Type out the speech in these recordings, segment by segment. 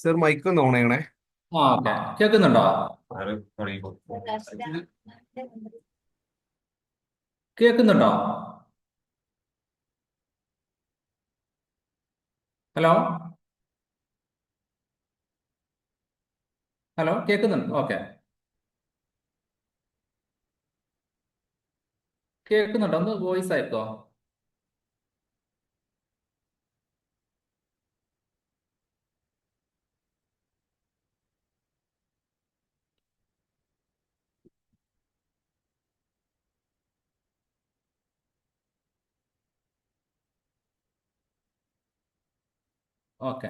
Sir mic ഒന്ന് on ചെയ്യണേ. ആ ഓക്കെ, കേൾക്കുന്നുണ്ടോ? കേൾക്കുന്നുണ്ടോ? ഹലോ ഹലോ, കേൾക്കുന്നുണ്ട്. ഓക്കെ, കേൾക്കുന്നുണ്ടോ? ഒന്ന് വോയിസ് ആയിക്കോ. ഓക്കെ,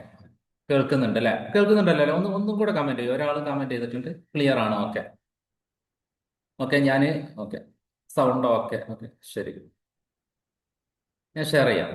കേൾക്കുന്നുണ്ട് അല്ലേ? കേൾക്കുന്നുണ്ടല്ലോ അല്ലേ? ഒന്നും കൂടെ കമന്റ് ചെയ്യും. ഒരാൾ കമന്റ് ചെയ്തിട്ടുണ്ട്. ക്ലിയർ ആണോ? Okay. Okay, okay, sound okay. Okay, ശരി. ഞാൻ ഷെയർ ചെയ്യാം.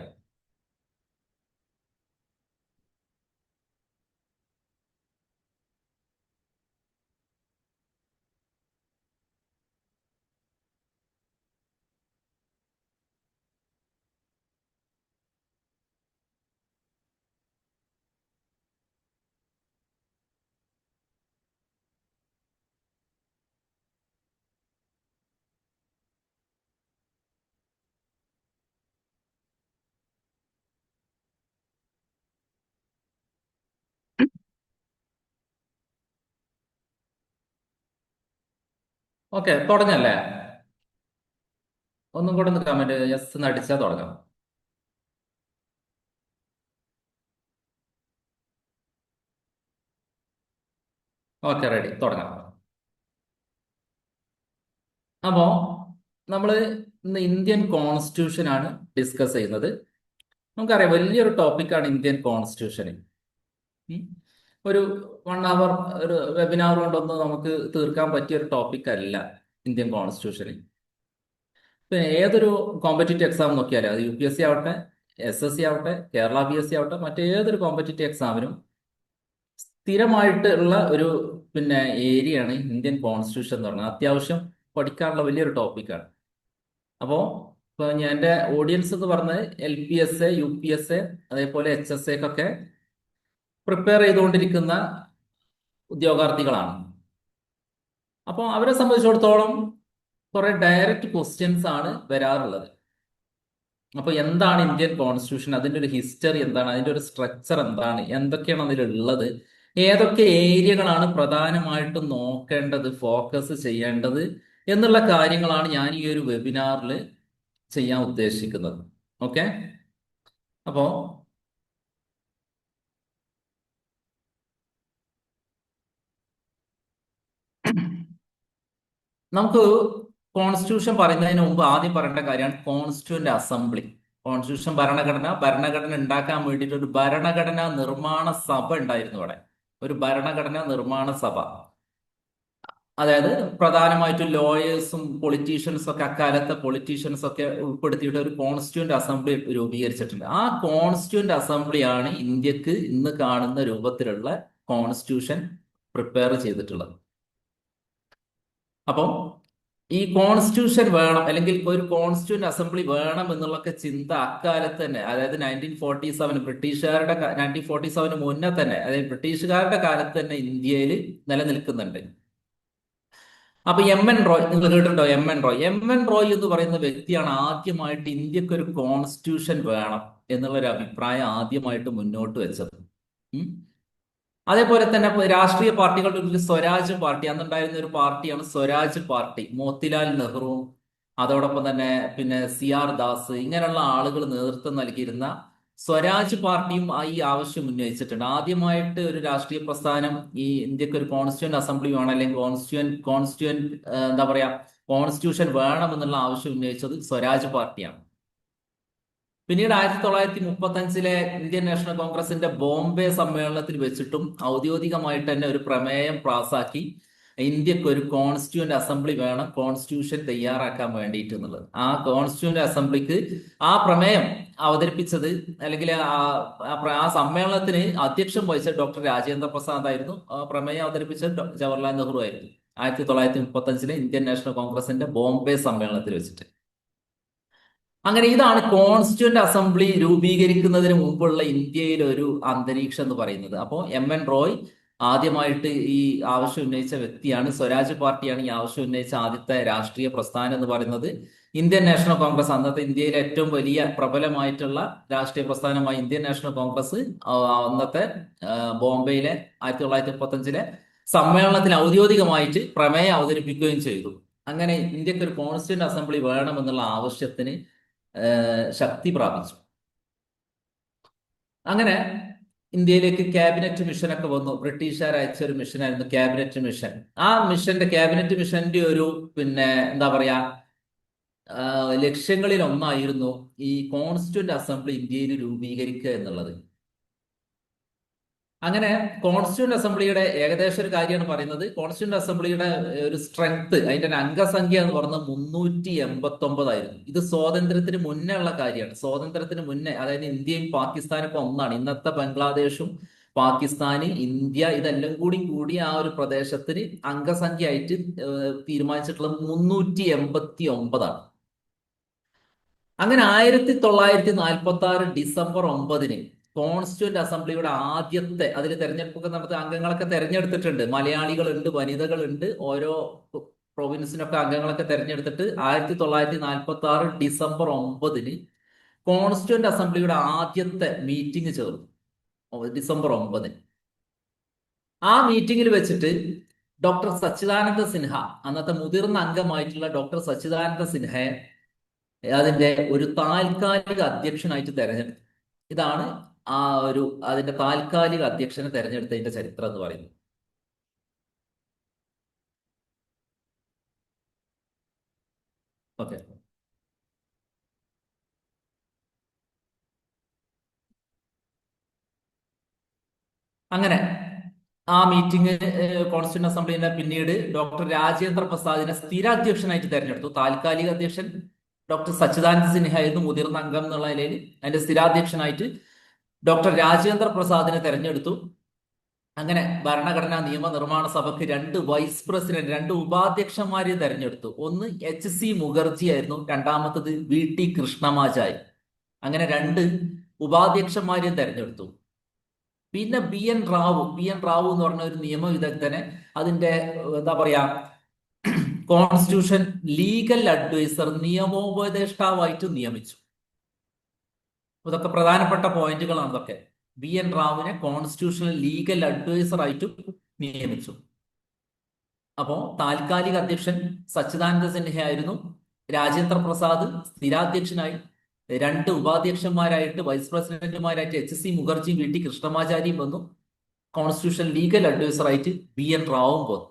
ഓക്കെ, തുടങ്ങല്ലേ? ഒന്നും കൂടെ ഒന്ന് കമന്റ് യെസ് എന്ന് അടിച്ചാൽ തുടങ്ങാം. ഓക്കെ, റെഡി, തുടങ്ങാം. അപ്പോ നമ്മള് ഇന്ന് ഇന്ത്യൻ കോൺസ്റ്റിറ്റ്യൂഷൻ ആണ് ഡിസ്കസ് ചെയ്യുന്നത്. നമുക്കറിയാം, വലിയൊരു ടോപ്പിക്കാണ് ഇന്ത്യൻ കോൺസ്റ്റിറ്റ്യൂഷൻ. ഉം. ഒരു 1 അവർ ഒരു വെബിനാർ കൊണ്ടൊന്നും നമുക്ക് തീർക്കാൻ പറ്റിയ ഒരു ടോപ്പിക് അല്ല ഇന്ത്യൻ കോൺസ്റ്റിറ്റ്യൂഷനിൽ. ഇപ്പൊ ഏതൊരു കോമ്പറ്റേറ്റീവ് എക്സാം നോക്കിയാലും, അത് UPSC ആവട്ടെ, SSC ആവട്ടെ, കേരള PSC ആവട്ടെ, മറ്റേതൊരു കോമ്പറ്റേറ്റീവ് എക്സാമിനും സ്ഥിരമായിട്ടുള്ള ഒരു ഏരിയയാണ് ഇന്ത്യൻ കോൺസ്റ്റിറ്റ്യൂഷൻ എന്ന് പറഞ്ഞാൽ. അത്യാവശ്യം പഠിക്കാനുള്ള വലിയൊരു ടോപ്പിക്കാണ്. അപ്പോൾ ഇപ്പൊ ഞാൻ എൻ്റെ ഓഡിയൻസ് എന്ന് പറഞ്ഞത് LPSA, UPSA, അതേപോലെ HSAക്കൊക്കെ പ്രിപ്പയർ ചെയ്തുകൊണ്ടിരിക്കുന്ന ഉദ്യോഗാർത്ഥികളാണ്. അപ്പോൾ അവരെ സംബന്ധിച്ചിടത്തോളം കുറെ ഡയറക്റ്റ് ക്വസ്റ്റ്യൻസ് ആണ് വരാറുള്ളത്. അപ്പൊ എന്താണ് ഇന്ത്യൻ കോൺസ്റ്റിറ്റ്യൂഷൻ, അതിന്റെ ഒരു ഹിസ്റ്ററി എന്താണ്, അതിന്റെ ഒരു സ്ട്രക്ചർ എന്താണ്, എന്തൊക്കെയാണ് അതിലുള്ളത്, ഏതൊക്കെ ഏരിയകളാണ് പ്രധാനമായിട്ടും നോക്കേണ്ടത്, ഫോക്കസ് ചെയ്യേണ്ടത് എന്നുള്ള കാര്യങ്ങളാണ് ഞാൻ ഈ ഒരു വെബിനാറിൽ ചെയ്യാൻ ഉദ്ദേശിക്കുന്നത്. ഓക്കെ. അപ്പോ നമുക്ക് കോൺസ്റ്റിറ്റ്യൂഷൻ പറയുന്നതിന് മുമ്പ് ആദ്യം പറയേണ്ട കാര്യമാണ് കോൺസ്റ്റിറ്റ്യൂന്റ് അസംബ്ലി. കോൺസ്റ്റിറ്റ്യൂഷൻ ഭരണഘടന ഉണ്ടാക്കാൻ വേണ്ടിയിട്ട് ഒരു ഭരണഘടനാ നിർമ്മാണ സഭ ഉണ്ടായിരുന്നു ഇവിടെ. ഒരു ഭരണഘടനാ നിർമ്മാണ സഭ, അതായത് പ്രധാനമായിട്ടും ലോയേഴ്സും പൊളിറ്റീഷ്യൻസും ഒക്കെ, അക്കാലത്തെ പൊളിറ്റീഷ്യൻസ് ഒക്കെ ഉൾപ്പെടുത്തിയിട്ട് ഒരു കോൺസ്റ്റിറ്റ്യൂന്റ് അസംബ്ലി രൂപീകരിച്ചിട്ടുണ്ട്. ആ കോൺസ്റ്റിറ്റ്യൂന്റ് അസംബ്ലിയാണ് ഇന്ത്യക്ക് ഇന്ന് കാണുന്ന രൂപത്തിലുള്ള കോൺസ്റ്റിറ്റ്യൂഷൻ പ്രിപ്പയർ ചെയ്തിട്ടുള്ളത്. അപ്പം ഈ കോൺസ്റ്റിറ്റ്യൂഷൻ വേണം, അല്ലെങ്കിൽ ഒരു കോൺസ്റ്റിറ്റ്യൂന്റ് അസംബ്ലി വേണം എന്നുള്ളൊക്കെ ചിന്ത അക്കാലത്ത് തന്നെ, അതായത് 1947, ബ്രിട്ടീഷുകാരുടെ 1947 മുന്നേ തന്നെ, അതായത് ബ്രിട്ടീഷുകാരുടെ കാലത്ത് തന്നെ ഇന്ത്യയിൽ നിലനിൽക്കുന്നുണ്ട്. അപ്പൊ MN റോയ്, നിങ്ങൾ കേട്ടിട്ടുണ്ടോ? എം എൻ റോയ് എന്ന് പറയുന്ന വ്യക്തിയാണ് ആദ്യമായിട്ട് ഇന്ത്യക്ക് ഒരു കോൺസ്റ്റിറ്റ്യൂഷൻ വേണം എന്നുള്ള ഒരു അഭിപ്രായം ആദ്യമായിട്ട് മുന്നോട്ട് വെച്ചത്. ഉം. അതേപോലെ തന്നെ ഇപ്പൊ രാഷ്ട്രീയ പാർട്ടികളുടെ ഒരു സ്വരാജ് പാർട്ടി, അന്നുണ്ടായിരുന്ന ഒരു പാർട്ടിയാണ് സ്വരാജ് പാർട്ടി. മോത്തിലാൽ നെഹ്റു, അതോടൊപ്പം തന്നെ CR ദാസ്, ഇങ്ങനെയുള്ള ആളുകൾ നേതൃത്വം നൽകിയിരുന്ന സ്വരാജ് പാർട്ടിയും ഈ ആവശ്യം ഉന്നയിച്ചിട്ടുണ്ട്. ആദ്യമായിട്ട് ഒരു രാഷ്ട്രീയ പ്രസ്ഥാനം ഈ ഇന്ത്യക്ക് ഒരു കോൺസ്റ്റിറ്റ്യൂന്റ് അസംബ്ലി വേണം, അല്ലെങ്കിൽ കോൺസ്റ്റിറ്റ്യൂന്റ് എന്താ പറയാ, കോൺസ്റ്റിറ്റ്യൂഷൻ വേണം എന്നുള്ള ആവശ്യം ഉന്നയിച്ചത് സ്വരാജ് പാർട്ടിയാണ്. പിന്നീട് 1935 ഇന്ത്യൻ നാഷണൽ കോൺഗ്രസിന്റെ ബോംബെ സമ്മേളനത്തിൽ വെച്ചിട്ടും ഔദ്യോഗികമായിട്ട് തന്നെ ഒരു പ്രമേയം പാസാക്കി, ഇന്ത്യക്ക് ഒരു കോൺസ്റ്റിറ്റ്യൂന്റ് അസംബ്ലി വേണം കോൺസ്റ്റിറ്റ്യൂഷൻ തയ്യാറാക്കാൻ വേണ്ടിയിട്ട് എന്നുള്ളത്. ആ കോൺസ്റ്റിറ്റ്യൂന്റ് അസംബ്ലിക്ക് ആ പ്രമേയം അവതരിപ്പിച്ചത്, അല്ലെങ്കിൽ ആ സമ്മേളനത്തിന് അധ്യക്ഷം വഹിച്ച ഡോക്ടർ രാജേന്ദ്ര പ്രസാദ് ആയിരുന്നു. ആ പ്രമേയം അവതരിപ്പിച്ചത് ജവഹർലാൽ നെഹ്റു ആയിരുന്നു 1935 ഇന്ത്യൻ നാഷണൽ കോൺഗ്രസിന്റെ ബോംബെ സമ്മേളനത്തിൽ വെച്ചിട്ട്. അങ്ങനെ ഇതാണ് കോൺസ്റ്റിറ്റ്യൂന്റ് അസംബ്ലി രൂപീകരിക്കുന്നതിന് മുമ്പുള്ള ഇന്ത്യയിലെ ഒരു അന്തരീക്ഷം എന്ന് പറയുന്നത്. അപ്പോൾ MN റോയ് ആദ്യമായിട്ട് ഈ ആവശ്യം ഉന്നയിച്ച വ്യക്തിയാണ്. സ്വരാജ് പാർട്ടിയാണ് ഈ ആവശ്യം ഉന്നയിച്ച ആദ്യത്തെ രാഷ്ട്രീയ പ്രസ്ഥാനം എന്ന് പറയുന്നത്. ഇന്ത്യൻ നാഷണൽ കോൺഗ്രസ്, അന്നത്തെ ഇന്ത്യയിലെ ഏറ്റവും വലിയ പ്രബലമായിട്ടുള്ള രാഷ്ട്രീയ പ്രസ്ഥാനമായ ഇന്ത്യൻ നാഷണൽ കോൺഗ്രസ് ആ, അന്നത്തെ ബോംബെയിലെ 1935 സമ്മേളനത്തിൽ ഔദ്യോഗികമായിട്ട് പ്രമേയം അവതരിപ്പിക്കുകയും ചെയ്തു. അങ്ങനെ ഇന്ത്യക്ക് ഒരു കോൺസ്റ്റിറ്റ്യൂന്റ് അസംബ്ലി വേണമെന്നുള്ള ആവശ്യത്തിന് ശക്തി പ്രാപിച്ചു. അങ്ങനെ ഇന്ത്യയിലേക്ക് ക്യാബിനറ്റ് മിഷനൊക്കെ വന്നു. ബ്രിട്ടീഷുകാർ അയച്ച ഒരു മിഷനായിരുന്നു ക്യാബിനറ്റ് മിഷൻ. ആ മിഷന്റെ ക്യാബിനറ്റ് മിഷന്റെ ഒരു എന്താ പറയാ ലക്ഷ്യങ്ങളിൽ ഒന്നായിരുന്നു ഈ കോൺസ്റ്റിറ്റ്യൂന്റ് അസംബ്ലി ഇന്ത്യയിൽ രൂപീകരിക്കുക എന്നുള്ളത്. അങ്ങനെ കോൺസ്റ്റിറ്റ്യൂന്റ് അസംബ്ലിയുടെ ഏകദേശം ഒരു കാര്യമാണ് പറയുന്നത്. കോൺസ്റ്റിറ്റ്യൂന്റ് അസംബ്ലിയുടെ ഒരു സ്ട്രെങ്ത്, അതിന്റെ ഒരു അംഗസംഖ്യ എന്ന് പറയുന്നത് 389 ഇത് സ്വാതന്ത്ര്യത്തിന് മുന്നേ ഉള്ള കാര്യമാണ്. സ്വാതന്ത്ര്യത്തിന് മുന്നേ, അതായത് ഇന്ത്യയും പാകിസ്ഥാനും ഇപ്പൊ ഒന്നാണ്. ഇന്നത്തെ ബംഗ്ലാദേശും പാകിസ്ഥാന്, ഇന്ത്യ ഇതെല്ലാം കൂടി ആ ഒരു പ്രദേശത്തിന് അംഗസംഖ്യ ആയിട്ട് തീരുമാനിച്ചിട്ടുള്ളത് 389. അങ്ങനെ 1946 ഡിസംബർ 9 കോൺസ്റ്റിറ്റ്യൂന്റ് അസംബ്ലിയുടെ ആദ്യത്തെ, അതിൽ തെരഞ്ഞെടുപ്പൊക്കെ നടത്തി അംഗങ്ങളൊക്കെ തെരഞ്ഞെടുത്തിട്ടുണ്ട്. മലയാളികളുണ്ട്, വനിതകളുണ്ട്, ഓരോ പ്രൊവിൻസിനൊക്കെ അംഗങ്ങളൊക്കെ തെരഞ്ഞെടുത്തിട്ട് 1946 ഡിസംബർ 9 കോൺസ്റ്റിറ്റ്യൂന്റ് അസംബ്ലിയുടെ ആദ്യത്തെ മീറ്റിംഗ് ചേർന്നു. ഡിസംബർ 9 ആ മീറ്റിംഗിൽ വെച്ചിട്ട് ഡോക്ടർ സച്ചിദാനന്ദ സിൻഹ, അന്നത്തെ മുതിർന്ന അംഗമായിട്ടുള്ള ഡോക്ടർ സച്ചിദാനന്ദ സിൻഹയെ അതിന്റെ ഒരു താൽക്കാലിക അധ്യക്ഷനായിട്ട് തെരഞ്ഞെടുത്തു. ഇതാണ് ആ ഒരു അതിന്റെ താൽക്കാലിക അധ്യക്ഷനെ തെരഞ്ഞെടുത്തതിന്റെ ചരിത്രം എന്ന് പറയുന്നത്. ഓക്കെ. അങ്ങനെ ആ മീറ്റിംഗ് കോൺസ്റ്റിറ്റ്യൂന്റ് അസംബ്ലിനെ പിന്നീട് ഡോക്ടർ രാജേന്ദ്ര പ്രസാദിനെ സ്ഥിര അധ്യക്ഷനായിട്ട് തെരഞ്ഞെടുത്തു. താൽക്കാലിക അധ്യക്ഷൻ ഡോക്ടർ സച്ചിദാനന്ദ സിൻഹ ആയിരുന്നു മുതിർന്ന അംഗം എന്നുള്ള നിലയിൽ. അതിന്റെ സ്ഥിരാധ്യക്ഷനായിട്ട് ഡോക്ടർ രാജേന്ദ്ര പ്രസാദിനെ തെരഞ്ഞെടുത്തു. അങ്ങനെ ഭരണഘടനാ നിയമനിർമ്മാണ സഭയ്ക്ക് 2 വൈസ് പ്രസിഡന്റ്, 2 ഉപാധ്യക്ഷന്മാരെ തെരഞ്ഞെടുത്തു. ഒന്ന് HC മുഖർജി ആയിരുന്നു, രണ്ടാമത്തത് VT കൃഷ്ണമാചാരി. അങ്ങനെ 2 ഉപാധ്യക്ഷന്മാരെ തെരഞ്ഞെടുത്തു. പിന്നെ ബി എൻ റാവു എന്ന് പറഞ്ഞ ഒരു നിയമവിദഗ്ധനെ അതിന്റെ എന്താ പറയാ കോൺസ്റ്റിറ്റ്യൂഷൻ ലീഗൽ അഡ്വൈസർ, നിയമോപദേഷ്ടാവായിട്ട് നിയമിച്ചു. ഇതൊക്കെ പ്രധാനപ്പെട്ട പോയിന്റുകളാണ്. ഇതൊക്കെ ബി.എൻ. റാവുവിനെ കോൺസ്റ്റിറ്റ്യൂഷണൽ ലീഗൽ അഡ്വൈസർ ആയിട്ട് നിയമിച്ചു. അപ്പോ താൽക്കാലിക അധ്യക്ഷൻ സച്ചിദാനന്ദ സിൻഹ ആയിരുന്നു. രാജേന്ദ്ര പ്രസാദ് സ്ഥിരാധ്യക്ഷനായി. 2 ഉപാധ്യക്ഷന്മാരായിട്ട്, വൈസ് പ്രസിഡന്റുമാരായിട്ട് HC മുഖർജിയും VT കൃഷ്ണമാചാരിയും വന്നു. കോൺസ്റ്റിറ്റ്യൂഷൻ ലീഗൽ അഡ്വൈസർ ആയിട്ട് ബി.എൻ. റാവുവും വന്നു.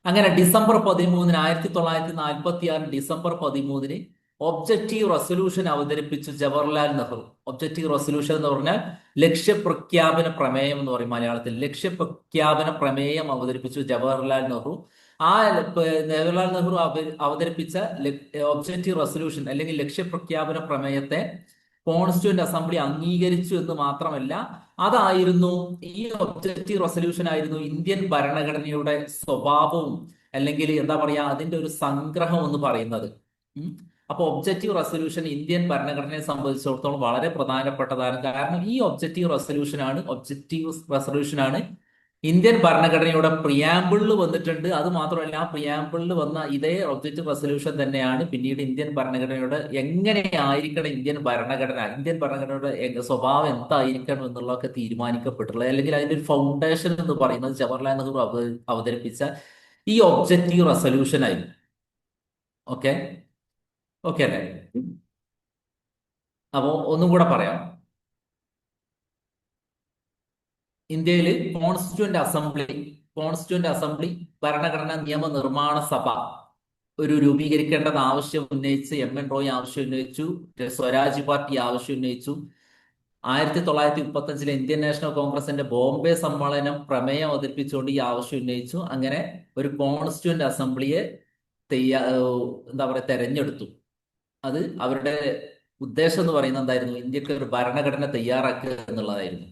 അങ്ങനെ ഡിസംബർ 13 1946 ഡിസംബർ 13 ഒബ്ജക്റ്റീവ് റെസൊല്യൂഷൻ അവതരിപ്പിച്ചു ജവഹർലാൽ നെഹ്റു. ഒബ്ജക്റ്റീവ് റെസൊല്യൂഷൻ എന്ന് പറഞ്ഞാൽ ലക്ഷ്യപ്രഖ്യാപന പ്രമേയം എന്ന് പറയും മലയാളത്തിൽ. ലക്ഷ്യപ്രഖ്യാപന പ്രമേയം അവതരിപ്പിച്ചു ജവഹർലാൽ നെഹ്റു. ആ ജവഹർലാൽ നെഹ്റു അവതരിപ്പിച്ച ഒബ്ജക്റ്റീവ് റെസൊല്യൂഷൻ അല്ലെങ്കിൽ ലക്ഷ്യപ്രഖ്യാപന പ്രമേയത്തെ കോൺസ്റ്റിറ്റ്യൂന്റ് അസംബ്ലി അംഗീകരിച്ചു എന്ന് മാത്രമല്ല, അതായിരുന്നു, ഈ ഒബ്ജക്റ്റീവ് റെസൊല്യൂഷൻ ആയിരുന്നു ഇന്ത്യൻ ഭരണഘടനയുടെ സ്വഭാവവും അല്ലെങ്കിൽ എന്താ പറയാ അതിന്റെ ഒരു സംഗ്രഹം എന്ന് പറയുന്നത്. അപ്പൊ ഒബ്ജക്റ്റീവ് റെസൊല്യൂഷൻ ഇന്ത്യൻ ഭരണഘടനയെ സംബന്ധിച്ചിടത്തോളം വളരെ പ്രധാനപ്പെട്ടതാണ്. കാരണം ഈ ഒബ്ജക്റ്റീവ് റെസൊല്യൂഷൻ ആണ് ഇന്ത്യൻ ഭരണഘടനയുടെ പ്രിയാമ്പിളിൽ വന്നിട്ടുണ്ട്. അത് മാത്രമല്ല, ആ പ്രിയാമ്പിളിൽ വന്ന ഇതേ ഒബ്ജക്റ്റീവ് റെസൊല്യൂഷൻ തന്നെയാണ് പിന്നീട് ഇന്ത്യൻ ഭരണഘടനയുടെ എങ്ങനെയായിരിക്കണം ഇന്ത്യൻ ഭരണഘടനയുടെ സ്വഭാവം എന്തായിരിക്കണം എന്നുള്ളതൊക്കെ തീരുമാനിക്കപ്പെട്ടുള്ളത്. അല്ലെങ്കിൽ അതിന്റെ ഒരു ഫൗണ്ടേഷൻ എന്ന് പറയുന്നത് ജവഹർലാൽ നെഹ്റു അവതരിപ്പിച്ച ഈ ഒബ്ജക്റ്റീവ് റെസൊല്യൂഷൻ ആയിരുന്നു. ഓക്കെ, ഓക്കെ അല്ലേ? അപ്പോ ഒന്നും കൂടെ പറയാം. ഇന്ത്യയിൽ കോൺസ്റ്റിറ്റ്യൂന്റ് അസംബ്ലി ഭരണഘടനാ നിയമനിർമ്മാണ സഭ രൂപീകരിക്കേണ്ടത് ആവശ്യം ഉന്നയിച്ച് MN റോയ് ആവശ്യം ഉന്നയിച്ചു. സ്വരാജ് പാർട്ടി ആവശ്യം ഉന്നയിച്ചു. 1935 ഇന്ത്യൻ നാഷണൽ കോൺഗ്രസിന്റെ ബോംബെ സമ്മേളനം പ്രമേയം അവതരിപ്പിച്ചുകൊണ്ട് ഈ ആവശ്യം ഉന്നയിച്ചു. അങ്ങനെ ഒരു കോൺസ്റ്റിറ്റ്യൂന്റ് അസംബ്ലിയെ എന്താ പറയുക തെരഞ്ഞെടുത്തു. അത് അവരുടെ ഉദ്ദേശം എന്ന് പറയുന്നത് എന്തായിരുന്നു? ഇന്ത്യക്ക് ഒരു ഭരണഘടന തയ്യാറാക്കുക എന്നുള്ളതായിരുന്നു.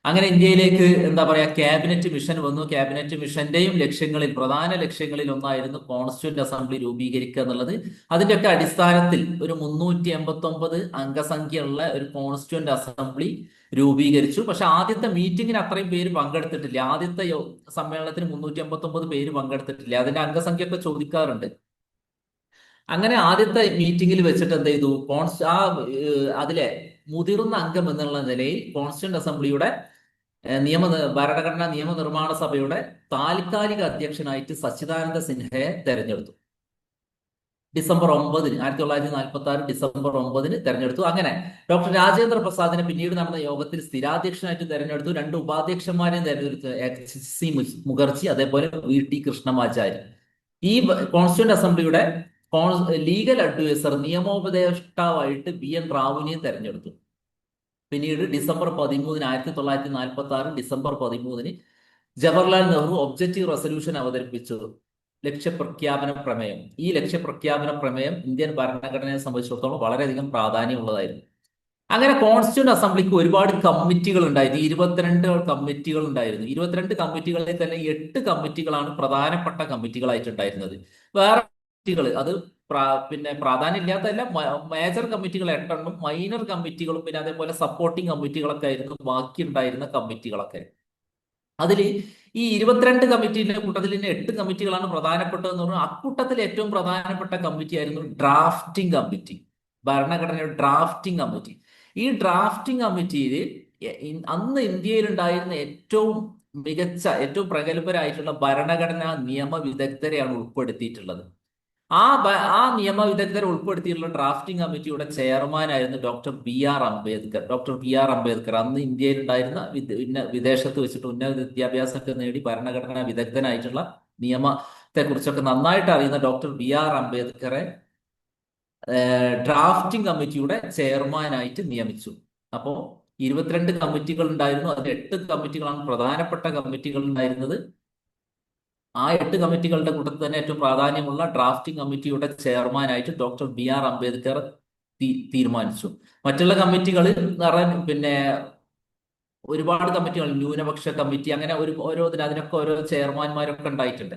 അങ്ങനെ ഇന്ത്യയിലേക്ക് എന്താ പറയാ ക്യാബിനറ്റ് മിഷൻ വന്നു. ക്യാബിനറ്റ് മിഷന്റെയും ലക്ഷ്യങ്ങളിൽ, പ്രധാന ലക്ഷ്യങ്ങളിൽ ഒന്നായിരുന്നു കോൺസ്റ്റിറ്റ്യൂന്റ് അസംബ്ലി രൂപീകരിക്കുക എന്നുള്ളത്. അതിന്റെയൊക്കെ അടിസ്ഥാനത്തിൽ ഒരു 389 അംഗസംഖ്യയുള്ള ഒരു കോൺസ്റ്റിറ്റ്യൂന്റ് അസംബ്ലി രൂപീകരിച്ചു. പക്ഷെ ആദ്യത്തെ മീറ്റിംഗിന് അത്രയും പേര് പങ്കെടുത്തിട്ടില്ല. ആദ്യത്തെ സമ്മേളനത്തിന് 389 പേര് പങ്കെടുത്തിട്ടില്ല. അതിന്റെ അംഗസംഖ്യ ഒക്കെ ചോദിക്കാറുണ്ട്. അങ്ങനെ ആദ്യത്തെ മീറ്റിംഗിൽ വെച്ചിട്ട് എന്ത് ചെയ്തു, അതിലെ മുതിർന്ന അംഗം എന്നുള്ള നിലയിൽ കോൺസ്റ്റിറ്റ്യൂന്റ് അസംബ്ലിയുടെ ഭരണഘടനാ നിയമനിർമ്മാണ സഭയുടെ താൽക്കാലിക അധ്യക്ഷനായിട്ട് സച്ചിദാനന്ദ സിൻഹയെ തെരഞ്ഞെടുത്തു. ഡിസംബർ 9 1946 ഡിസംബർ 9 തെരഞ്ഞെടുത്തു. അങ്ങനെ ഡോക്ടർ രാജേന്ദ്ര പ്രസാദിനെ പിന്നീട് നടന്ന യോഗത്തിൽ സ്ഥിരാധ്യക്ഷനായിട്ട് തെരഞ്ഞെടുത്തു. രണ്ട് ഉപാധ്യക്ഷന്മാരെയും തെരഞ്ഞെടുത്തു, HC മുഖർജി, അതേപോലെ VT കൃഷ്ണമാചാരി. ഈ കോൺസ്റ്റിറ്റ്യൂന്റ് അസംബ്ലിയുടെ ലീഗൽ അഡ്വൈസർ, നിയമോപദേഷ്ടാവായിട്ട് BN റാവുവിനെ തെരഞ്ഞെടുത്തു. പിന്നീട് December 13 1946 December 13 Jawaharlal Nehru objective resolution അവതരിപ്പിച്ചു, ലക്ഷ്യപ്രഖ്യാപന പ്രമേയം. ഈ ലക്ഷ്യപ്രഖ്യാപന പ്രമേയം ഇന്ത്യൻ ഭരണഘടനയെ സംബന്ധിച്ചിടത്തോളം വളരെയധികം പ്രാധാന്യമുള്ളതായിരുന്നു. അങ്ങനെ കോൺസ്റ്റിറ്റ്യൂന്റ് അസംബ്ലിക്ക് ഒരുപാട് കമ്മിറ്റികൾ ഉണ്ടായിരുന്നു. 22 കമ്മിറ്റികൾ ഉണ്ടായിരുന്നു. 22 കമ്മിറ്റികളിൽ തന്നെ 8 കമ്മിറ്റികളാണ് പ്രധാനപ്പെട്ട കമ്മിറ്റികളായിട്ടുണ്ടായിരുന്നത്. വേറെ കമ്മിറ്റികൾ അത് പിന്നെ പ്രാധാന്യം ഇല്ലാത്തതല്ല, മേജർ കമ്മിറ്റികൾ 8 മൈനർ കമ്മിറ്റികളും പിന്നെ അതേപോലെ സപ്പോർട്ടിംഗ് കമ്മിറ്റികളൊക്കെ ആയിരുന്നു ബാക്കി ഉണ്ടായിരുന്ന കമ്മിറ്റികളൊക്കെ. അതിൽ ഈ 22 കമ്മിറ്റിയുടെ കൂട്ടത്തിൽ തന്നെ 8 കമ്മിറ്റികളാണ് പ്രധാനപ്പെട്ടതെന്ന് പറഞ്ഞാൽ അക്കൂട്ടത്തിൽ ഏറ്റവും പ്രധാനപ്പെട്ട കമ്മിറ്റി ആയിരുന്നു ഡ്രാഫ്റ്റിംഗ് കമ്മിറ്റി, ഭരണഘടനയുടെ ഡ്രാഫ്റ്റിംഗ് കമ്മിറ്റി. ഈ ഡ്രാഫ്റ്റിംഗ് കമ്മിറ്റിയിൽ അന്ന് ഇന്ത്യയിൽ ഉണ്ടായിരുന്ന ഏറ്റവും മികച്ച, ഏറ്റവും പ്രഗത്ഭരായിട്ടുള്ള ഭരണഘടനാ നിയമ വിദഗ്ധരെയാണ് ഉൾപ്പെടുത്തിയിട്ടുള്ളത്. ആ നിയമ വിദഗ്ധരെ ഉൾപ്പെടുത്തിയിട്ടുള്ള ഡ്രാഫ്റ്റിംഗ് കമ്മിറ്റിയുടെ ചെയർമാനായിരുന്നു ഡോക്ടർ ബി ആർ അംബേദ്കർ. അന്ന് ഇന്ത്യയിൽ ഉണ്ടായിരുന്ന വിദേശത്ത് വെച്ചിട്ട് ഉന്നത വിദ്യാഭ്യാസമൊക്കെ നേടി ഭരണഘടനാ വിദഗ്ധനായിട്ടുള്ള, നിയമത്തെ കുറിച്ചൊക്കെ നന്നായിട്ട് അറിയുന്ന ഡോക്ടർ BR അംബേദ്കറെ ഡ്രാഫ്റ്റിംഗ് കമ്മിറ്റിയുടെ ചെയർമാനായിട്ട് നിയമിച്ചു. അപ്പോ 22 കമ്മിറ്റികൾ ഉണ്ടായിരുന്നു. അതിൽ 8 കമ്മിറ്റികളാണ് പ്രധാനപ്പെട്ട കമ്മിറ്റികൾ ഉണ്ടായിരുന്നത്. ആ 8 കമ്മിറ്റികളുടെ കൂട്ടത്തിൽ തന്നെ ഏറ്റവും പ്രാധാന്യമുള്ള ഡ്രാഫ്റ്റിംഗ് കമ്മിറ്റിയുടെ ചെയർമാനായിട്ട് ഡോക്ടർ BR അംബേദ്കർ തീരുമാനിച്ചു. മറ്റുള്ള കമ്മിറ്റികൾ പിന്നെ ഒരുപാട് കമ്മിറ്റികൾ, ന്യൂനപക്ഷ കമ്മിറ്റി, അങ്ങനെ അതിനൊക്കെ ഓരോ ചെയർമാൻമാരൊക്കെ ഉണ്ടായിട്ടുണ്ട്.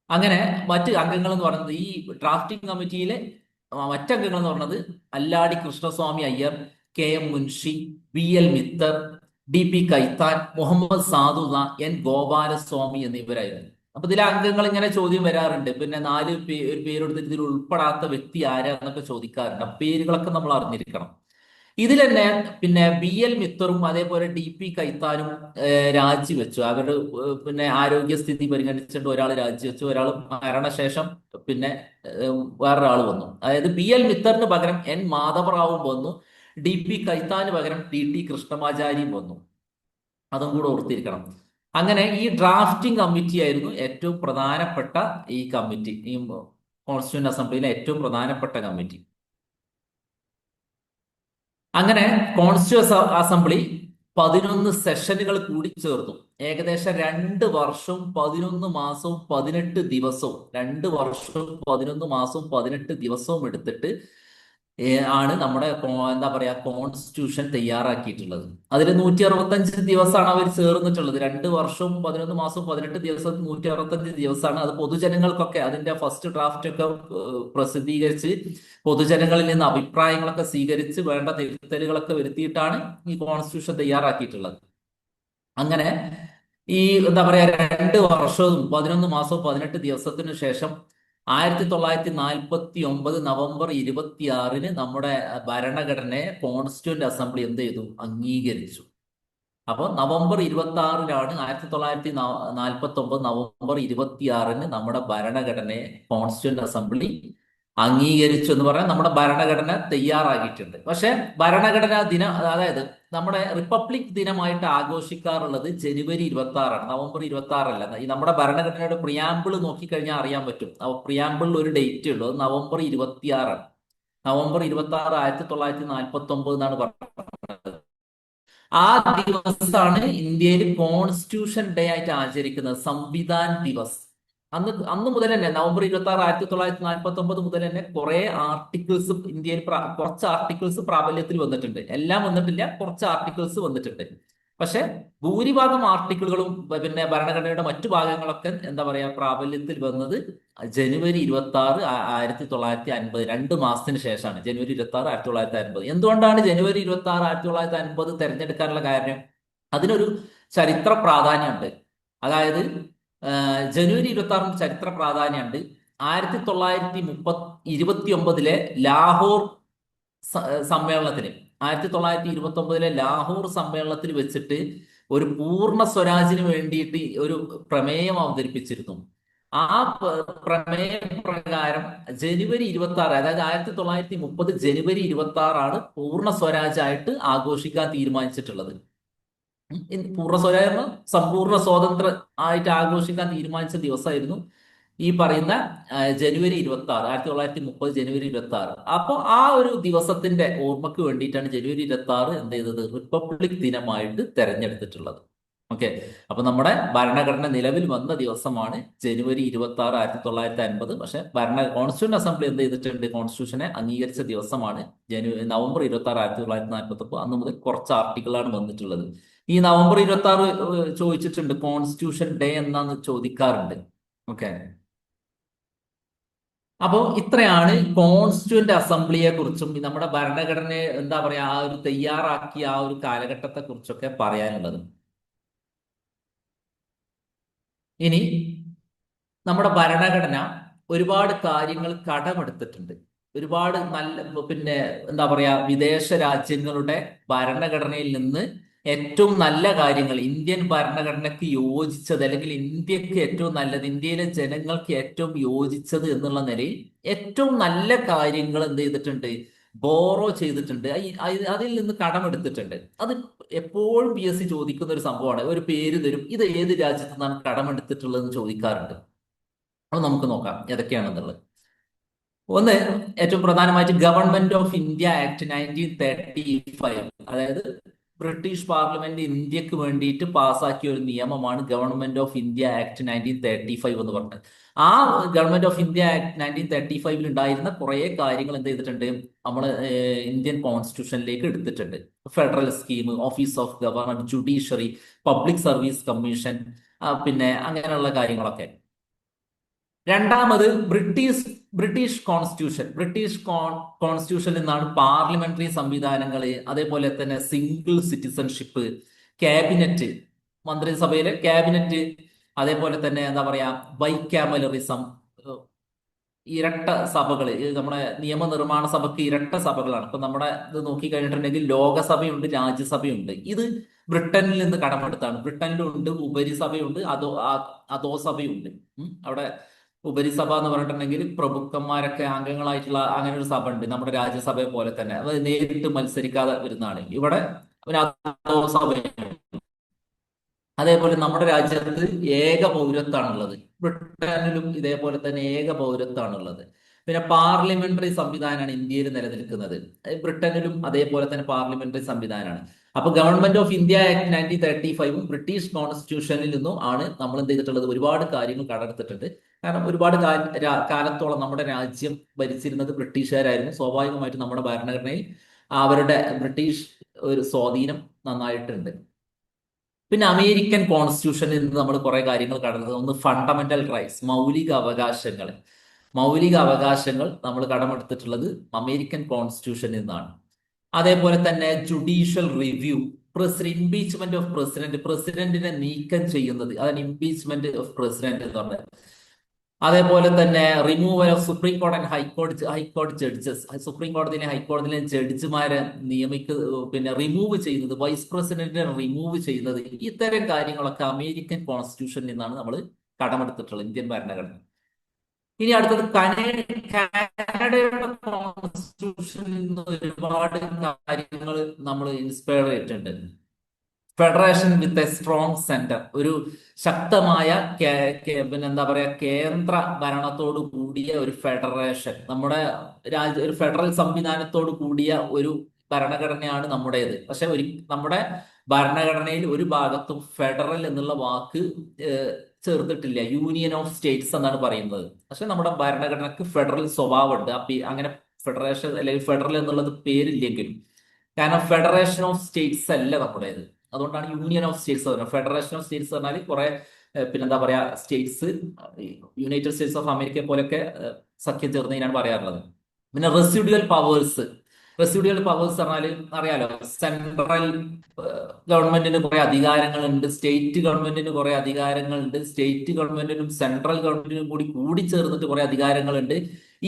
അങ്ങനെ മറ്റ് അംഗങ്ങൾ എന്ന് പറയുന്നത്, ഈ ഡ്രാഫ്റ്റിംഗ് കമ്മിറ്റിയിലെ മറ്റംഗങ്ങൾ എന്ന് പറയുന്നത് Alladi Krishnaswami Iyer, KM Munshi, BL Mitter, DP കൈത്താൻ, Mohammed Saadulla, N Gopalaswamy എന്നിവരായിരുന്നു. അപ്പൊ ഇതിലെ അംഗങ്ങൾ ഇങ്ങനെ ചോദ്യം വരാറുണ്ട്, പിന്നെ ഒരു പേരെടുത്തിട്ട് ഇതിൽ ഉൾപ്പെടാത്ത വ്യക്തി ആരാന്നൊക്കെ ചോദിക്കാറുണ്ട്. ആ പേരുകളൊക്കെ നമ്മൾ അറിഞ്ഞിരിക്കണം. ഇതിൽ തന്നെ പിന്നെ BL മിത്തറും അതേപോലെ DP കൈത്താനും രാജിവെച്ചു. അവരുടെ പിന്നെ ആരോഗ്യസ്ഥിതി പരിഗണിച്ചിട്ട് ഒരാൾ രാജിവെച്ചു, ഒരാൾ മരണശേഷം പിന്നെ വേറൊരാൾ വന്നു. അതായത് BL മിത്തറിന് പകരം N മാധവറാവും വന്നു, DP കൈത്താന് പകരം TT കൃഷ്ണമാചാരിയും വന്നു. അതും കൂടെ ഓർത്തിരിക്കണം. അങ്ങനെ ഈ ഡ്രാഫ്റ്റിംഗ് കമ്മിറ്റി ആയിരുന്നു ഏറ്റവും പ്രധാനപ്പെട്ട ഈ കമ്മിറ്റി, ഈ കോൺസ്റ്റിറ്റ്യൂന്റ് അസംബ്ലിയിലെ ഏറ്റവും പ്രധാനപ്പെട്ട കമ്മിറ്റി. അങ്ങനെ കോൺസ്റ്റിറ്റ്യൂന്റ് അസംബ്ലി 11 സെഷനുകൾ കൂടി ചേർന്നു. ഏകദേശം 2 വർഷവും 11 മാസവും 18 ദിവസവും 2 വർഷവും 11 മാസവും 18 ദിവസവും എടുത്തിട്ട് ആണ് നമ്മുടെ എന്താ പറയാ കോൺസ്റ്റിറ്റ്യൂഷൻ തയ്യാറാക്കിയിട്ടുള്ളത്. അതിൽ 165 ദിവസമാണ് അവർ ചേർന്നിട്ടുള്ളത്. 2 വർഷവും 11 മാസവും 18 ദിവസവും 165 ദിവസമാണ്. അത് പൊതുജനങ്ങൾക്കൊക്കെ അതിന്റെ ഫസ്റ്റ് ഡ്രാഫ്റ്റ് ഒക്കെ പ്രസിദ്ധീകരിച്ച് പൊതുജനങ്ങളിൽ നിന്ന് അഭിപ്രായങ്ങളൊക്കെ സ്വീകരിച്ച് വേണ്ട തിരുത്തലുകളൊക്കെ വരുത്തിയിട്ടാണ് ഈ കോൺസ്റ്റിറ്റ്യൂഷൻ തയ്യാറാക്കിയിട്ടുള്ളത്. അങ്ങനെ ഈ എന്താ പറയാ 2 വർഷവും 11 മാസവും 18 ദിവസത്തിനു ശേഷം 1949 നവംബർ 26 നമ്മുടെ ഭരണഘടനയെ കോൺസ്റ്റിറ്റ്യൂന്റ് അസംബ്ലി എന്ത് ചെയ്തു, അംഗീകരിച്ചു. അപ്പോൾ നവംബർ 26 1949 നവംബർ 26 നമ്മുടെ ഭരണഘടനയെ കോൺസ്റ്റിറ്റ്യൂന്റ് അസംബ്ലി അംഗീകരിച്ചു എന്ന് പറയാൻ നമ്മുടെ ഭരണഘടന തയ്യാറാക്കിയിട്ടുണ്ട്. പക്ഷെ ഭരണഘടനാ ദിനം, അതായത് നമ്മുടെ റിപ്പബ്ലിക് ദിനമായിട്ട് ആഘോഷിക്കാറുള്ളത് ജനുവരി 26 നവംബർ 26 ഈ നമ്മുടെ ഭരണഘടനയുടെ പ്രിയാമ്പിൾ നോക്കിക്കഴിഞ്ഞാൽ അറിയാൻ പറ്റും. പ്രിയാമ്പിളിൽ ഒരു ഡേറ്റ് ഉള്ളൂ, അത് നവംബർ 26 നവംബർ 26 1949 എന്നാണ് പറയുന്നത്. ആ ദിവസമാണ് ഇന്ത്യയിൽ കോൺസ്റ്റിറ്റ്യൂഷൻ ഡേ ആയിട്ട് ആചരിക്കുന്നത്, സംവിധാൻ ദിവസ്. അന്ന് മുതൽ തന്നെ നവംബർ 26 1949 മുതൽ തന്നെ കുറെ ആർട്ടിക്കിൾസ് ഇന്ത്യയിൽ കുറച്ച് ആർട്ടിക്കിൾസ് പ്രാബല്യത്തിൽ വന്നിട്ടുണ്ട്. എല്ലാം വന്നിട്ടില്ല, കുറച്ച് ആർട്ടിക്കിൾസ് വന്നിട്ടുണ്ട്. പക്ഷെ ഭൂരിഭാഗം ആർട്ടിക്കിളുകളും പിന്നെ ഭരണഘടനയുടെ മറ്റു ഭാഗങ്ങളൊക്കെ എന്താ പറയാ പ്രാബല്യത്തിൽ വന്നത് ജനുവരി 26 1950, 2 മാസത്തിന് ശേഷമാണ്. ജനുവരി 26 1950. എന്തുകൊണ്ടാണ് ജനുവരി 26 1950 തെരഞ്ഞെടുക്കാനുള്ള കാര്യം? അതിനൊരു ചരിത്ര പ്രാധാന്യമുണ്ട്. അതായത് ജനുവരി 26 ചരിത്ര പ്രാധാന്യമുണ്ട്. 1929 ലാഹോർ സമ്മേളനത്തിന് 1929 ലാഹോർ സമ്മേളനത്തിൽ വെച്ചിട്ട് ഒരു പൂർണ്ണ സ്വരാജിന് വേണ്ടിയിട്ട് ഒരു പ്രമേയം അവതരിപ്പിച്ചിരുന്നു. ആ പ്രമേയ പ്രകാരം ജനുവരി 26, അതായത് 1930 ജനുവരി 26 പൂർണ്ണ സ്വരാജായിട്ട് ആഘോഷിക്കാൻ തീരുമാനിച്ചിട്ടുള്ളത്. പൂർണ്ണ സ്വരാജ്യം സമ്പൂർണ്ണ സ്വാതന്ത്ര്യ ആയിട്ട് ആഘോഷിക്കാൻ തീരുമാനിച്ച ദിവസമായിരുന്നു ഈ പറയുന്ന ജനുവരി 26, 1930 ജനുവരി 26. അപ്പോൾ ആ ഒരു ദിവസത്തിന്റെ ഓർമ്മക്ക് വേണ്ടിയിട്ടാണ് ജനുവരി 26 എന്ത് ചെയ്തത് റിപ്പബ്ലിക് ദിനമായിട്ട് തെരഞ്ഞെടുത്തിട്ടുള്ളത്. ഓക്കെ. അപ്പൊ നമ്മുടെ ഭരണഘടന നിലവിൽ വന്ന ദിവസമാണ് ജനുവരി 26 1950. പക്ഷെ കോൺസ്റ്റിറ്റ്യൂന്റ് അസംബ്ലി എന്ത് ചെയ്തിട്ടുണ്ട്, കോൺസ്റ്റിറ്റ്യൂഷനെ അംഗീകരിച്ച ദിവസമാണ് നവംബർ 26 1949. അന്ന് മുതൽ കുറച്ച് ആർട്ടിക്കിളാണ് വന്നിട്ടുള്ളത്. ഈ നവംബർ 26 ചോദിച്ചിട്ടുണ്ട് കോൺസ്റ്റിറ്റ്യൂഷൻ ഡേ എന്നാന്ന് ചോദിക്കാറുണ്ട്. ഓക്കെ. അപ്പോൾ ഇത്രയാണ് കോൺസ്റ്റിറ്റ്യൂന്റ് അസംബ്ലിയെ കുറിച്ചും നമ്മുടെ ഭരണഘടനയെ എന്താ പറയാ ആ ഒരു തയ്യാറാക്കിയ ആ ഒരു കാലഘട്ടത്തെ കുറിച്ചൊക്കെ പറയാനുള്ളത്. ഇനി നമ്മുടെ ഭരണഘടന ഒരുപാട് കാര്യങ്ങൾ കടമെടുത്തിട്ടുണ്ട്. ഒരുപാട് നല്ല പിന്നെ എന്താ പറയാ വിദേശ രാജ്യങ്ങളുടെ ഭരണഘടനയിൽ നിന്ന് ഏറ്റവും നല്ല കാര്യങ്ങൾ ഇന്ത്യൻ ഭരണഘടനയ്ക്ക് യോജിച്ചത്, അല്ലെങ്കിൽ ഇന്ത്യക്ക് ഏറ്റവും നല്ലത്, ഇന്ത്യയിലെ ജനങ്ങൾക്ക് ഏറ്റവും യോജിച്ചത് എന്നുള്ള നിലയിൽ ഏറ്റവും നല്ല കാര്യങ്ങൾ എന്ത് ചെയ്തിട്ടുണ്ട്, ബോറോ ചെയ്തിട്ടുണ്ട്. അതിൽ നിന്ന് കടമെടുത്തിട്ടുണ്ട്. അത് എപ്പോഴും PSC ചോദിക്കുന്ന ഒരു സംഭവമാണ്. ഒരു പേര് തരും, ഇത് ഏത് രാജ്യത്തു നിന്നാണ് കടമെടുത്തിട്ടുള്ളതെന്ന് ചോദിക്കാറുണ്ട്. അത് നമുക്ക് നോക്കാം ഏതൊക്കെയാണെന്നുള്ളത്. ഒന്ന്, ഏറ്റവും പ്രധാനമായിട്ട് ഗവൺമെന്റ് ഓഫ് ഇന്ത്യ ആക്ട് 1935. അതായത് ബ്രിട്ടീഷ് പാർലമെന്റ് ഇന്ത്യക്ക് വേണ്ടിയിട്ട് പാസ്സാക്കിയ ഒരു നിയമമാണ് ഗവൺമെന്റ് ഓഫ് ഇന്ത്യ ആക്ട് 1935 എന്ന് പറഞ്ഞത്. ആ ഗവൺമെന്റ് ഓഫ് ഇന്ത്യ ആക്ട് 1935 ഉണ്ടായിരുന്ന കുറെ കാര്യങ്ങൾ എന്ത് ചെയ്തിട്ടുണ്ട്, നമ്മൾ ഇന്ത്യൻ കോൺസ്റ്റിറ്റ്യൂഷനിലേക്ക് എടുത്തിട്ടുണ്ട്. Federal scheme, office of governor, judiciary, public service commission, പിന്നെ അങ്ങനെയുള്ള കാര്യങ്ങളൊക്കെ. രണ്ടാമത് ബ്രിട്ടീഷ് കോൺസ്റ്റിറ്റ്യൂഷനിൽ നിന്നാണ് പാർലമെന്ററി സംവിധാനങ്ങൾ, അതേപോലെ തന്നെ സിംഗിൾ സിറ്റിസൺഷിപ്പ്, ക്യാബിനറ്റ്, മന്ത്രിസഭയിലെ ക്യാബിനറ്റ്, അതേപോലെ തന്നെ എന്താ പറയാ ബൈക്യാമലറിസം, ഇരട്ട സഭകൾ. നമ്മുടെ നിയമനിർമ്മാണ സഭയ്ക്ക് ഇരട്ട സഭകളാണ്. ഇപ്പൊ നമ്മുടെ ഇത് നോക്കി കഴിഞ്ഞിട്ടുണ്ടെങ്കിൽ ലോകസഭയുണ്ട്, രാജ്യസഭയുണ്ട്. ഇത് ബ്രിട്ടനിൽ നിന്ന് കടമെടുത്താണ്. ബ്രിട്ടനിലുണ്ട് ഉപരിസഭയുണ്ട്, അധോസഭയുണ്ട്. അവിടെ ഉപരിസഭ എന്ന് പറഞ്ഞിട്ടുണ്ടെങ്കിൽ പ്രഭുക്കന്മാരൊക്കെ അംഗങ്ങളായിട്ടുള്ള അങ്ങനെ ഒരു സഭ ഉണ്ട്, നമ്മുടെ രാജ്യസഭയെ പോലെ തന്നെ. അത് നേരിട്ട് മത്സരിക്കാതെ വരുന്നതാണ്. ഇവിടെ ഒരു അധോസഭയുണ്ട്. അതേപോലെ നമ്മുടെ രാജ്യത്ത് ഏക പൗരത്വമാണുള്ളത്. ബ്രിട്ടനിലും ഇതേപോലെ തന്നെ ഏക പൗരത്വമാണുള്ളത്. പിന്നെ പാർലമെന്ററി സംവിധാനമാണ് ഇന്ത്യയിൽ നിലനിൽക്കുന്നത്. ബ്രിട്ടനിലും അതേപോലെ തന്നെ പാർലമെന്ററി സംവിധാനമാണ്. അപ്പൊ government of India act 1935 British കോൺസ്റ്റിറ്റ്യൂഷനിൽ നിന്നും ആണ് നമ്മൾ എന്ത് ചെയ്തിട്ടുള്ളത്, ഒരുപാട് കാര്യങ്ങൾ കടമെടുത്തിട്ടുണ്ട്. കാരണം ഒരുപാട് കാലത്തോളം നമ്മുടെ രാജ്യം ഭരിച്ചിരുന്നത് ബ്രിട്ടീഷുകാരായിരുന്നു. സ്വാഭാവികമായിട്ടും നമ്മുടെ ഭരണഘടനയിൽ അവരുടെ ബ്രിട്ടീഷ് ഒരു സ്വാധീനം നന്നായിട്ടുണ്ട്. പിന്നെ അമേരിക്കൻ കോൺസ്റ്റിറ്റ്യൂഷനിൽ നിന്ന് നമ്മൾ കുറെ കാര്യങ്ങൾ കടന്നത്. ഒന്ന് ഫണ്ടമെന്റൽ റൈറ്റ്സ്, മൗലിക അവകാശങ്ങൾ നമ്മൾ കടമെടുത്തിട്ടുള്ളത് അമേരിക്കൻ കോൺസ്റ്റിറ്റ്യൂഷനിൽ നിന്നാണ്. അതേപോലെ തന്നെ ജുഡീഷ്യൽ റിവ്യൂ, ഇംപീച്ച്മെന്റ് ഓഫ് പ്രസിഡന്റിനെ നീക്കം ചെയ്യുന്നത്, അതാണ് ഇംപീച്ച്മെന്റ് ഓഫ് പ്രസിഡന്റ് എന്ന് പറഞ്ഞത്. അതേപോലെ തന്നെ റിമൂവൽ ഓഫ് സുപ്രീം കോടതി ആൻഡ് ഹൈക്കോടതി ജഡ്ജസ്, സുപ്രീം കോടതിയിലെ ഹൈക്കോടതിയിലെ ജഡ്ജിമാരെ പിന്നെ റിമൂവ് ചെയ്യുന്നത്, വൈസ് പ്രസിഡന്റിനെ റിമൂവ് ചെയ്യുന്നത്, ഇത്തരം കാര്യങ്ങളൊക്കെ അമേരിക്കൻ കോൺസ്റ്റിറ്റ്യൂഷനിൽ നിന്നാണ് നമ്മൾ കടമെടുത്തിട്ടുള്ളത്, ഇന്ത്യൻ ഭരണഘടന. ഇനി അടുത്തത് കാനഡയുടെ കോൺസ്റ്റിറ്റ്യൂഷനിൽ നിന്ന് ഒരുപാട് കാര്യങ്ങൾ നമ്മൾ ഇൻസ്പയർ ചെയ്തിട്ടുണ്ട്. Federation with a strong centre, ഒരു ശക്തമായ പിന്നെ എന്താ പറയാ കേന്ദ്ര ഭരണത്തോട് കൂടിയ ഒരു ഫെഡറേഷൻ, നമ്മുടെ ഒരു ഫെഡറൽ സംവിധാനത്തോട് കൂടിയ ഒരു ഭരണഘടനയാണ് നമ്മുടേത്. പക്ഷെ നമ്മുടെ ഭരണഘടനയിൽ ഒരു ഭാഗത്തും ഫെഡറൽ എന്നുള്ള വാക്ക് ചേർത്തിട്ടില്ല. യൂണിയൻ ഓഫ് സ്റ്റേറ്റ്സ് എന്നാണ് പറയുന്നത്. പക്ഷെ നമ്മുടെ ഭരണഘടനക്ക് ഫെഡറൽ സ്വഭാവമുണ്ട്. അങ്ങനെ ഫെഡറേഷൻ അല്ലെങ്കിൽ ഫെഡറൽ എന്നുള്ളത് പേരില്ലെങ്കിലും, കാരണം ഫെഡറേഷൻ ഓഫ് സ്റ്റേറ്റ്സ് അല്ല നമ്മുടേത്. അതുകൊണ്ടാണ് യൂണിയൻ ഓഫ് സ്റ്റേറ്റ്സ് പറയുന്നത്. ഫെഡറേഷൻ ഓഫ് സ്റ്റേറ്റ്സ് പറഞ്ഞാൽ കുറെ പിന്നെന്താ പറയാ States, United States of America പോലൊക്കെ സഖ്യം ചേർന്നതിനാണ് പറയാറുള്ളത്. പിന്നെ റെസിഡ്യൂവൽ പവേഴ്സ് പറഞ്ഞാൽ അറിയാലോ, സെൻട്രൽ ഗവൺമെന്റിന് കുറെ അധികാരങ്ങളുണ്ട്, സ്റ്റേറ്റ് ഗവൺമെന്റിന് കുറെ അധികാരങ്ങളുണ്ട്, സ്റ്റേറ്റ് ഗവൺമെന്റിനും സെൻട്രൽ ഗവൺമെന്റിനും കൂടി ചേർന്നിട്ട് കുറെ അധികാരങ്ങളുണ്ട്.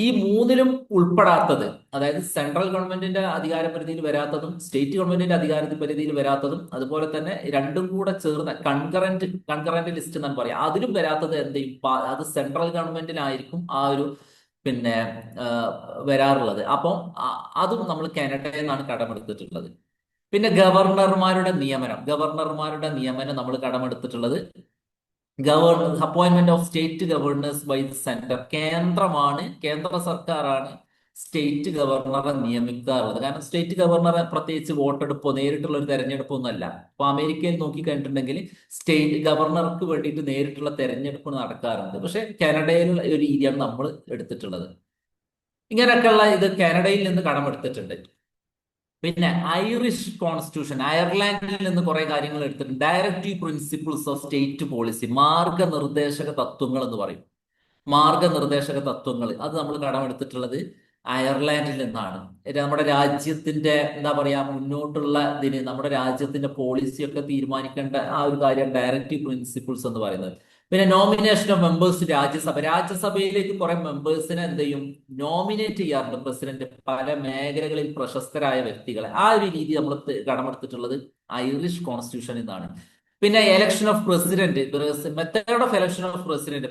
ഈ മൂന്നിലും ഉൾപ്പെടാത്തത്, അതായത് സെൻട്രൽ ഗവൺമെന്റിന്റെ അധികാര പരിധിയിൽ വരാത്തതും സ്റ്റേറ്റ് ഗവൺമെന്റിന്റെ അധികാര പരിധിയിൽ വരാത്തതും, അതുപോലെ തന്നെ രണ്ടും കൂടെ ചേർന്ന കൺകറന്റ് ലിസ്റ്റ് എന്നാണ് പറയാം, അതിലും വരാത്തത് എന്ത് ചെയ്യും? അത് സെൻട്രൽ ഗവൺമെന്റിനായിരിക്കും ആ ഒരു പിന്നെ ആ, വരാറുള്ളത്. അപ്പം അതും നമ്മൾ കാനഡയിൽ നിന്നാണ് കടമെടുത്തിട്ടുള്ളത്. പിന്നെ ഗവർണർമാരുടെ നിയമനം നമ്മൾ കടമെടുത്തിട്ടുള്ളത് appointment of state governors by centre. കേന്ദ്ര സർക്കാരാണ് സ്റ്റേറ്റ് ഗവർണറെ നിയമിക്കാറുള്ളത്. കാരണം സ്റ്റേറ്റ് ഗവർണറെ പ്രത്യേകിച്ച് വോട്ടെടുപ്പോ നേരിട്ടുള്ള ഒരു തെരഞ്ഞെടുപ്പോ ഒന്നല്ല. അപ്പൊ അമേരിക്കയിൽ നോക്കി കഴിഞ്ഞിട്ടുണ്ടെങ്കിൽ സ്റ്റേറ്റ് ഗവർണർക്ക് വേണ്ടിയിട്ട് നേരിട്ടുള്ള തെരഞ്ഞെടുപ്പ് നടക്കാറുണ്ട്. പക്ഷെ കാനഡയിൽ ഒരു രീതിയാണ് നമ്മൾ എടുത്തിട്ടുള്ളത്. ഇങ്ങനെയൊക്കെയുള്ള ഇത് കാനഡയിൽ നിന്ന് കടമെടുത്തിട്ടുണ്ട്. പിന്നെ ഐറിഷ് കോൺസ്റ്റിറ്റ്യൂഷൻ, അയർലാൻഡിൽ നിന്ന് കുറെ കാര്യങ്ങൾ എടുത്തിട്ടുണ്ട്. Directive principles of state policy, മാർഗനിർദ്ദേശക തത്വങ്ങൾ എന്ന് പറയും. മാർഗനിർദ്ദേശക തത്വങ്ങൾ അത് നമ്മൾ കടമെടുത്തിട്ടുള്ളത് അയർലാൻഡിൽ നിന്നാണ്. നമ്മുടെ രാജ്യത്തിന്റെ എന്താ പറയാ മുന്നോട്ടുള്ള ഇതിന് നമ്മുടെ രാജ്യത്തിന്റെ പോളിസിയൊക്കെ തീരുമാനിക്കേണ്ട ആ ഒരു കാര്യം ഡയറക്റ്റീവ് പ്രിൻസിപ്പിൾസ് എന്ന് പറയുന്നത്. പിന്നെ നോമിനേഷൻ ഓഫ് മെമ്പേഴ്സ് രാജ്യസഭയിലേക്ക് കുറെ മെമ്പേഴ്സിനെ എന്ത് ചെയ്യും? നോമിനേറ്റ് ചെയ്യാറുണ്ട് പ്രസിഡന്റ്, പല മേഖലകളിൽ പ്രശസ്തരായ വ്യക്തികളെ. ആ ഒരു രീതി നമ്മൾ കടമെടുത്തിട്ടുള്ളത് ഐറിഷ് കോൺസ്റ്റിറ്റ്യൂഷനിൽ നിന്നാണ്. പിന്നെ election of president, method of election of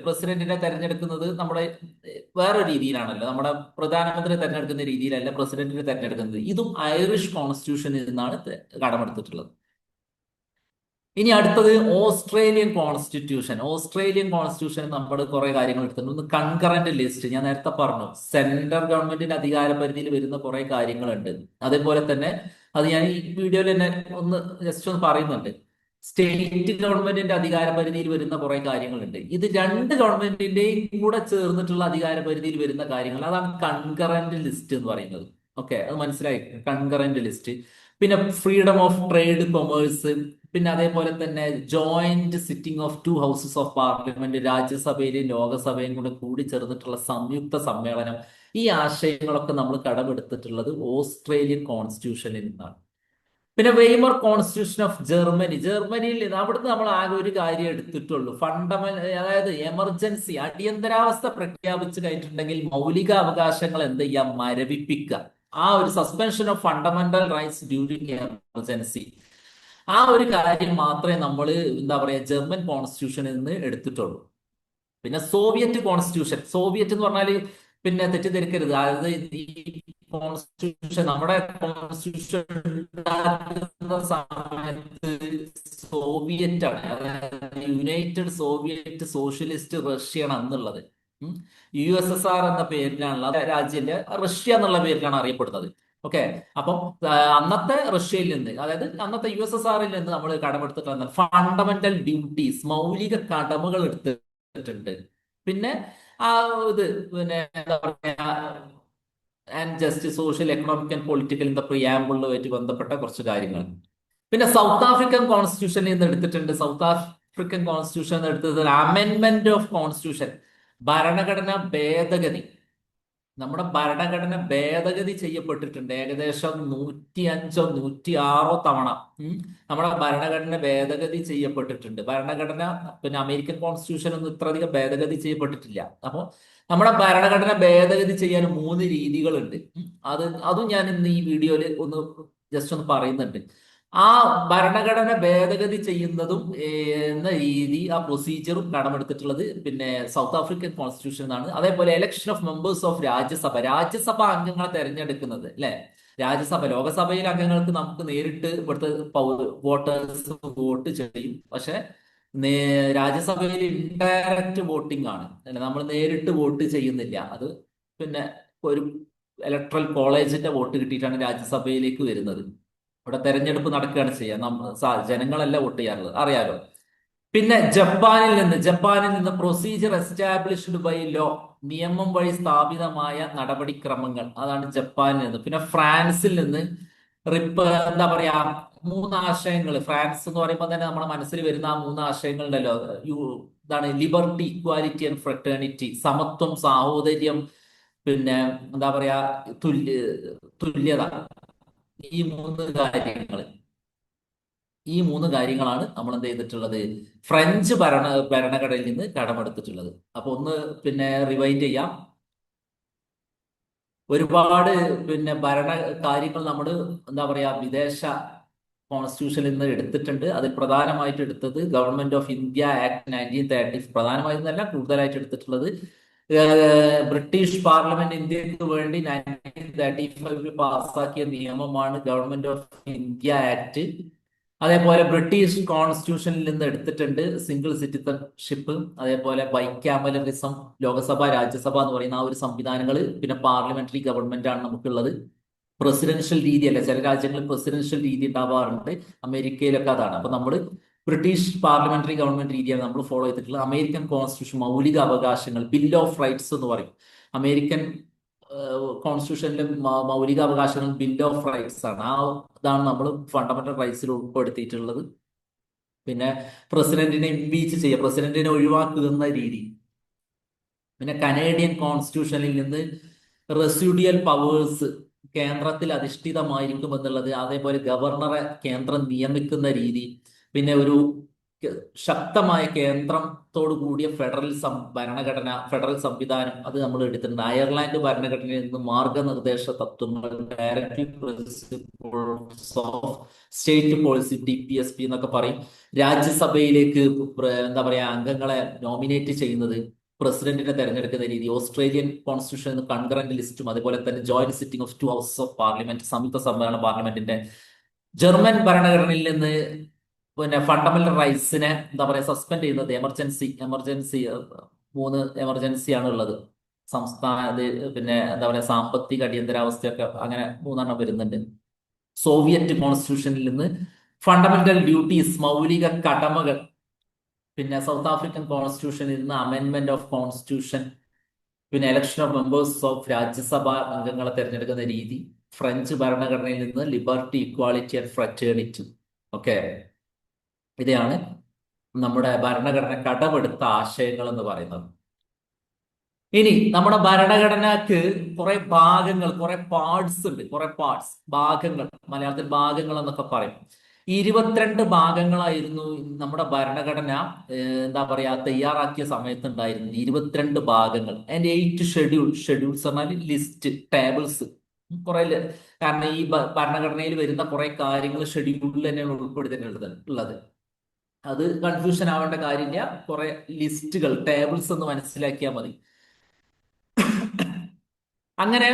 പ്രസിഡന്റിനെ തെരഞ്ഞെടുക്കുന്നത് നമ്മുടെ വേറെ രീതിയിലാണല്ലോ. നമ്മുടെ പ്രധാനമന്ത്രി തെരഞ്ഞെടുക്കുന്ന രീതിയിലല്ല പ്രസിഡന്റിനെ തെരഞ്ഞെടുക്കുന്നത്. ഇതും ഐറിഷ് കോൺസ്റ്റിറ്റ്യൂഷനിൽ നിന്നാണ് കടമെടുത്തിട്ടുള്ളത്. ഇനി അടുത്തത് ഓസ്ട്രേലിയൻ കോൺസ്റ്റിറ്റ്യൂഷൻ നമ്മൾ കുറെ കാര്യങ്ങൾ എടുത്തിട്ടുണ്ട്. ഒന്ന് കൺകറന്റ് ലിസ്റ്റ്, ഞാൻ നേരത്തെ പറഞ്ഞു സെൻട്രൽ ഗവൺമെന്റിന്റെ അധികാര പരിധിയിൽ വരുന്ന കുറെ കാര്യങ്ങളുണ്ട്. അതേപോലെ തന്നെ അത് ഞാൻ ഈ വീഡിയോയിൽ തന്നെ ഒന്ന് ജസ്റ്റ് ഒന്ന് പറയുന്നുണ്ട്. സ്റ്റേറ്റ് ഗവൺമെന്റിന്റെ അധികാര പരിധിയിൽ വരുന്ന കുറെ കാര്യങ്ങളുണ്ട്. ഇത് രണ്ട് ഗവൺമെന്റിന്റെയും കൂടെ ചേർന്നിട്ടുള്ള അധികാര പരിധിയിൽ വരുന്ന കാര്യങ്ങൾ, അതാണ് കൺകറന്റ് ലിസ്റ്റ് എന്ന് പറയുന്നത്. ഓക്കെ, അത് മനസ്സിലായി, കൺകറന്റ് ലിസ്റ്റ്. പിന്നെ ഫ്രീഡം ഓഫ് ട്രേഡ്, കൊമേഴ്സ്, പിന്നെ അതേപോലെ തന്നെ joint sitting of two houses of parliament, രാജ്യസഭയിലും ലോകസഭയും കൂടെ കൂടി ചേർന്നിട്ടുള്ള സംയുക്ത സമ്മേളനം. ഈ ആശയങ്ങളൊക്കെ നമ്മൾ കടമെടുത്തിട്ടുള്ളത് ഓസ്ട്രേലിയൻ കോൺസ്റ്റിറ്റ്യൂഷനിൽ നിന്നാണ്. പിന്നെ വെയ്മർ കോൺസ്റ്റിറ്റ്യൂഷൻ ഓഫ് ജർമ്മനിയിൽ അവിടുന്ന് നമ്മൾ ആകെ ഒരു കാര്യം എടുത്തിട്ടുള്ളൂ. അതായത് എമർജൻസി, അടിയന്തരാവസ്ഥ പ്രഖ്യാപിച്ചു കഴിഞ്ഞിട്ടുണ്ടെങ്കിൽ മൗലിക അവകാശങ്ങൾ എന്ത് ചെയ്യാം? മരവിപ്പിക്കുക. ആ ഒരു suspension of fundamental rights during emergency, ആ ഒരു കാര്യം മാത്രമേ നമ്മൾ എന്താ പറയാ ജർമ്മൻ കോൺസ്റ്റിറ്റ്യൂഷനിൽ നിന്ന് എടുത്തിട്ടുള്ളൂ. പിന്നെ സോവിയറ്റ് എന്ന് പറഞ്ഞാൽ പിന്നെ തെറ്റിദ്ധരിക്കരുത്, അതായത് ഈ നമ്മുടെ കോൺസ്റ്റിറ്റ്യൂഷൻ ഉണ്ടാക്കുന്ന സമയത്ത് സോവിയറ്റ് ആണ്, അതായത് യുണൈറ്റഡ് സോവിയറ്റ് സോഷ്യലിസ്റ്റ് റഷ്യയാണ് അന്നുള്ളത്. USSR എന്ന പേരിലാണുള്ള രാജ്യത്തിന്റെ റഷ്യ എന്നുള്ള പേരിലാണ് അറിയപ്പെടുന്നത്. ഓക്കെ, അപ്പം അന്നത്തെ റഷ്യയിൽ നിന്ന്, അതായത് അന്നത്തെ USSRൽ നിന്ന് നമ്മൾ കടമെടുത്തിട്ടുള്ള ഫണ്ടമെന്റൽ ഡ്യൂട്ടീസ്, മൗലിക കടമകൾ എടുത്തിട്ടുണ്ട്. പിന്നെ ആ ഇത് പിന്നെ എന്താ പറയാ and just social, economic and political in the പ്രിയാമ്പിളുമായിട്ട് ബന്ധപ്പെട്ട കുറച്ച് കാര്യങ്ങൾ. പിന്നെ സൗത്ത് ആഫ്രിക്കൻ കോൺസ്റ്റിറ്റ്യൂഷനിൽ നിന്ന് എടുത്തിട്ടുണ്ട്. സൗത്ത് ആഫ്രിക്കൻ കോൺസ്റ്റിറ്റ്യൂഷൻ എടുത്തത് അമെൻമെന്റ് ഓഫ് കോൺസ്റ്റിറ്റ്യൂഷൻ, ഭരണഘടന ഭേദഗതി. നമ്മുടെ ഭരണഘടന ഭേദഗതി ചെയ്യപ്പെട്ടിട്ടുണ്ട് ഏകദേശം 105 106 തവണ. നമ്മുടെ ഭരണഘടന ഭേദഗതി ചെയ്യപ്പെട്ടിട്ടുണ്ട്. ഭരണഘടന പിന്നെ അമേരിക്കൻ കോൺസ്റ്റിറ്റ്യൂഷൻ ഒന്നും ഇത്രയധികം ഭേദഗതി ചെയ്യപ്പെട്ടിട്ടില്ല. അപ്പോൾ നമ്മുടെ ഭരണഘടന ഭേദഗതി ചെയ്യാൻ 3 രീതികളുണ്ട്. അതും ഞാൻ ഇന്ന് ഈ വീഡിയോയിൽ ഒന്ന് ജസ്റ്റ് ഒന്ന് പറയുന്നുണ്ട്. ആ ഭരണഘടന ഭേദഗതി ചെയ്യുന്നതും എന്ന രീതി, ആ പ്രൊസീജിയറും കടമെടുത്തിട്ടുള്ളത് പിന്നെ സൗത്ത് ആഫ്രിക്കൻ കോൺസ്റ്റിറ്റ്യൂഷൻ എന്നാണ്. അതേപോലെ election of members of Rajya Sabha അംഗങ്ങളെ തെരഞ്ഞെടുക്കുന്നത് അല്ലെ. ലോകസഭയിലെ അംഗങ്ങൾക്ക് നമുക്ക് നേരിട്ട് ഇവിടുത്തെ വോട്ടേഴ്സ് വോട്ട് ചെയ്യും. പക്ഷെ രാജ്യസഭയിൽ ഇൻഡയറക്റ്റ് വോട്ടിംഗ് ആണ്, നമ്മൾ നേരിട്ട് വോട്ട് ചെയ്യുന്നില്ല. അത് പിന്നെ ഒരു ഇലക്ട്രൽ കോളേജിന്റെ വോട്ട് കിട്ടിയിട്ടാണ് രാജ്യസഭയിലേക്ക് വരുന്നത്. ഇവിടെ തെരഞ്ഞെടുപ്പ് നടക്കുകയാണ് ചെയ്യുക. ജനങ്ങളല്ല വോട്ട് ചെയ്യാറുള്ളത്, അറിയാലോ. പിന്നെ ജപ്പാനിൽ നിന്ന് പ്രൊസീജിയർ എസ്റ്റാബ്ലിഷ്ഡ് ബൈ ലോ, നിയമം വഴി സ്ഥാപിതമായ നടപടിക്രമങ്ങൾ, അതാണ് ജപ്പാനിൽ നിന്ന്. പിന്നെ ഫ്രാൻസിൽ നിന്ന് എന്താ പറയാ, മൂന്ന് ആശയങ്ങൾ. ഫ്രാൻസ് എന്ന് പറയുമ്പോൾ തന്നെ നമ്മുടെ മനസ്സിൽ വരുന്ന ആ മൂന്ന് ആശയങ്ങൾ ഉണ്ടല്ലോ. ഇതാണ് ലിബർട്ടി, ഇക്വാലിറ്റി ആൻഡ് ഫ്രട്ടേണിറ്റി, സമത്വം, സാഹോദര്യം, പിന്നെ എന്താ പറയാ, തുല്യ തുല്യത. ഈ മൂന്ന് കാര്യങ്ങൾ ഈ മൂന്ന് കാര്യങ്ങളാണ് നമ്മൾ എന്ത് ചെയ്തിട്ടുള്ളത്, ഫ്രഞ്ച് ഭരണഘടനയിൽ നിന്ന് കടമെടുത്തിട്ടുള്ളത്. അപ്പൊ ഒന്ന് പിന്നെ റിവൈൻഡ് ചെയ്യാം. ഒരുപാട് പിന്നെ ഭരണ കാര്യങ്ങൾ നമ്മൾ എന്താ പറയാ വിദേശ കോൺസ്റ്റിറ്റ്യൂഷനിൽ നിന്ന് എടുത്തിട്ടുണ്ട്. അതിൽ പ്രധാനമായിട്ട് എടുത്തത് ഗവൺമെന്റ് ഓഫ് ഇന്ത്യ ആക്ട് 1930, പ്രധാനമായിരുന്നല്ല കൂടുതലായിട്ട് എടുത്തിട്ടുള്ളത്. ബ്രിട്ടീഷ് പാർലമെന്റ് ഇന്ത്യക്ക് വേണ്ടി 1935 പാസ്സാക്കിയ നിയമമാണ് ഗവൺമെന്റ് ഓഫ് ഇന്ത്യ ആക്ട്. അതേപോലെ ബ്രിട്ടീഷ് കോൺസ്റ്റിറ്റ്യൂഷനിൽ നിന്ന് എടുത്തിട്ടുണ്ട് സിംഗിൾ സിറ്റിസൺഷിപ്പ്, അതേപോലെ ബൈക്യാമലറിസം, ലോകസഭ രാജ്യസഭ എന്ന് പറയുന്ന ആ ഒരു സംവിധാനങ്ങൾ. പിന്നെ പാർലമെന്ററി ഗവൺമെന്റ് ആണ് നമുക്കുള്ളത്. പ്രസിഡൻഷ്യൽ രീതിയല്ല, ചില രാജ്യങ്ങളിൽ പ്രസിഡൻഷ്യൽ രീതി ഉണ്ടാവാറുണ്ട്, അമേരിക്കയിലൊക്കെ അതാണ്. അപ്പൊ നമ്മൾ ബ്രിട്ടീഷ് പാർലമെന്ററി ഗവൺമെന്റ് രീതിയാണ് നമ്മൾ ഫോളോ ചെയ്തിട്ടുള്ളത്. അമേരിക്കൻ കോൺസ്റ്റിറ്റ്യൂഷൻ, മൗലിക അവകാശങ്ങൾ, ബിൽ ഓഫ് റൈറ്റ്സ് എന്ന് പറയും. അമേരിക്കൻ കോൺസ്റ്റിറ്റ്യൂഷനിലെ മൗലിക അവകാശങ്ങൾ ബിൽ ഓഫ് റൈറ്റ്സ് ആണ്. ഇതാണ് നമ്മൾ ഫണ്ടമെന്റൽ റൈറ്റ്സിൽ ഉൾപ്പെടുത്തിയിട്ടുള്ളത്. പിന്നെ പ്രസിഡന്റിനെ ഇംപീച്ച് ചെയ്യുക, പ്രസിഡന്റിനെ ഒഴിവാക്കുന്ന രീതി. പിന്നെ കനേഡിയൻ കോൺസ്റ്റിറ്റ്യൂഷനിൽ നിന്ന് റെസിഡ്യൂയൽ പവേഴ്സ് കേന്ദ്രത്തിൽ അധിഷ്ഠിതമായിരിക്കും എന്നുള്ളത്. അതേപോലെ ഗവർണറെ കേന്ദ്രം നിയമിക്കുന്ന രീതി. പിന്നെ ഒരു ശക്തമായ കേന്ദ്രത്തോടു കൂടിയ ഭരണഘടന, ഫെഡറൽ സംവിധാനം, അത് നമ്മൾ എടുത്തിട്ടുണ്ട്. അയർലാൻഡ് ഭരണഘടനയിൽ നിന്ന് മാർഗനിർദ്ദേശ തത്വങ്ങൾ, directive principles of state policy, DPSP എന്നൊക്കെ പറയും. രാജ്യസഭയിലേക്ക് എന്താ പറയാ അംഗങ്ങളെ നോമിനേറ്റ് ചെയ്യുന്നത്, പ്രസിഡന്റിനെ തെരഞ്ഞെടുക്കുന്ന രീതി. ഓസ്ട്രേലിയൻ കോൺസ്റ്റിറ്റ്യൂഷൻ കൺകറന്റ് ലിസ്റ്റും, അതുപോലെ തന്നെ joint sitting of 2 houses of parliament, സംയുക്ത സമ്മേളന പാർലമെന്റിന്റെ. ജർമ്മൻ ഭരണഘടനയിൽ നിന്ന് പിന്നെ ഫണ്ടമെന്റൽ റൈറ്റ്സിനെ എന്താ പറയാ സസ്പെൻഡ് ചെയ്യുന്നത് എമർജൻസി 3 എമർജൻസിയാണ് ഉള്ളത്. സംസ്ഥാന പിന്നെ എന്താ പറയാ സാമ്പത്തിക അടിയന്തരാവസ്ഥയൊക്കെ അങ്ങനെ 3 വരുന്നുണ്ട്. സോവിയറ്റ് കോൺസ്റ്റിറ്റ്യൂഷനിൽ നിന്ന് ഫണ്ടമെന്റൽ ഡ്യൂട്ടീസ്, മൗലിക കടമകൾ. പിന്നെ സൗത്ത് ആഫ്രിക്കൻ കോൺസ്റ്റിറ്റ്യൂഷനിൽ നിന്ന് അമെൻമെന്റ് ഓഫ് കോൺസ്റ്റിറ്റ്യൂഷൻ. പിന്നെ election of members of Rajya Sabha അംഗങ്ങളെ തിരഞ്ഞെടുക്കുന്ന രീതി. ഫ്രഞ്ച് ഭരണഘടനയിൽ നിന്ന് liberty, equality and fraternity. Okay, ഇതാണ് നമ്മുടെ ഭരണഘടന കടമെടുത്ത ആശയങ്ങൾ എന്ന് പറയുന്നത്. ഇനി നമ്മുടെ ഭരണഘടനക്ക് കുറെ ഭാഗങ്ങൾ, കുറെ പാർട്സ് ഉണ്ട്. ഭാഗങ്ങൾ, മലയാളത്തിൽ ഭാഗങ്ങൾ എന്നൊക്കെ പറയും. 22 ഭാഗങ്ങളായിരുന്നു നമ്മുടെ ഭരണഘടന എന്താ പറയാ തയ്യാറാക്കിയ സമയത്ത് ഉണ്ടായിരുന്നത്. 22 ഭാഗങ്ങൾ ആൻഡ് 8 ഷെഡ്യൂൾസ് പറഞ്ഞാൽ ലിസ്റ്റ്, ടേബിൾസ്. കുറെ കാരണം ഈ ഭരണഘടനയിൽ വരുന്ന കുറെ കാര്യങ്ങൾ ഷെഡ്യൂളിൽ തന്നെയാണ് ഉൾപ്പെടുത്തിയിട്ടുള്ളത്. അത് കൺഫ്യൂഷൻ ആവേണ്ട കാര്യമില്ല. കുറെ ലിസ്റ്റുകൾ, ടേബിൾസ് എന്ന് മനസ്സിലാക്കിയാൽ മതി. അങ്ങനെ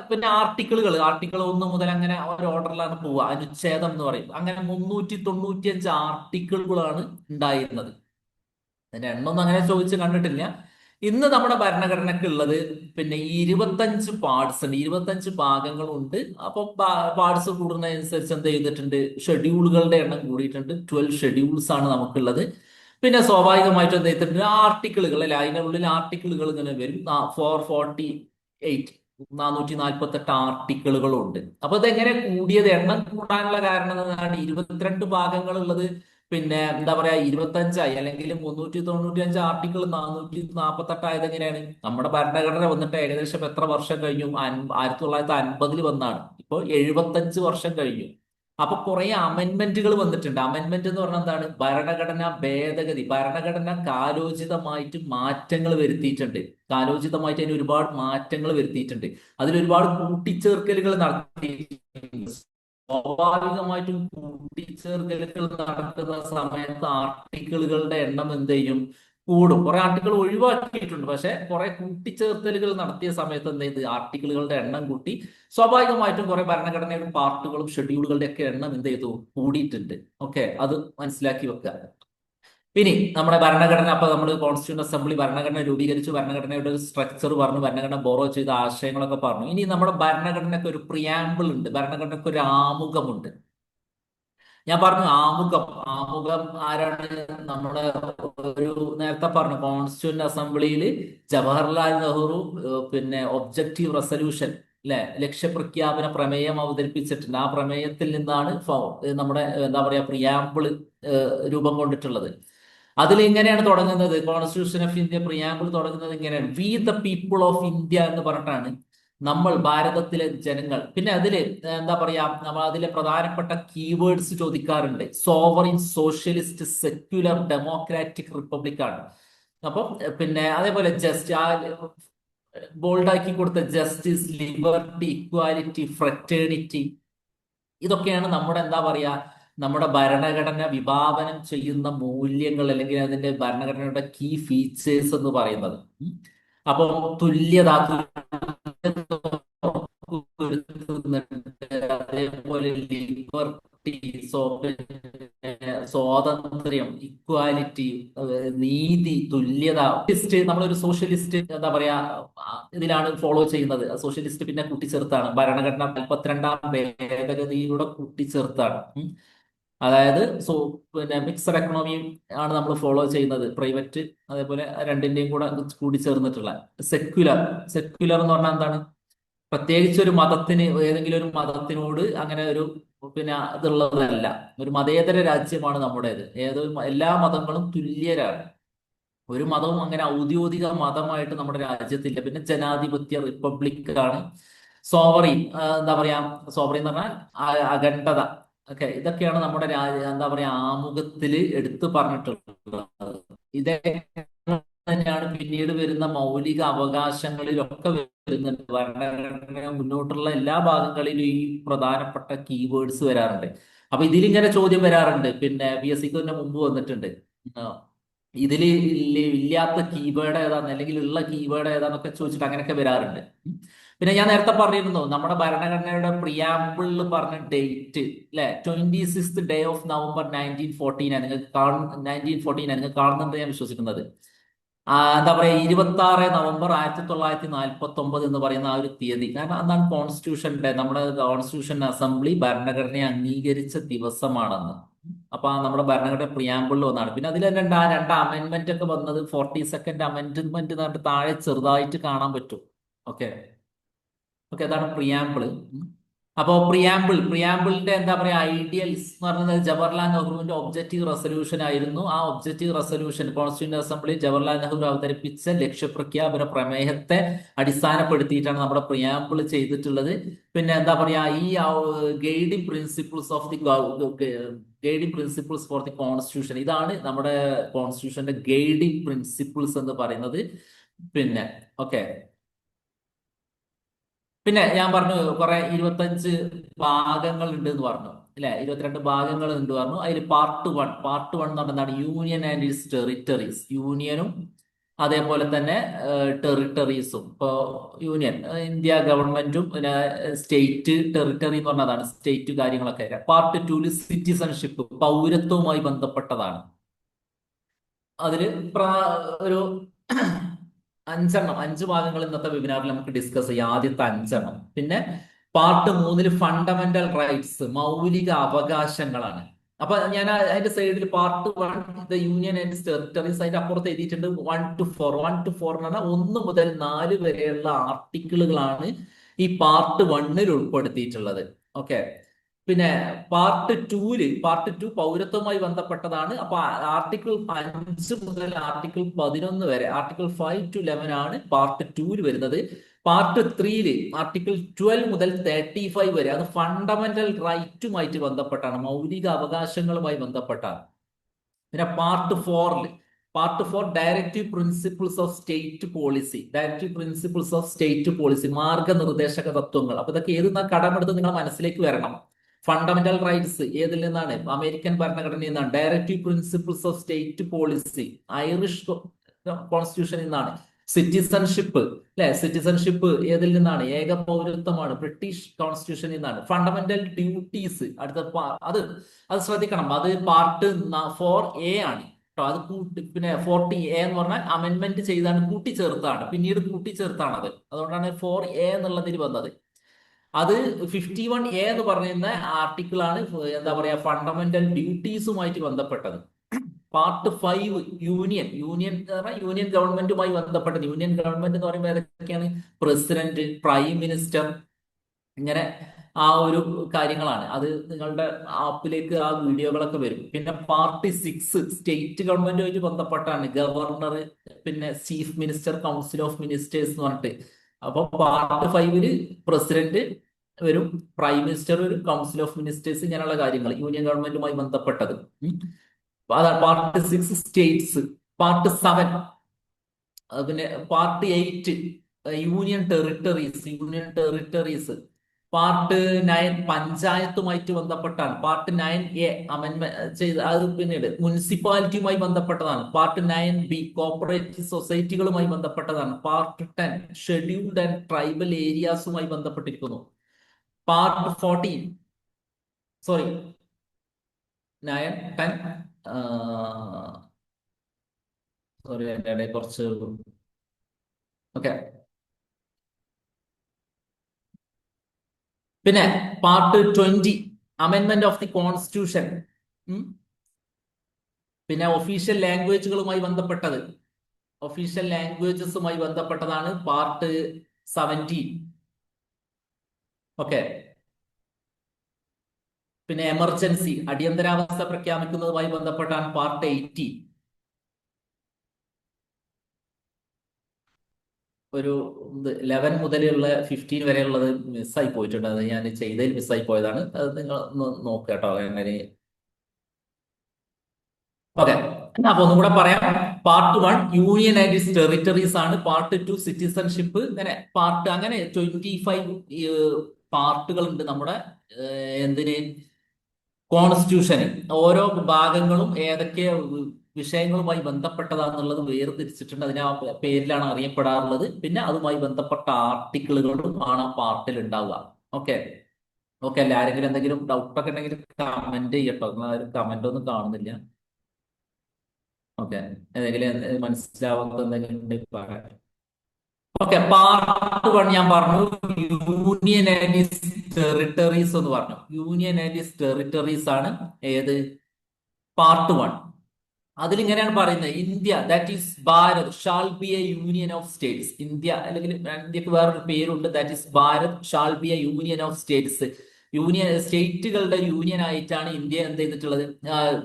പിന്നെ ആർട്ടിക്കിൾ 1 മുതൽ അങ്ങനെ ഒരു ഓർഡറിലാണ് പോവുക. അനുച്ഛേദം എന്ന് പറയും. അങ്ങനെ 395 ആർട്ടിക്കിളുകളാണ് ഉണ്ടായിരുന്നത്. അതിന്റെ എണ്ണൊന്നും അങ്ങനെ ചോദിച്ച് കണ്ടിട്ടില്ല. ഇന്ന് നമ്മുടെ ഭരണഘടനയ്ക്ക് ഉള്ളത് പിന്നെ 25 പാർട്സ് ഉണ്ട്, 25 ഭാഗങ്ങളുണ്ട്. അപ്പൊ പാർട്സ് കൂടുന്നതനുസരിച്ച് എന്ത് ചെയ്തിട്ടുണ്ട്, ഷെഡ്യൂളുകളുടെ എണ്ണം കൂടിയിട്ടുണ്ട്. 12 ഷെഡ്യൂൾസ് ആണ് നമുക്കുള്ളത്. പിന്നെ സ്വാഭാവികമായിട്ടും എന്ത് ചെയ്തിട്ടുണ്ട്, ആർട്ടിക്കിളുകൾ അല്ലെ, അതിനുള്ളിൽ ആർട്ടിക്കിളുകൾ ഇങ്ങനെ വരും. 448 448 ആർട്ടിക്കിളുകളുണ്ട്. അപ്പൊ ഇതെങ്ങനെ കൂടിയത്, എണ്ണം കൂടാനുള്ള കാരണം എന്താണ്, 22 ഭാഗങ്ങൾ ഉള്ളത് പിന്നെ എന്താ പറയാ 25ആയി, അല്ലെങ്കിൽ 395 ആർട്ടിക്കിൾ 448 ആയത് എങ്ങനെയാണ്? നമ്മുടെ ഭരണഘടന വന്നിട്ട് ഏകദേശം എത്ര വർഷം കഴിഞ്ഞു? 1950 വന്നാണ്. ഇപ്പൊ 75 വർഷം കഴിഞ്ഞു. അപ്പൊ കുറെ അമെന്റ്മെന്റുകൾ വന്നിട്ടുണ്ട്. അമെന്റ്മെന്റ് എന്ന് പറഞ്ഞാൽ എന്താണ്? ഭരണഘടന ഭേദഗതി. ഭരണഘടന കാലോചിതമായിട്ട് മാറ്റങ്ങൾ വരുത്തിയിട്ടുണ്ട്. കാലോചിതമായിട്ട് അതിന് ഒരുപാട് മാറ്റങ്ങൾ വരുത്തിയിട്ടുണ്ട്. അതിൽ ഒരുപാട് കൂട്ടിച്ചേർക്കലുകൾ നടത്തിയിട്ടുണ്ട്. സ്വാഭാവികമായിട്ടും കൂട്ടിച്ചേർക്കലുകൾ നടക്കുന്ന സമയത്ത് ആർട്ടിക്കിളുകളുടെ എണ്ണം എന്ത് ചെയ്യും? കൂടും. കുറെ ആർട്ടിക്കിൾ ഒഴിവാക്കിയിട്ടുണ്ട്, പക്ഷെ കുറെ കൂട്ടിച്ചേർത്തലുകൾ നടത്തിയ സമയത്ത് എന്ത് ചെയ്ത്, ആർട്ടിക്കിളുകളുടെ എണ്ണം കൂട്ടി. സ്വാഭാവികമായിട്ടും കുറെ ഭരണഘടനയുടെ പാർട്ടുകളും ഷെഡ്യൂളുകളുടെ ഒക്കെ എണ്ണം എന്ത് ചെയ്തു, കൂടിയിട്ടുണ്ട്. ഓക്കെ, അത് മനസ്സിലാക്കി വെക്കുക. ഇനി നമ്മുടെ ഭരണഘടന, അപ്പൊ നമ്മൾ കോൺസ്റ്റിറ്റ്യൂന്റ് അസംബ്ലി ഭരണഘടന രൂപീകരിച്ചു, ഭരണഘടനയുടെ ഒരു സ്ട്രക്ചർ പറഞ്ഞു, ഭരണഘടന ബോറോ ചെയ്ത ആശയങ്ങളൊക്കെ പറഞ്ഞു. ഇനി നമ്മുടെ ഭരണഘടനയ്ക്ക് ഒരു പ്രിയാമ്പിൾ ഉണ്ട്, ഭരണഘടനയ്ക്ക് ഒരു ആമുഖമുണ്ട്. ഞാൻ പറഞ്ഞു ആമുഖം. ആമുഖം ആരാണ്? നമ്മുടെ ഒരു നേരത്തെ പറഞ്ഞു കോൺസ്റ്റിറ്റ്യൂന്റ് അസംബ്ലിയിൽ ജവഹർലാൽ നെഹ്റു പിന്നെ ഒബ്ജക്റ്റീവ് റെസൊല്യൂഷൻ അല്ലെ, ലക്ഷ്യപ്രഖ്യാപന പ്രമേയം അവതരിപ്പിച്ചിട്ടുണ്ട്. ആ പ്രമേയത്തിൽ നിന്നാണ് നമ്മുടെ എന്താ പറയാ പ്രിയാമ്പിള് രൂപം കൊണ്ടിട്ടുള്ളത്. അതിൽ എങ്ങനെയാണ് തുടങ്ങുന്നത്? കോൺസ്റ്റിറ്റ്യൂഷൻ ഓഫ് ഇന്ത്യ പ്രിയാമ്പിൾ തുടങ്ങുന്നത് ഇങ്ങനെയാണ്: we the people of India എന്ന് പറഞ്ഞിട്ടാണ്. നമ്മൾ ഭാരതത്തിലെ ജനങ്ങൾ. പിന്നെ അതില് എന്താ പറയാ, നമ്മൾ അതിലെ പ്രധാനപ്പെട്ട കീവേഡ്സ് ചോദിക്കാറുണ്ട്. Sovereign, socialist, secular, democratic, republic ആണ്. അപ്പം പിന്നെ അതേപോലെ ജസ്റ്റ് ആ ബോൾഡാക്കി കൊടുത്ത ജസ്റ്റിസ്, ലിബർട്ടി, ഇക്വാലിറ്റി, ഫ്രറ്റേണിറ്റി, ഇതൊക്കെയാണ് നമ്മുടെ എന്താ പറയാ നമ്മുടെ ഭരണഘടന വിഭാവനം ചെയ്യുന്ന മൂല്യങ്ങൾ, അല്ലെങ്കിൽ അതിന്റെ ഭരണഘടനയുടെ കീ ഫീച്ചേഴ്സ് എന്ന് പറയുന്നത്. അപ്പൊ തുല്യത അതേപോലെ ലിബർട്ടി, സ്വാതന്ത്ര്യം, ഇക്വാലിറ്റി, നീതി, തുല്യത. നമ്മളൊരു സോഷ്യലിസ്റ്റ് എന്താ പറയാ ഇതിലാണ് ഫോളോ ചെയ്യുന്നത്. സോഷ്യലിസ്റ്റ് പിന്നെ കൂട്ടിച്ചേർത്താണ് ഭരണഘടന 42-ാം ഭേദഗതിയിലൂടെ കൂട്ടിച്ചേർത്താണ്. അതായത് പിന്നെ മിക്സഡ് എക്കണോമി ആണ് നമ്മൾ ഫോളോ ചെയ്യുന്നത്. പ്രൈവറ്റ് അതേപോലെ രണ്ടിന്റെയും കൂടെ കൂടി ചേർന്നിട്ടുള്ള സെക്യുലർ. സെക്യുലർ എന്ന് പറഞ്ഞാൽ എന്താണ്? പ്രത്യേകിച്ച് ഒരു മതത്തിന്, ഏതെങ്കിലും ഒരു മതത്തിനോട് അങ്ങനെ ഒരു പിന്നെ ഇതുള്ളതല്ല. ഒരു മതേതര രാജ്യമാണ് നമ്മുടേത്. എല്ലാ മതങ്ങളും തുല്യരാണ്. ഒരു മതവും അങ്ങനെ ഔദ്യോഗിക മതമായിട്ട് നമ്മുടെ രാജ്യത്തില്ല. പിന്നെ ജനാധിപത്യ റിപ്പബ്ലിക് ആണ്. സോവറിൻ എന്താ പറയാ, സോവറിൻ എന്ന് പറഞ്ഞാൽ അഖണ്ഡത. ഓക്കെ, ഇതൊക്കെയാണ് നമ്മുടെ എന്താ പറയാ ആമുഖത്തില് എടുത്തു പറഞ്ഞിട്ടുള്ളത്. ഇതേ തന്നെയാണ് പിന്നീട് വരുന്ന മൗലിക അവകാശങ്ങളിലൊക്കെ വരുന്നുണ്ട്. ഭരണഘടന മുന്നോട്ടുള്ള എല്ലാ ഭാഗങ്ങളിലും ഈ പ്രധാനപ്പെട്ട കീവേഡ്സ് വരാറുണ്ട്. അപ്പൊ ഇതിലിങ്ങനെ ചോദ്യം വരാറുണ്ട്. പിന്നെ PSCക്ക് തന്നെ മുമ്പ് വന്നിട്ടുണ്ട്. ഇതിൽ ഇല്ലാത്ത കീവേഡ് ഏതാന്ന്, അല്ലെങ്കിൽ ഉള്ള കീവേഡ് ഏതാന്നൊക്കെ ചോദിച്ചിട്ട് അങ്ങനെയൊക്കെ വരാറുണ്ട്. പിന്നെ ഞാൻ നേരത്തെ പറഞ്ഞിരുന്നു നമ്മുടെ ഭരണഘടനയുടെ പ്രിയാമ്പിളിൽ പറഞ്ഞ ഡേറ്റ് അല്ലെ, 26th ഓഫ് നവംബർ 1914 നിങ്ങൾക്ക് 1914 നിങ്ങൾക്ക് കാണുന്നുണ്ട് ഞാൻ വിശ്വസിക്കുന്നത്. എന്താ പറയാ 26 നവംബർ 1949 എന്ന് പറയുന്ന ആ ഒരു തീയതി. കാരണം അന്നാണ് കോൺസ്റ്റിറ്റ്യൂഷന്റെ, നമ്മുടെ കോൺസ്റ്റിറ്റ്യൂഷൻ അസംബ്ലി ഭരണഘടനയെ അംഗീകരിച്ച ദിവസമാണെന്ന്. അപ്പൊ നമ്മുടെ ഭരണഘടന പ്രിയാമ്പിളിൽ വന്നാണ്. പിന്നെ അതിൽ തന്നെ ആ രണ്ട് അമെന്റ്മെന്റ് ഒക്കെ വന്നത് 42nd അമെന്റ്മെന്റ് എന്ന് പറഞ്ഞിട്ട് താഴെ ചെറുതായിട്ട് കാണാൻ പറ്റും. ഓക്കെ ഓക്കെ, അതാണ് പ്രിയാമ്പിള്. അപ്പോ പ്രിയാമ്പിളിന്റെ എന്താ പറയാ ഐഡിയൽസ് എന്ന് പറയുന്നത് ജവഹർലാൽ നെഹ്റുവിന്റെ ഒബ്ജക്റ്റീവ് റെസൊല്യൂഷൻ ആയിരുന്നു. ആ objective resolution constituent assembly Jawaharlal Nehru അവതരിപ്പിച്ച ലക്ഷ്യപ്രഖ്യാപന പ്രമേയത്തെ അടിസ്ഥാനപ്പെടുത്തിയിട്ടാണ് നമ്മുടെ പ്രിയാമ്പിൾ ചെയ്തിട്ടുള്ളത്. പിന്നെ എന്താ പറയാ ഈ guiding principles of the guiding principles for the constitution, ഇതാണ് നമ്മുടെ കോൺസ്റ്റിറ്റ്യൂഷന്റെ ഗൈഡിംഗ് പ്രിൻസിപ്പിൾസ് എന്ന് പറയുന്നത്. പിന്നെ ഓക്കെ, പിന്നെ ഞാൻ പറഞ്ഞു കുറെ 25 ഭാഗങ്ങൾ ഉണ്ട് എന്ന് പറഞ്ഞു അല്ലെ, 22 ഭാഗങ്ങൾ ഉണ്ട് പറഞ്ഞു. അതിൽ പാർട്ട് വൺ എന്ന് പറഞ്ഞാൽ എന്താണ്? Union and its territories. യൂണിയനും അതേപോലെ തന്നെ ടെറിട്ടറീസും. ഇപ്പോ യൂണിയൻ ഇന്ത്യ ഗവൺമെന്റും, പിന്നെ സ്റ്റേറ്റ് ടെറിട്ടറി എന്ന് പറഞ്ഞതാണ് സ്റ്റേറ്റ് കാര്യങ്ങളൊക്കെ. പാർട്ട് 2 സിറ്റിസൺഷിപ്പ്, പൗരത്വവുമായി ബന്ധപ്പെട്ടതാണ്. അതില് ഒരു 5 ഭാഗങ്ങൾ ഇന്നത്തെ വെബിനാറിൽ നമുക്ക് ഡിസ്കസ് ചെയ്യാം. ആദ്യത്തെ 5. പിന്നെ പാർട്ട് 3 ഫണ്ടമെന്റൽ റൈറ്റ്സ്, മൗലിക അവകാശങ്ങളാണ്. അപ്പൊ ഞാൻ അതിന്റെ സൈഡിൽ part 1 the union and territories, അതിന്റെ അപ്പുറത്ത് എഴുതിയിട്ടുണ്ട് 1 to 4 എന്ന് പറഞ്ഞാൽ 1 മുതൽ 4 വരെയുള്ള ആർട്ടിക്കിളുകളാണ് ഈ പാർട്ട് 1 ഉൾപ്പെടുത്തിയിട്ടുള്ളത്. ഓക്കെ, പിന്നെ പാർട്ട് 2 പൗരത്വവുമായി ബന്ധപ്പെട്ടതാണ്. അപ്പൊ ആർട്ടിക്കിൾ 5 മുതൽ ആർട്ടിക്കിൾ 11 വരെ, ആർട്ടിക്കിൾ 5 to 11 ആണ് പാർട്ട് 2 വരുന്നത്. പാർട്ട് 3 ആർട്ടിക്കിൾ 12 മുതൽ 35 വരെ, അത് ഫണ്ടമെന്റൽ റൈറ്റുമായിട്ട് ബന്ധപ്പെട്ടാണ്, മൗലിക അവകാശങ്ങളുമായി ബന്ധപ്പെട്ടാണ്. പിന്നെ part 4 directive principles of state policy, മാർഗനിർദ്ദേശക തത്വങ്ങൾ. അപ്പൊ ഇതൊക്കെ ഏതെന്നാ കടമെടുത്ത് നിങ്ങൾ മനസ്സിലേക്ക് വരണം. ഫണ്ടമെന്റൽ റൈറ്റ്സ് ഏതിൽ നിന്നാണ്? അമേരിക്കൻ ഭരണഘടനയിൽ നിന്നാണ്. Directive principles of state policy Irish കോൺസ്റ്റിറ്റ്യൂഷനിൽ നിന്നാണ്. സിറ്റിസൺഷിപ്പ് അല്ലെ, സിറ്റിസൺഷിപ്പ് ഏതിൽ നിന്നാണ്? ഏക പൗരത്വമാണ്, ബ്രിട്ടീഷ് കോൺസ്റ്റിറ്റ്യൂഷനിൽ നിന്നാണ്. ഫണ്ടമെന്റൽ ഡ്യൂട്ടീസ് അത് അത് ശ്രദ്ധിക്കണം. അത് പാർട്ട് 4A ആണ് കേട്ടോ. അത് പിന്നെ 40A എന്ന് പറഞ്ഞാൽ അമെന്റ്മെന്റ് ചെയ്താണ്, കൂട്ടിച്ചേർത്താണ്, പിന്നീട് കൂട്ടിച്ചേർത്താണ് അത്. അതുകൊണ്ടാണ് 4A എന്നുള്ളതിൽ വന്നത്. അത് 51A എന്ന് പറയുന്ന ആർട്ടിക്കിളാണ് എന്താ പറയാ ഫണ്ടമെന്റൽ ഡ്യൂട്ടീസുമായിട്ട് ബന്ധപ്പെട്ടത്. പാർട്ട് 5 യൂണിയൻ എന്ന് പറഞ്ഞാൽ യൂണിയൻ ഗവൺമെന്റുമായി ബന്ധപ്പെട്ടത്. യൂണിയൻ ഗവൺമെന്റ് എന്ന് പറയുമ്പോൾ ഏതൊക്കെയാണ്? പ്രസിഡന്റ്, പ്രൈം മിനിസ്റ്റർ, ഇങ്ങനെ ആ ഒരു കാര്യങ്ങളാണ്. അത് നിങ്ങളുടെ ആപ്പിലേക്ക് ആ വീഡിയോകളൊക്കെ വരും. പിന്നെ പാർട്ട് 6 സ്റ്റേറ്റ് ഗവൺമെന്റുമായിട്ട് ബന്ധപ്പെട്ടാണ്. ഗവർണർ, പിന്നെ chief minister, council of ministers എന്ന് പറഞ്ഞിട്ട്. അപ്പൊ പാർട്ട് 5 പ്രസിഡന്റ് വരും, പ്രൈം മിനിസ്റ്റർ വരും, കൗൺസിൽ ഓഫ് മിനിസ്റ്റേഴ്സ്, ഇങ്ങനെയുള്ള കാര്യങ്ങൾ യൂണിയൻ ഗവൺമെന്റുമായി ബന്ധപ്പെട്ടത്. ഉം. അതാണ് പാർട്ട് 6 സ്റ്റേറ്റ്സ്. പാർട്ട് 7 പിന്നെ പാർട്ട് 8 യൂണിയൻ ടെറിട്ടറീസ്. പാർട്ട് 9 പഞ്ചായത്തുമായിട്ട് ബന്ധപ്പെട്ടാണ്. പാർട്ട് 9A അമെന്റ്മെന്റ് ചെയ്ത് അത് പിന്നീട് മുനിസിപ്പാലിറ്റിയുമായി ബന്ധപ്പെട്ടതാണ്. പാർട്ട് 9B കോപ്പറേറ്റീവ് സൊസൈറ്റികളുമായി ബന്ധപ്പെട്ടതാണ്. പാർട്ട് 10 ഷെഡ്യൂൾഡ് ആൻഡ് ട്രൈബൽ ഏരിയാസുമായി ബന്ധപ്പെട്ടിരിക്കുന്നു. പാർട്ട് 14 സോറി 9 10 സോറി എൻ്റെ ഇടയിൽ കുറച്ച് ഓക്കെ. പിന്നെ part 20 amendment of the constitution. പിന്നെ ഒഫീഷ്യൽ ലാംഗ്വേജുകളുമായി ബന്ധപ്പെട്ടത്, ഒഫീഷ്യൽ ലാംഗ്വേജസുമായി ബന്ധപ്പെട്ടതാണ് പാർട്ട് 17. ഓക്കെ. പിന്നെ എമർജൻസി, അടിയന്തരാവസ്ഥ പ്രഖ്യാപിക്കുന്നതുമായി ബന്ധപ്പെട്ടാണ് പാർട്ട് 80. ഒരു 11 മുതലുള്ള 15 വരെയുള്ളത് മിസ്സായി പോയിട്ടുണ്ട്. അത് ഞാൻ ചെയ്തതിൽ മിസ്സായി പോയതാണ്. അത് നിങ്ങൾ ഒന്ന് നോക്കുക കേട്ടോ. അങ്ങനെ ഓക്കെ. അപ്പൊ ഒന്നും കൂടെ പറയാം. Part 1 union and its territories ആണ്. Part 2 citizenship. ഇങ്ങനെ അങ്ങനെ 25 പാർട്ടുകൾ ഉണ്ട് നമ്മുടെ എന്തിന് കോൺസ്റ്റിറ്റ്യൂഷന്. ഓരോ ഭാഗങ്ങളും ഏതൊക്കെ വിഷയങ്ങളുമായി ബന്ധപ്പെട്ടതാണെന്നുള്ളത് വേർതിരിച്ചിട്ടുണ്ട്. അതിന് ആ പേരിലാണ് അറിയപ്പെടാറുള്ളത്. പിന്നെ അതുമായി ബന്ധപ്പെട്ട ആർട്ടിക്കിളുകളും ആണ് ആ പാർട്ടിൽ ഉണ്ടാവുക. ഓക്കെ. ഓക്കെ അല്ലേ? ആരെങ്കിലും എന്തെങ്കിലും ഡൗട്ടൊക്കെ ഉണ്ടെങ്കിൽ കമന്റ് ചെയ്യട്ടോ. ഒരു കമന്റ് ഒന്നും കാണുന്നില്ല. ഓക്കെ. എന്തെങ്കിലും മനസ്സിലാവാത്ത എന്തെങ്കിലും ഉണ്ടെങ്കിൽ പറയാം. ഓക്കെ. പാർട്ട് 1 ഞാൻ പറഞ്ഞു യൂണിയൻ ആൻഡ് ഇറ്റ്സ് ടെറിട്ടറീസ് എന്ന് പറഞ്ഞു. യൂണിയൻ ആൻഡ് ഇറ്റ്സ് ടെറിട്ടറീസ് ആണ് ഏത് പാർട്ട് 1. അതിലിങ്ങനെയാണ് പറയുന്നത്, India that is Bharat shall be a union of states. India അല്ലെങ്കിൽ ഇന്ത്യക്ക് വേറൊരു പേരുണ്ട്, that is Bharat shall be a union of states. സ്റ്റേറ്റുകളുടെ യൂണിയൻ ആയിട്ടാണ് ഇന്ത്യ എന്ത് ചെയ്തിട്ടുള്ളത്,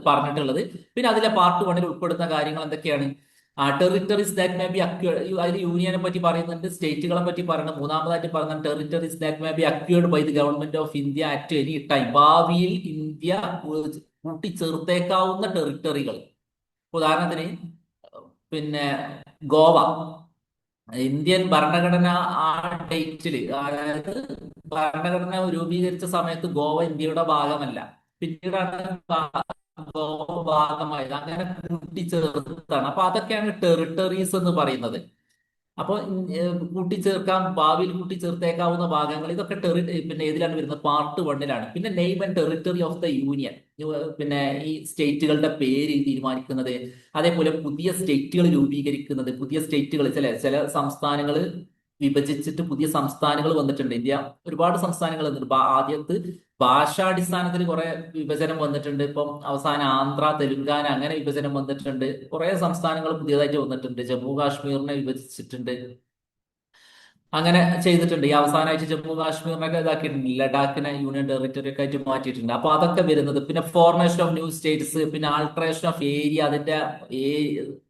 പറഞ്ഞിട്ടുള്ളത്. പിന്നെ അതിലെ പാർട്ട് 1 ഉൾപ്പെടുന്ന കാര്യങ്ങൾ എന്തൊക്കെയാണ്? Territories that may be acquired. അതിൽ യൂണിയനെ പറ്റി പറയുന്നുണ്ട്, സ്റ്റേറ്റുകളെ പറ്റി പറയുന്നത്. മൂന്നാമതായിട്ട് പറയുന്നത് territories that may be acquired by the government of India at any time. ഭാവിയിൽ ഇന്ത്യ കൂട്ടിച്ചേർത്തേക്കാവുന്ന ടെറിട്ടറികൾ. ഉദാഹരണത്തിന് പിന്നെ ഗോവ, ഇന്ത്യൻ ഭരണഘടന ആ ഡേറ്റിൽ, അതായത് ഭരണഘടന രൂപീകരിച്ച സമയത്ത് ഗോവ ഇന്ത്യയുടെ ഭാഗമല്ല. പിന്നീടാണ് ഗോവ ഭാഗമായത്. അങ്ങനെ കൂട്ടിച്ചേർത്താണ്. അപ്പൊ അതൊക്കെയാണ് ടെറിട്ടറീസ് എന്ന് പറയുന്നത്. അപ്പൊ കൂട്ടിച്ചേർക്കാം, ഭാവിയിൽ കൂട്ടിച്ചേർത്തേക്കാവുന്ന ഭാഗങ്ങൾ, ഇതൊക്കെ പിന്നെ ഏതിലാണ് വരുന്നത്? പാർട്ട് 1 പിന്നെ name and territory of the union, പിന്നെ ഈ സ്റ്റേറ്റുകളുടെ പേര് തീരുമാനിക്കുന്നത്, അതേപോലെ പുതിയ സ്റ്റേറ്റുകൾ രൂപീകരിക്കുന്നത്. പുതിയ സ്റ്റേറ്റുകൾ ചില സംസ്ഥാനങ്ങൾ വിഭജിച്ചിട്ട് പുതിയ സംസ്ഥാനങ്ങൾ വന്നിട്ടുണ്ട്. ഇന്ത്യ ഒരുപാട് സംസ്ഥാനങ്ങൾ വന്നിട്ടുണ്ട്. ആദ്യത്ത് ഭാഷാടിസ്ഥാനത്തിൽ കുറെ വിഭജനം വന്നിട്ടുണ്ട്. ഇപ്പം അവസാനം ആന്ധ്ര, തെലുങ്കാന അങ്ങനെ വിഭജനം വന്നിട്ടുണ്ട്. കുറെ സംസ്ഥാനങ്ങൾ പുതിയതായിട്ട് വന്നിട്ടുണ്ട്. ജമ്മു കാശ്മീരിനെ വിഭജിച്ചിട്ടുണ്ട്. അങ്ങനെ ചെയ്തിട്ടുണ്ട്. ഈ അവസാനമായിട്ട് ജമ്മു കാശ്മീരിനൊക്കെ ഇതാക്കിയിട്ടുണ്ട്. ലഡാക്കിനെ യൂണിയൻ ടെറിട്ടറി ഒക്കെ ആയിട്ട് മാറ്റിയിട്ടുണ്ട്. അപ്പൊ അതൊക്കെ വരുന്നത്. പിന്നെ ഫോർമേഷൻ ഓഫ് ന്യൂ സ്റ്റേറ്റ്സ്, പിന്നെ ആൾട്രേഷൻ ഓഫ് ഏരിയ, അതിന്റെ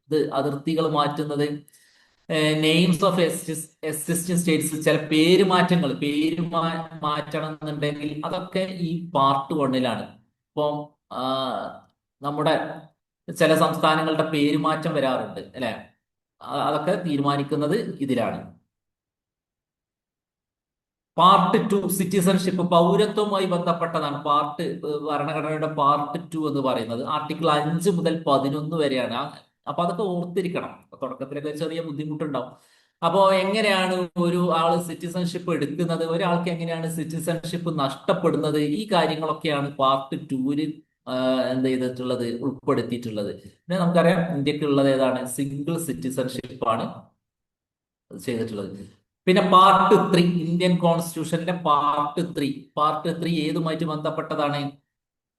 ഇത് അതിർത്തികൾ മാറ്റുന്നത്, നെയിംസ് ഓഫ് എക്സിസ്റ്റിംഗ് സ്റ്റേറ്റ്സ്, ചില പേര് മാറ്റണം എന്നുണ്ടെങ്കിൽ അതൊക്കെ ഈ പാർട്ട് 1 ഇപ്പം നമ്മുടെ ചില സംസ്ഥാനങ്ങളുടെ പേരുമാറ്റം വരാറുണ്ട് അല്ലെ? അതൊക്കെ തീരുമാനിക്കുന്നത് ഇതിലാണ്. പാർട്ട് 2 സിറ്റിസൺഷിപ്പ്, പൗരത്വവുമായി ബന്ധപ്പെട്ടതാണ്. ഭരണഘടനയുടെ പാർട്ട് 2 എന്ന് പറയുന്നത് ആർട്ടിക്കിൾ 5 മുതൽ 11 വരെയാണ്. അപ്പൊ അതൊക്കെ ഓർത്തിരിക്കണം. തുടക്കത്തിലൊക്കെ ചെറിയ ബുദ്ധിമുട്ടുണ്ടാവും. അപ്പോ എങ്ങനെയാണ് ഒരു ആള് സിറ്റിസൺഷിപ്പ് എടുക്കുന്നത്, ഒരാൾക്ക് എങ്ങനെയാണ് സിറ്റിസൺഷിപ്പ് നഷ്ടപ്പെടുന്നത്, ഈ കാര്യങ്ങളൊക്കെയാണ് പാർട്ട് 2 എന്ത് ചെയ്തിട്ടുള്ളത്, ഉൾപ്പെടുത്തിയിട്ടുള്ളത്. പിന്നെ നമുക്കറിയാം ഇന്ത്യക്കുള്ളത് ഏതാണ്? സിംഗിൾ സിറ്റിസൺഷിപ്പ് ആണ് ചെയ്തിട്ടുള്ളത്. പിന്നെ പാർട്ട് 3, ഇന്ത്യൻ കോൺസ്റ്റിറ്റ്യൂഷന്റെ പാർട്ട് ത്രീ ഏതുമായിട്ട് ബന്ധപ്പെട്ടതാണ്?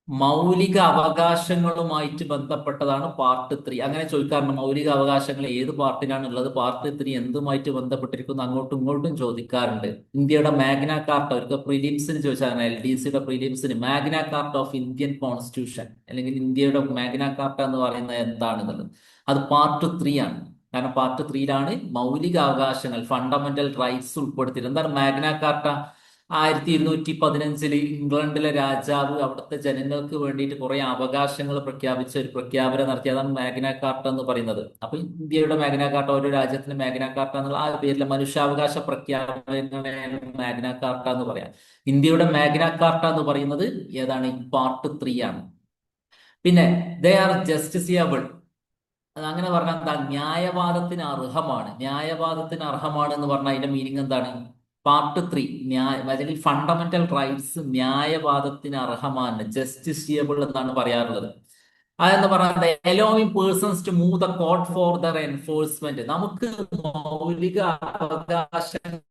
മൗലിക അവകാശങ്ങളുമായിട്ട് ബന്ധപ്പെട്ടതാണ് പാർട്ട് 3. അങ്ങനെ ചോദിക്കാറുണ്ട്, മൗലിക അവകാശങ്ങൾ ഏത് പാർട്ടിലാണ് ഉള്ളത്, പാർട്ട് 3 എന്തുമായിട്ട് ബന്ധപ്പെട്ടിരിക്കുന്നു, അങ്ങോട്ടും ഇങ്ങോട്ടും ചോദിക്കാറുണ്ട്. ഇന്ത്യയുടെ മാഗ്ന കാർട്ട, അവർക്ക് പ്രിലിംസിന് ചോദിച്ചാൽ LDCയുടെ പ്രിലിംസിന് magna carta of Indian constitution അല്ലെങ്കിൽ ഇന്ത്യയുടെ മാഗ്ന കാർട്ട എന്ന് പറയുന്നത് എന്താണെന്നുള്ളത്, അത് പാർട്ട് 3 ആണ്. കാരണം പാർട്ട് 3യിലാണ് മൗലിക അവകാശങ്ങൾ, ഫണ്ടമെന്റൽ റൈറ്റ്സ് ഉൾപ്പെടുത്തിയത്. എന്താണ് മാഗ്ന കാർട്ട? 1215 ഇംഗ്ലണ്ടിലെ രാജാവ് അവിടുത്തെ ജനങ്ങൾക്ക് വേണ്ടിയിട്ട് കുറെ അവകാശങ്ങൾ പ്രഖ്യാപിച്ച ഒരു പ്രഖ്യാപനം നടത്തി. അതാണ് മാഗ്ന കാർട്ട എന്ന് പറയുന്നത്. അപ്പൊ ഇന്ത്യയുടെ മാഗ്ന കാർട്ട, ഓരോ രാജ്യത്തിന്റെ മാഗ്ന കാർട്ട എന്നുള്ള ആ പേരിലെ മനുഷ്യാവകാശ പ്രഖ്യാപനങ്ങളെ മാഗ്ന കാർട്ട എന്ന് പറയാം. ഇന്ത്യയുടെ മാഗ്ന കാർട്ട എന്ന് പറയുന്നത് ഏതാണ്? പാർട്ട് 3 ആണ്. പിന്നെ ദേ ആർ ജസ്റ്റിസിയബിൾ, അങ്ങനെ പറഞ്ഞാൽ എന്താ? ന്യായവാദത്തിന് അർഹമാണ്. ന്യായവാദത്തിന് അർഹമാണ് എന്ന് പറഞ്ഞാൽ അതിന്റെ മീനിങ് എന്താണ്? പാർട്ട് 3 അല്ലെങ്കിൽ ഫണ്ടമെന്റൽ റൈറ്റ്സ് ന്യായവാദത്തിന് അർഹമാണ്, ജസ്റ്റിസിയബിൾ എന്നാണ് പറയാറുള്ളത്. അതെന്ന് പറഞ്ഞാൽ allowing persons to move the court for their enforcement. നമുക്ക് മൗലിക അവകാശങ്ങൾ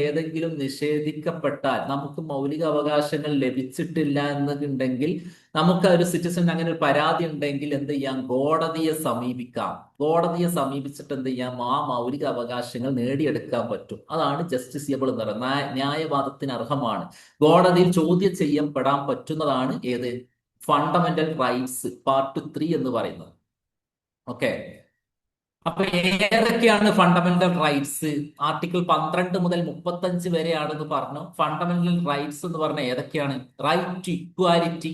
ഏതെങ്കിലും നിഷേധിക്കപ്പെട്ടാൽ, നമുക്ക് മൗലിക അവകാശങ്ങൾ ലഭിച്ചിട്ടില്ല എന്നുണ്ടെങ്കിൽ, നമുക്ക് ഒരു സിറ്റിസൺ അങ്ങനെ ഒരു പരാതി ഉണ്ടെങ്കിൽ എന്ത് ചെയ്യാം? കോടതിയെ സമീപിക്കാം. കോടതിയെ സമീപിച്ചിട്ട് എന്ത് ചെയ്യാം? ആ മൗലിക അവകാശങ്ങൾ നേടിയെടുക്കാൻ പറ്റും. അതാണ് ജസ്റ്റിസിയബിൾ എന്ന് പറയുന്നത്. ന്യായവാദത്തിന് അർഹമാണ്, കോടതിയിൽ ചോദ്യം ചെയ്യപ്പെടാൻ പറ്റുന്നതാണ് ഏത്? ഫണ്ടമെന്റൽ റൈറ്റ്സ് പാർട്ട് 3 എന്ന് പറയുന്നത്. ഓക്കെ, അപ്പൊ ഏതൊക്കെയാണ് ഫണ്ടമെന്റൽ റൈറ്റ്സ്? ആർട്ടിക്കിൾ 12 മുതൽ 35 വരെയാണെന്ന് പറഞ്ഞു. ഫണ്ടമെന്റൽ റൈറ്റ്സ് എന്ന് പറഞ്ഞാൽ ഏതൊക്കെയാണ്? Right to equality,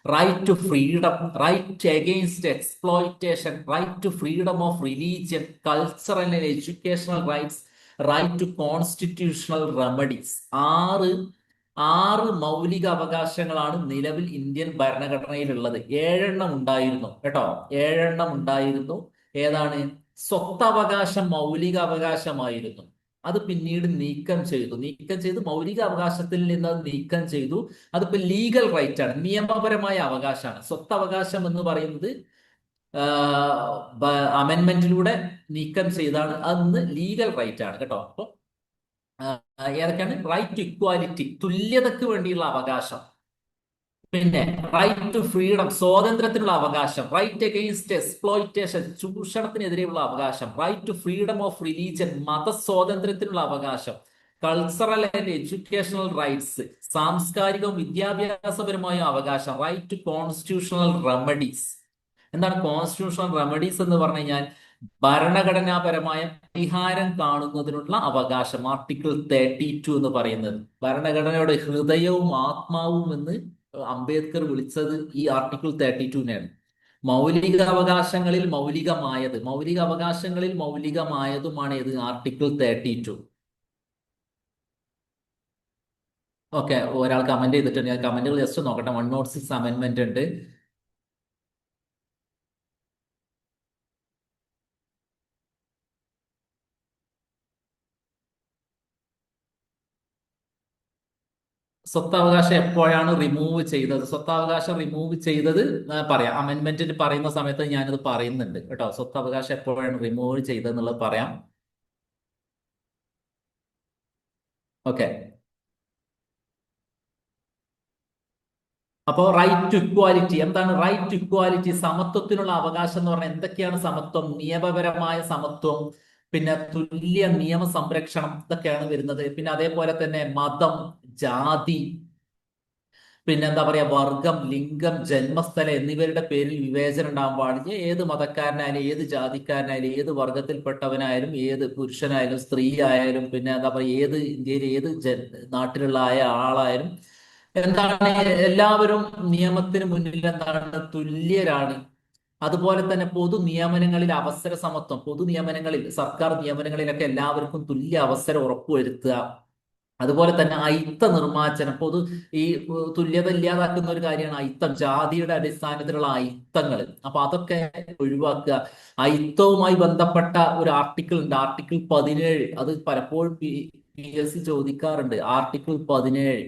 right to freedom, right against exploitation, right to freedom of religion, cultural and educational rights, right to constitutional remedies. ആറ് ആറ് മൗലിക അവകാശങ്ങളാണ് നിലവിൽ ഇന്ത്യൻ ഭരണഘടനയിലുള്ളത്. 7 എണ്ണം ഉണ്ടായിരുന്നു കേട്ടോ, 7 എണ്ണം ഉണ്ടായിരുന്നു. ഏതാണ്? സ്വത്തവകാശം മൗലിക അവകാശമായിരുന്നു. അത് പിന്നീട് നീക്കം ചെയ്ത് മൗലിക അവകാശത്തിൽ നിന്ന് അത് നീക്കം ചെയ്തു. അതിപ്പോ ലീഗൽ റൈറ്റ് ആണ്, നിയമപരമായ അവകാശമാണ്. സ്വത്തവകാശം എന്ന് പറയുന്നത് അമെന്റ്മെന്റിലൂടെ നീക്കം ചെയ്താണ്, അന്ന് ലീഗൽ റൈറ്റ് ആണ് കേട്ടോ. അപ്പൊ ഏതൊക്കെയാണ്? റൈറ്റ് ടു ഇക്വാലിറ്റി, തുല്യതയ്ക്ക് വേണ്ടിയുള്ള അവകാശം. പിന്നെ റൈറ്റ് ടു ഫ്രീഡം, സ്വാതന്ത്ര്യത്തിനുള്ള അവകാശം. റൈറ്റ് അഗെയിൻസ്റ്റ് എക്സ്പ്ലോയിറ്റേഷൻ, ചൂഷണത്തിനെതിരെയുള്ള അവകാശം. Right to freedom of religion, മതസ്വാതന്ത്ര്യത്തിനുള്ള അവകാശം. കൾച്ചറൽ ആൻഡ് എഡ്യൂക്കേഷണൽ റൈറ്റ്സ്, സാംസ്കാരികവും വിദ്യാഭ്യാസപരമായ അവകാശം. Right to constitutional remedies. എന്താണ് കോൺസ്റ്റിറ്റ്യൂഷണൽ റെമഡീസ് എന്ന് പറഞ്ഞു കഴിഞ്ഞാൽ? ഭരണഘടനാപരമായ പരിഹാരം കാണുന്നതിനുള്ള അവകാശം. ആർട്ടിക്കിൾ 32 എന്ന് പറയുന്നത് ഭരണഘടനയുടെ ഹൃദയവും ആത്മാവും എന്ന് അംബേദ്കർ വിളിച്ചത് ഈ ആർട്ടിക്കിൾ 32-നെയാണ്. മൗലിക അവകാശങ്ങളിൽ മൗലികമായതുമാണ് ഇത് ആർട്ടിക്കിൾ 32. ഓക്കെ, ഒരാൾ കമന്റ് ചെയ്തിട്ടുണ്ട്, ഞാൻ കമന്റുകൾ ജസ്റ്റ് നോക്കട്ടെ. 106 അമെന്റ്മെന്റ് ഉണ്ട്. സ്വത്തവകാശം എപ്പോഴാണ് റിമൂവ് ചെയ്തത്? സ്വത്തവകാശം റിമൂവ് ചെയ്തത് പറയാം, അമെന്റ്മെന്റിൽ പറയുന്ന സമയത്ത് ഞാനത് പറയുന്നുണ്ട് കേട്ടോ. സ്വത്തവകാശം എപ്പോഴാണ് റിമൂവ് ചെയ്തതെന്നുള്ളത് പറയാം. ഓക്കെ, അപ്പോൾ റൈറ്റ് ടു ഇക്വാലിറ്റി എന്താണ്? റൈറ്റ് ടു ഇക്വാലിറ്റി, സമത്വത്തിനുള്ള അവകാശം എന്ന് പറഞ്ഞാൽ എന്തൊക്കെയാണ് സമത്വം? നിയമപരമായ സമത്വം, പിന്നെ തുല്യ നിയമ സംരക്ഷണം, ഇതൊക്കെയാണ് വരുന്നത്. പിന്നെ അതേപോലെ തന്നെ മതം, ജാതി, പിന്നെ എന്താ പറയാ, വർഗം, ലിംഗം, ജന്മസ്ഥലം എന്നിവരുടെ പേരിൽ വിവേചനം ഉണ്ടാകാൻ പാടില്ല. ഏത് മതക്കാരനായാലും, ഏത് ജാതിക്കാരനായാലും, ഏത് വർഗത്തിൽപ്പെട്ടവനായാലും, ഏത് പുരുഷനായാലും, സ്ത്രീ ആയാലും, പിന്നെ എന്താ പറയുക, ഏത് ഇന്ത്യയിലെ ഏത് നാട്ടിലുള്ള ആളായാലും എന്താണ്, എല്ലാവരും നിയമത്തിന് മുന്നിൽ എന്താണ്, തുല്യരാണ്. അതുപോലെ തന്നെ പൊതു നിയമനങ്ങളിൽ അവസര സമത്വം, പൊതു നിയമനങ്ങളിൽ, സർക്കാർ നിയമനങ്ങളിലൊക്കെ എല്ലാവർക്കും തുല്യ അവസരം ഉറപ്പുവരുത്തുക. അതുപോലെ തന്നെ അയിത്ത നിർമ്മാർജ്ജനം, ഈ തുല്യത ഇല്ലാതാക്കുന്ന ഒരു കാര്യമാണ് അയിത്തം, ജാതിയുടെ അടിസ്ഥാനത്തിലുള്ള അയിത്തങ്ങൾ. അപ്പൊ അതൊക്കെ ഒഴിവാക്കുക. അയിത്തവുമായി ബന്ധപ്പെട്ട ഒരു ആർട്ടിക്കിൾ ഉണ്ട്, ആർട്ടിക്കിൾ 17. അത് പലപ്പോഴും PSC ചോദിക്കാറുണ്ട്. ആർട്ടിക്കിൾ 17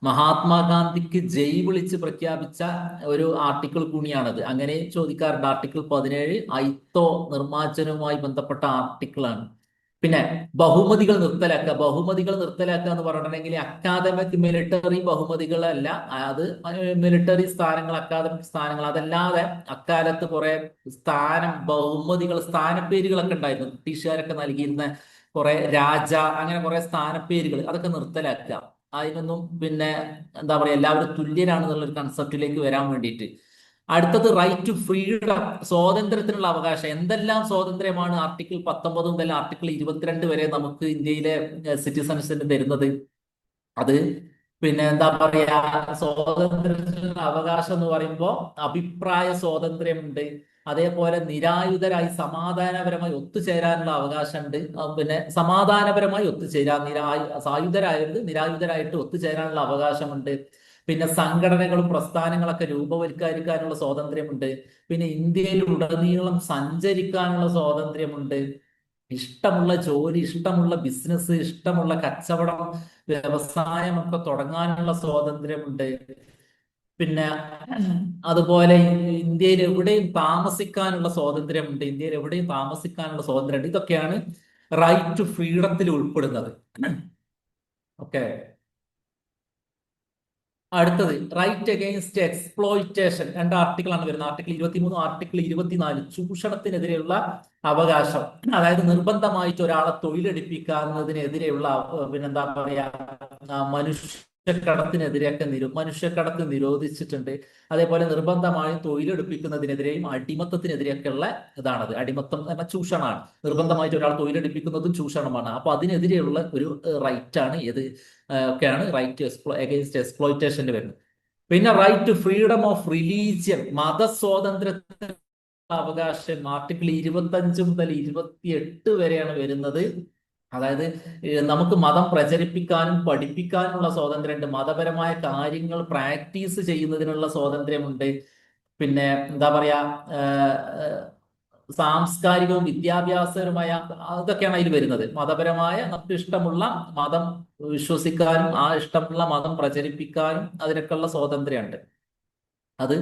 മഹാത്മാഗാന്ധിക്ക് ജയ് വിളിച്ച് പ്രഖ്യാപിച്ച ഒരു ആർട്ടിക്കിൾ കൂടിയാണത്. അങ്ങനെ ചോദിക്കാറുണ്ട്. ആർട്ടിക്കിൾ 17 അയിത്തോ നിർമ്മാർജ്ജനവുമായി ബന്ധപ്പെട്ട ആർട്ടിക്കിൾ ആണ്. പിന്നെ ബഹുമതികൾ നിർത്തലാക്കുക എന്ന് പറഞ്ഞിട്ടുണ്ടെങ്കിൽ അക്കാദമിക് മിലിറ്ററി ബഹുമതികളല്ല, അത് മിലിറ്ററി സ്ഥാനങ്ങൾ, അക്കാദമിക് സ്ഥാനങ്ങൾ അതല്ലാതെ അക്കാലത്ത് കുറെ ബഹുമതികൾ, സ്ഥാനപ്പേരുകളൊക്കെ ഉണ്ടായിരുന്നു. ബ്രിട്ടീഷുകാരൊക്കെ നൽകിയിരുന്ന കുറെ രാജ, അങ്ങനെ കുറെ സ്ഥാനപ്പേരുകൾ, അതൊക്കെ നിർത്തലാക്കുക. അതിനൊന്നും പിന്നെ എന്താ പറയാ, എല്ലാവരും തുല്യരാണെന്നുള്ള ഒരു കൺസെപ്റ്റിലേക്ക് വരാൻ വേണ്ടിയിട്ട്. അടുത്തത് റൈറ്റ് ടു ഫ്രീഡം, സ്വാതന്ത്ര്യത്തിനുള്ള അവകാശം. എന്തെല്ലാം സ്വാതന്ത്ര്യമാണ് ആർട്ടിക്കിൾ 19 മുതൽ ആർട്ടിക്കിൾ 22 വരെ നമുക്ക് ഇന്ത്യയിലെ സിറ്റിസൺസിന് തരുന്നത്? അത് പിന്നെ എന്താ പറയാ, സ്വാതന്ത്ര്യത്തിനുള്ള അവകാശം എന്ന് പറയുമ്പോൾ അഭിപ്രായ സ്വാതന്ത്ര്യമുണ്ട്. അതേപോലെ നിരായുധരായി സമാധാനപരമായി ഒത്തുചേരാനുള്ള അവകാശമുണ്ട്. പിന്നെ സമാധാനപരമായി ഒത്തുചേരാൻ, സായുധരായിട്ട് നിരായുധരായിട്ട് ഒത്തുചേരാനുള്ള അവകാശമുണ്ട്. പിന്നെ സംഘടനകളും പ്രസ്ഥാനങ്ങളൊക്കെ രൂപവൽക്കരിക്കാനുള്ള സ്വാതന്ത്ര്യമുണ്ട്. പിന്നെ ഇന്ത്യയിൽ ഉടനീളം സഞ്ചരിക്കാനുള്ള സ്വാതന്ത്ര്യമുണ്ട്. ഇഷ്ടമുള്ള ജോലി, ഇഷ്ടമുള്ള ബിസിനസ്, ഇഷ്ടമുള്ള കച്ചവടം, വ്യവസായമൊക്കെ തുടങ്ങാനുള്ള സ്വാതന്ത്ര്യമുണ്ട്. പിന്നെ അതുപോലെ ഇന്ത്യയിൽ എവിടെയും താമസിക്കാനുള്ള സ്വാതന്ത്ര്യമുണ്ട്. ഇന്ത്യയിൽ എവിടെയും താമസിക്കാനുള്ള സ്വാതന്ത്ര്യമുണ്ട്. ഇതൊക്കെയാണ് റൈറ്റ് ടു ഫ്രീഡത്തിൽ ഉൾപ്പെടുന്നത്. ഓക്കെ. അടുത്തത് റൈറ്റ് അഗെയിൻസ്റ്റ് എക്സ്പ്ലോയിറ്റേഷൻ. രണ്ട് ആർട്ടിക്കിളാണ് വരുന്നത്, ആർട്ടിക്കിൾ 23, ആർട്ടിക്കിൾ 24. ചൂഷണത്തിനെതിരെയുള്ള അവകാശം, അതായത് നിർബന്ധമായിട്ട് ഒരാളെ തൊഴിലെടുപ്പിക്കുന്നതിനെതിരെയുള്ള പിന്നെന്താ പറയാ, മനുഷ്യക്കടത്തിനെതിരെയൊക്കെ മനുഷ്യക്കടത്ത് നിരോധിച്ചിട്ടുണ്ട്. അതേപോലെ നിർബന്ധമായും തൊഴിലെടുപ്പിക്കുന്നതിനെതിരെയും അടിമത്തത്തിനെതിരെയൊക്കെയുള്ള ഇതാണത്. അടിമത്തം എന്ന ചൂഷണമാണ്. നിർബന്ധമായിട്ട് ഒരാൾ തൊഴിലെടുപ്പിക്കുന്നതും ചൂഷണമാണ്. അപ്പൊ അതിനെതിരെയുള്ള ഒരു റൈറ്റ് ആണ് ഏത്, ഒക്കെയാണ് റൈറ്റ് അഗെയിൻസ്റ്റ് എക്സ്പ്ലോയിറ്റേഷന്റെ വരുന്നത്. പിന്നെ right to freedom of religion, മതസ്വാതന്ത്ര്യത്തിന് അവകാശം ആർട്ടിക്കിൾ 25 മുതൽ 28 വരെയാണ് വരുന്നത്. അതായത് നമുക്ക് മതം പ്രചരിപ്പിക്കാനും പഠിപ്പിക്കാനുള്ള സ്വാതന്ത്ര്യമുണ്ട്. മതപരമായ കാര്യങ്ങൾ പ്രാക്ടീസ് ചെയ്യുന്നതിനുള്ള സ്വാതന്ത്ര്യമുണ്ട്. പിന്നെ എന്താ പറയാ, സാംസ്കാരികവും വിദ്യാഭ്യാസപരമായ അതൊക്കെയാണ് അതിൽ വരുന്നത്. മതപരമായ നമുക്ക് ഇഷ്ടമുള്ള മതം വിശ്വസിക്കാനും ആ ഇഷ്ടമുള്ള മതം പ്രചരിപ്പിക്കാനും അതിനൊക്കെയുള്ള സ്വാതന്ത്ര്യമുണ്ട്. അത്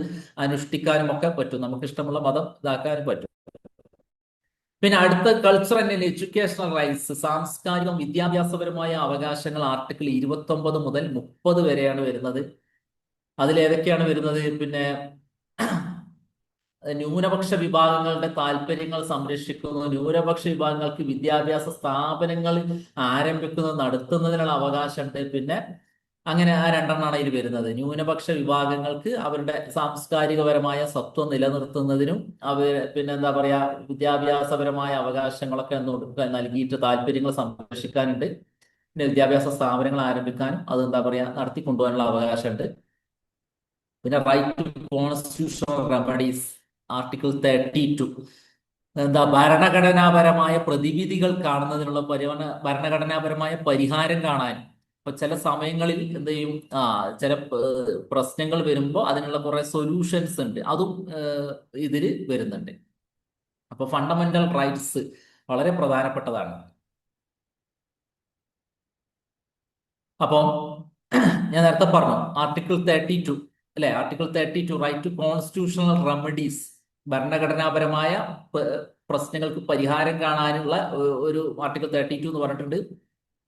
അനുഷ്ഠിക്കാനും ഒക്കെ പറ്റും. നമുക്ക് ഇഷ്ടമുള്ള മതം ഇതാക്കാനും പറ്റും. പിന്നെ അടുത്ത കൾച്ചർ ആൻഡ് എഡ്യൂക്കേഷണൽ റൈറ്റ്സ്, സാംസ്കാരികം വിദ്യാഭ്യാസപരമായ അവകാശങ്ങൾ ആർട്ടിക്കിൾ 29 മുതൽ 30 വരെയാണ് വരുന്നത്. അതിലേതൊക്കെയാണ് വരുന്നത്? പിന്നെ ന്യൂനപക്ഷ വിഭാഗങ്ങളുടെ താല്പര്യങ്ങൾ സംരക്ഷിക്കുന്നു. ന്യൂനപക്ഷ വിഭാഗങ്ങൾക്ക് വിദ്യാഭ്യാസ സ്ഥാപനങ്ങൾ ആരംഭിക്കുന്നത്, നടത്തുന്നതിനുള്ള അവകാശമുണ്ട്. പിന്നെ അങ്ങനെ ആ രണ്ടെണ്ണമാണ് ഇതിൽ വരുന്നത്. ന്യൂനപക്ഷ വിഭാഗങ്ങൾക്ക് അവരുടെ സാംസ്കാരികപരമായ സ്വത്വം നിലനിർത്തുന്നതിനും പിന്നെ എന്താ പറയാ, വിദ്യാഭ്യാസപരമായ അവകാശങ്ങളൊക്കെ നൽകിയിട്ട് താല്പര്യങ്ങൾ സംരക്ഷിക്കാനുണ്ട്. പിന്നെ വിദ്യാഭ്യാസ സ്ഥാപനങ്ങൾ ആരംഭിക്കാനും അത് എന്താ പറയാ നടത്തിക്കൊണ്ടുപോകാനുള്ള അവകാശമുണ്ട്. പിന്നെ right to constitutional remedies article 32, എന്താ ഭരണഘടനാപരമായ പ്രതിവിധികൾ കാണുന്നതിനുള്ള ഭരണഘടനാപരമായ പരിഹാരം കാണാൻ. ഇപ്പൊ ചില സമയങ്ങളിൽ എന്ത് ചെയ്യും, ചില പ്രശ്നങ്ങൾ വരുമ്പോൾ അതിനുള്ള കുറെ സൊല്യൂഷൻസ് ഉണ്ട്, അതും ഇതിൽ വരുന്നുണ്ട്. അപ്പൊ ഫണ്ടമെന്റൽ റൈറ്റ്സ് വളരെ പ്രധാനപ്പെട്ടതാണ്. അപ്പം ഞാൻ നേരത്തെ പറഞ്ഞു ആർട്ടിക്കിൾ 32 അല്ലെ, article 32 right to constitutional remedies, ഭരണഘടനാപരമായ പ്രശ്നങ്ങൾക്ക് പരിഹാരം കാണാനുള്ള ഒരു ആർട്ടിക്കിൾ 32 എന്ന് പറഞ്ഞിട്ടുണ്ട്.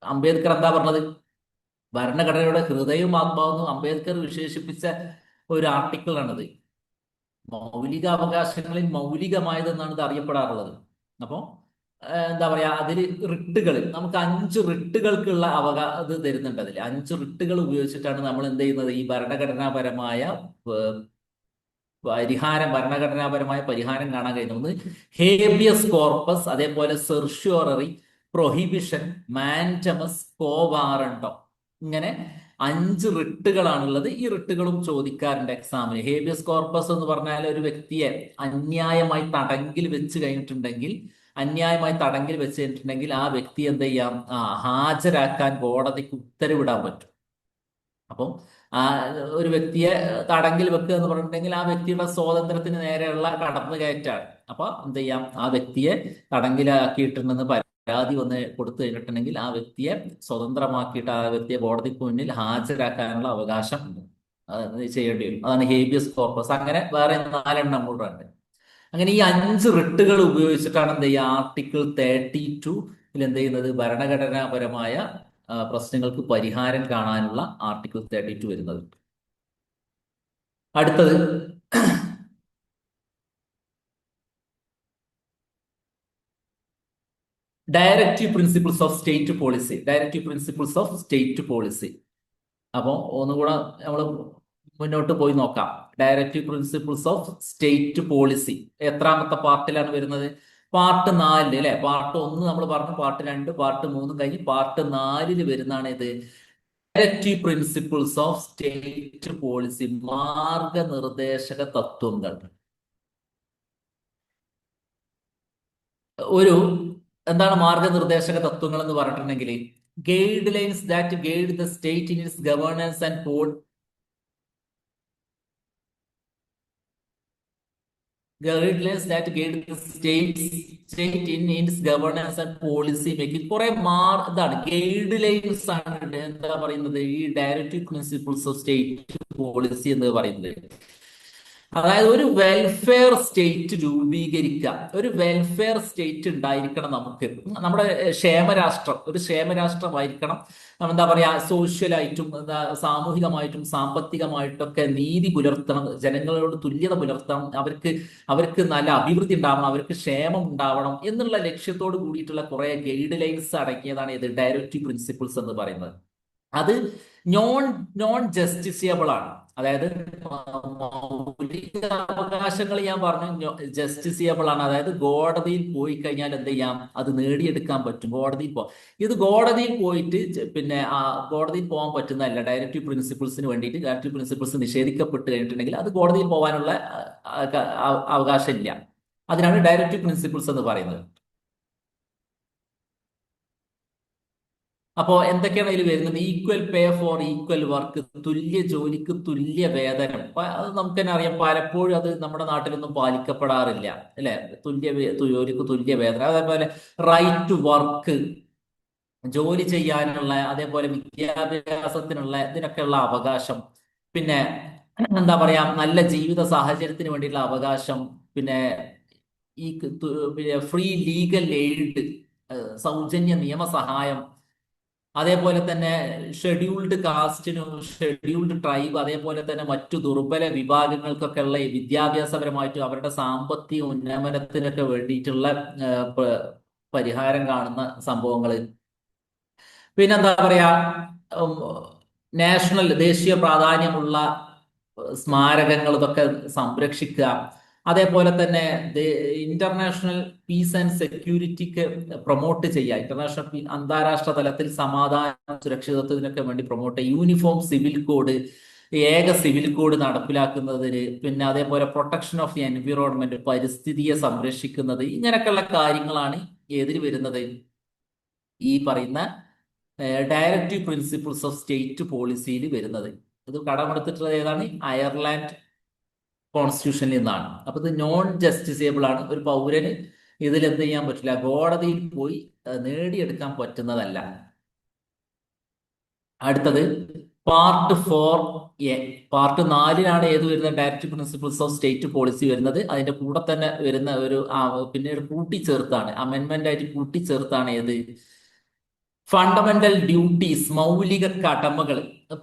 അംബേദ്കർ എന്താ പറഞ്ഞത്? ഭരണഘടനയുടെ ഹൃദയവും ആത്മാവെന്നും അംബേദ്കർ വിശേഷിപ്പിച്ച ഒരു ആർട്ടിക്കിൾ ആണിത്. മൗലിക അവകാശങ്ങളിൽ മൗലികമായതെന്നാണ് ഇത് അറിയപ്പെടാറുള്ളത്. അപ്പോൾ എന്താ പറയാ, അതിൽ റിട്ടുകൾ, നമുക്ക് 5 റിട്ടുകൾക്കുള്ള ഇത് തരുന്നുണ്ട്. അതിൽ 5 റിട്ടുകൾ ഉപയോഗിച്ചിട്ടാണ് നമ്മൾ എന്ത് ചെയ്യുന്നത്, ഈ ഭരണഘടനാപരമായ പരിഹാരം കാണാൻ കഴിയുന്നത്. ഒന്ന് ഹേബിയസ് കോർപ്പസ്, അതേപോലെ സെർഷ്യോററി, പ്രൊഹിബിഷൻ, മാൻഡമസ്, കോവാറണ്ടോ. ഇങ്ങനെ 5 റിട്ടുകളാണുള്ളത്. ഈ റിട്ടുകളും ചോദിക്കാറുണ്ട് എക്സാമിന്. ഹേബിയസ് കോർപ്പസ് എന്ന് പറഞ്ഞാൽ ഒരു വ്യക്തിയെ അന്യായമായി തടങ്കിൽ വെച്ച് കഴിഞ്ഞിട്ടുണ്ടെങ്കിൽ ആ വ്യക്തി എന്ത് ചെയ്യാം, ഹാജരാക്കാൻ കോടതിക്ക് ഉത്തരവിടാൻ പറ്റും. അപ്പം ആ ഒരു വ്യക്തിയെ തടങ്കിൽ വെക്കുക എന്ന് പറഞ്ഞിട്ടുണ്ടെങ്കിൽ ആ വ്യക്തിയുടെ സ്വാതന്ത്ര്യത്തിന് നേരെയുള്ള കടന്നുകയറ്റാണ്. അപ്പൊ എന്ത് ചെയ്യാം, ആ വ്യക്തിയെ തടങ്കിലാക്കിയിട്ടുണ്ടെന്ന് പരാതി വന്ന് കൊടുത്തു കഴിഞ്ഞിട്ടുണ്ടെങ്കിൽ ആ വ്യക്തിയെ സ്വതന്ത്രമാക്കിയിട്ട് ആ വ്യക്തിയെ കോടതിക്ക് മുന്നിൽ ഹാജരാക്കാനുള്ള അവകാശം ചെയ്യേണ്ടി വരും. അതാണ് ഹേബിയസ് കോർപ്പസ്. അങ്ങനെ വേറെ 4 എണ്ണം കൂടെ ഉണ്ട്. അങ്ങനെ ഈ 5 റിട്ടുകൾ ഉപയോഗിച്ചിട്ടാണ് എന്ത് ചെയ്യുക, ആർട്ടിക്കിൾ 32 എന്ത് ചെയ്യുന്നത് ഭരണഘടനാപരമായ പ്രശ്നങ്ങൾക്ക് പരിഹാരം കാണാനുള്ള ആർട്ടിക്കിൾ 32 വരുന്നത്. അടുത്തത് directive principles of state policy. Directive principles of state policy. അപ്പോൾ ഒന്നുകൂടെ നമ്മൾ മുന്നോട്ട് പോയി നോക്കാം. Directive principles of state policy എത്രാമത്തെ പാർട്ടിലാണ് വരുന്നത്? പാർട്ട് 4 അല്ലെ? പാർട്ട് 1 നമ്മൾ പറഞ്ഞു, പാർട്ട് 2, പാർട്ട് 3 കഴിഞ്ഞ് പാർട്ട് 4 വരുന്നതാണ് ഇത് directive principles of state policy, മാർഗനിർദ്ദേശക തത്വങ്ങൾ. ഒരു എന്താണ് മാർഗനിർദ്ദേശക തത്വങ്ങൾ എന്ന് പറഞ്ഞിട്ടുണ്ടെങ്കിൽ guidelines that guide the state in its governance and guidelines that guide the state in its governance and policy making. കുറെ ഇതാണ് ഗൈഡ് ലൈൻസ് ആണ് എന്താ പറയുന്നത് ഈ directive principles of state policy എന്ന് പറയുന്നത്. അതായത് ഒരു വെൽഫെയർ സ്റ്റേറ്റ് രൂപീകരിക്കുക, ഒരു വെൽഫെയർ സ്റ്റേറ്റ് ഉണ്ടായിരിക്കണം നമുക്ക്. നമ്മുടെ ക്ഷേമരാഷ്ട്രം ഒരു ക്ഷേമരാഷ്ട്രമായിരിക്കണം. എന്താ പറയാ, സോഷ്യലായിട്ടും സാമൂഹികമായിട്ടും സാമ്പത്തികമായിട്ടൊക്കെ നീതി പുലർത്തണം, ജനങ്ങളോട് തുല്യത പുലർത്തണം, അവർക്ക് നല്ല അഭിവൃദ്ധി ഉണ്ടാവണം, അവർക്ക് ക്ഷേമം ഉണ്ടാവണം എന്നുള്ള ലക്ഷ്യത്തോട് കൂടിയിട്ടുള്ള കുറെ ഗൈഡ് ലൈൻസ് അടങ്ങിയതാണ് ഇത് ഡയറക്റ്റീവ് പ്രിൻസിപ്പിൾസ് എന്ന് പറയുന്നത്. അത് നോൺ ജസ്റ്റിസിയബിൾ ആണ്. അതായത് മൗലിക അവകാശങ്ങൾ ഞാൻ പറഞ്ഞു ജസ്റ്റിസിയബിൾ ആണ്. അതായത് കോടതിയിൽ പോയി കഴിഞ്ഞാൽ എന്ത് ചെയ്യാം, അത് നേടിയെടുക്കാൻ പറ്റും. ഇത് കോടതിയിൽ പോയിട്ട് പിന്നെ കോടതിയിൽ പോകാൻ പറ്റുന്നതല്ല. ഡയറക്റ്റീവ് പ്രിൻസിപ്പിൾസിന് വേണ്ടിയിട്ട് ഡയറക്റ്റീവ് പ്രിൻസിപ്പിൾസ് നിഷേധിക്കപ്പെട്ട് കഴിഞ്ഞിട്ടുണ്ടെങ്കിൽ അത് കോടതിയിൽ പോകാനുള്ള അവകാശം ഇല്ല. അതിനാണ് ഡയറക്റ്റീവ് പ്രിൻസിപ്പിൾസ് എന്ന് പറയുന്നത്. അപ്പോ എന്തൊക്കെയാണ് ഇതിൽ വരുന്നത്? Equal pay for equal work, തുല്യ ജോലിക്ക് തുല്യ വേതനം. അത് നമുക്ക് തന്നെ അറിയാം, പലപ്പോഴും അത് നമ്മുടെ നാട്ടിലൊന്നും പാലിക്കപ്പെടാറില്ല അല്ലെ? ജോലിക്ക് തുല്യ വേതനം. അതേപോലെ റൈറ്റ് ടു വർക്ക്, ജോലി ചെയ്യാനുള്ള, അതേപോലെ വിദ്യാഭ്യാസത്തിനുള്ള, ഇതിനൊക്കെയുള്ള അവകാശം. പിന്നെ എന്താ പറയാ, നല്ല ജീവിത സാഹചര്യത്തിന് വേണ്ടിയുള്ള അവകാശം. പിന്നെ ഈ ഫ്രീ ലീഗൽ എയ്ഡ്, സൗജന്യ നിയമസഹായം. അതേപോലെ തന്നെ ഷെഡ്യൂൾഡ് കാസ്റ്റിനും ഷെഡ്യൂൾഡ് ട്രൈബ്, അതേപോലെ തന്നെ മറ്റു ദുർബല വിഭാഗങ്ങൾക്കൊക്കെ ഉള്ള വിദ്യാഭ്യാസപരമായിട്ടും അവരുടെ സാമ്പത്തിക ഉന്നമനത്തിനൊക്കെ വേണ്ടിയിട്ടുള്ള പരിഹാരം കാണുന്ന സംഭവങ്ങൾ. പിന്നെന്താ പറയാ, ദേശീയ പ്രാധാന്യമുള്ള സ്മാരകങ്ങൾ ഇതൊക്കെ സംരക്ഷിക്കുക. അതേപോലെ തന്നെ ഇന്റർനാഷണൽ പീസ് ആൻഡ് സെക്യൂരിറ്റിക്ക് പ്രൊമോട്ട് ചെയ്യുക. അന്താരാഷ്ട്ര തലത്തിൽ സമാധാന സുരക്ഷിതത്വത്തിനൊക്കെ വേണ്ടി പ്രൊമോട്ട് ചെയ്യുക. യൂണിഫോം സിവിൽ കോഡ്, ഏക സിവിൽ കോഡ് നടപ്പിലാക്കുന്നതിന്, പിന്നെ അതേപോലെ പ്രൊട്ടക്ഷൻ ഓഫ് ദി എൻവിറോൺമെന്റ്, പരിസ്ഥിതിയെ സംരക്ഷിക്കുന്നത്. ഇങ്ങനെയൊക്കെയുള്ള കാര്യങ്ങളാണ് ഏതിൽ വരുന്നത്? ഈ പറയുന്ന ഡയറക്റ്റീവ് പ്രിൻസിപ്പിൾസ് ഓഫ് സ്റ്റേറ്റ് പോളിസിയിൽ വരുന്നത്. ഇത് കടമെടുത്തിട്ടുള്ളത് ഏതാണ്? അയർലാൻഡ് കോൺസ്റ്റിറ്റ്യൂഷനിൽ നിന്നാണ്. അപ്പൊ ഇത് നോൺ ജസ്റ്റിസേബിൾ ആണ്. ഒരു പൗരന് ഇതിൽ എന്ത് ചെയ്യാൻ പറ്റില്ല, കോടതിയിൽ പോയി നേടിയെടുക്കാൻ പറ്റുന്നതല്ല. അടുത്തത് പാർട്ട് 4A. പാർട്ട് 4 ഏത് വരുന്നത്? Directive principles of state policy വരുന്നത്. അതിന്റെ കൂടെ തന്നെ വരുന്ന ഒരു പിന്നീട് കൂട്ടിച്ചേർത്താണ്, അമെന്റ്മെന്റ് ആയിട്ട് കൂട്ടിച്ചേർത്താണ് ഏത്? ഫണ്ടമെന്റൽ ഡ്യൂട്ടീസ്, മൗലിക കടമകൾ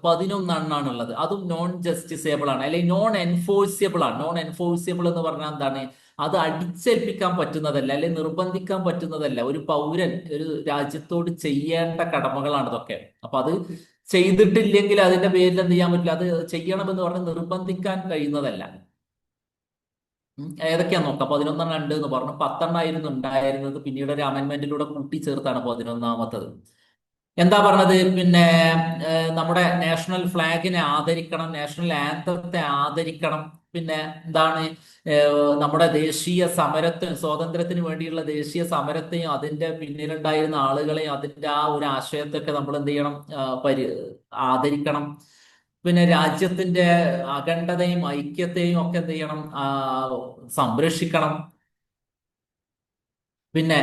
11 ഉള്ളത്. അതും നോൺ ജസ്റ്റിസേബിൾ ആണ്, അല്ലെങ്കിൽ നോൺ എൻഫോഴ്സിയബിൾ ആണ്. നോൺ എൻഫോഴ്സിയബിൾ എന്ന് പറഞ്ഞാൽ എന്താണ്? അത് അടിച്ചേൽപ്പിക്കാൻ പറ്റുന്നതല്ല, അല്ലെങ്കിൽ നിർബന്ധിക്കാൻ പറ്റുന്നതല്ല. ഒരു പൗരൻ ഒരു രാജ്യത്തോട് ചെയ്യേണ്ട കടമകളാണ് ഇതൊക്കെ. അപ്പൊ അത് ചെയ്തിട്ടില്ലെങ്കിൽ അതിന്റെ പേരിൽ എന്ത് ചെയ്യാൻ പറ്റില്ല, അത് ചെയ്യണമെന്ന് പറഞ്ഞ് നിർബന്ധിക്കാൻ കഴിയുന്നതല്ല. ഏതൊക്കെയാ നോക്കാം. 11 ഉണ്ട് എന്ന് പറഞ്ഞു. 10 ഉണ്ടായിരുന്നത്, പിന്നീട് ഒരു അമെന്റ്മെന്റിലൂടെ കൂട്ടിച്ചേർത്താണ് 11ാമത്തത്. എന്താ പറഞ്ഞത്? പിന്നെ നമ്മുടെ നാഷണൽ ഫ്ലാഗിനെ ആദരിക്കണം, നാഷണൽ ആന്തത്തെ ആദരിക്കണം. പിന്നെ എന്താണ്, നമ്മുടെ ദേശീയ സ്വാതന്ത്ര്യത്തിന് വേണ്ടിയുള്ള ദേശീയ സമരത്തെയും അതിന്റെ പിന്നിലുണ്ടായിരുന്ന ആളുകളെയും അതിന്റെ ആ ഒരു ആശയത്തൊക്കെ നമ്മൾ എന്ത് ചെയ്യണം, ആദരിക്കണം. പിന്നെ രാജ്യത്തിന്റെ അഖണ്ഡതയും ഐക്യത്തെയും ഒക്കെ എന്ത് ചെയ്യണം, സംരക്ഷിക്കണം. പിന്നെ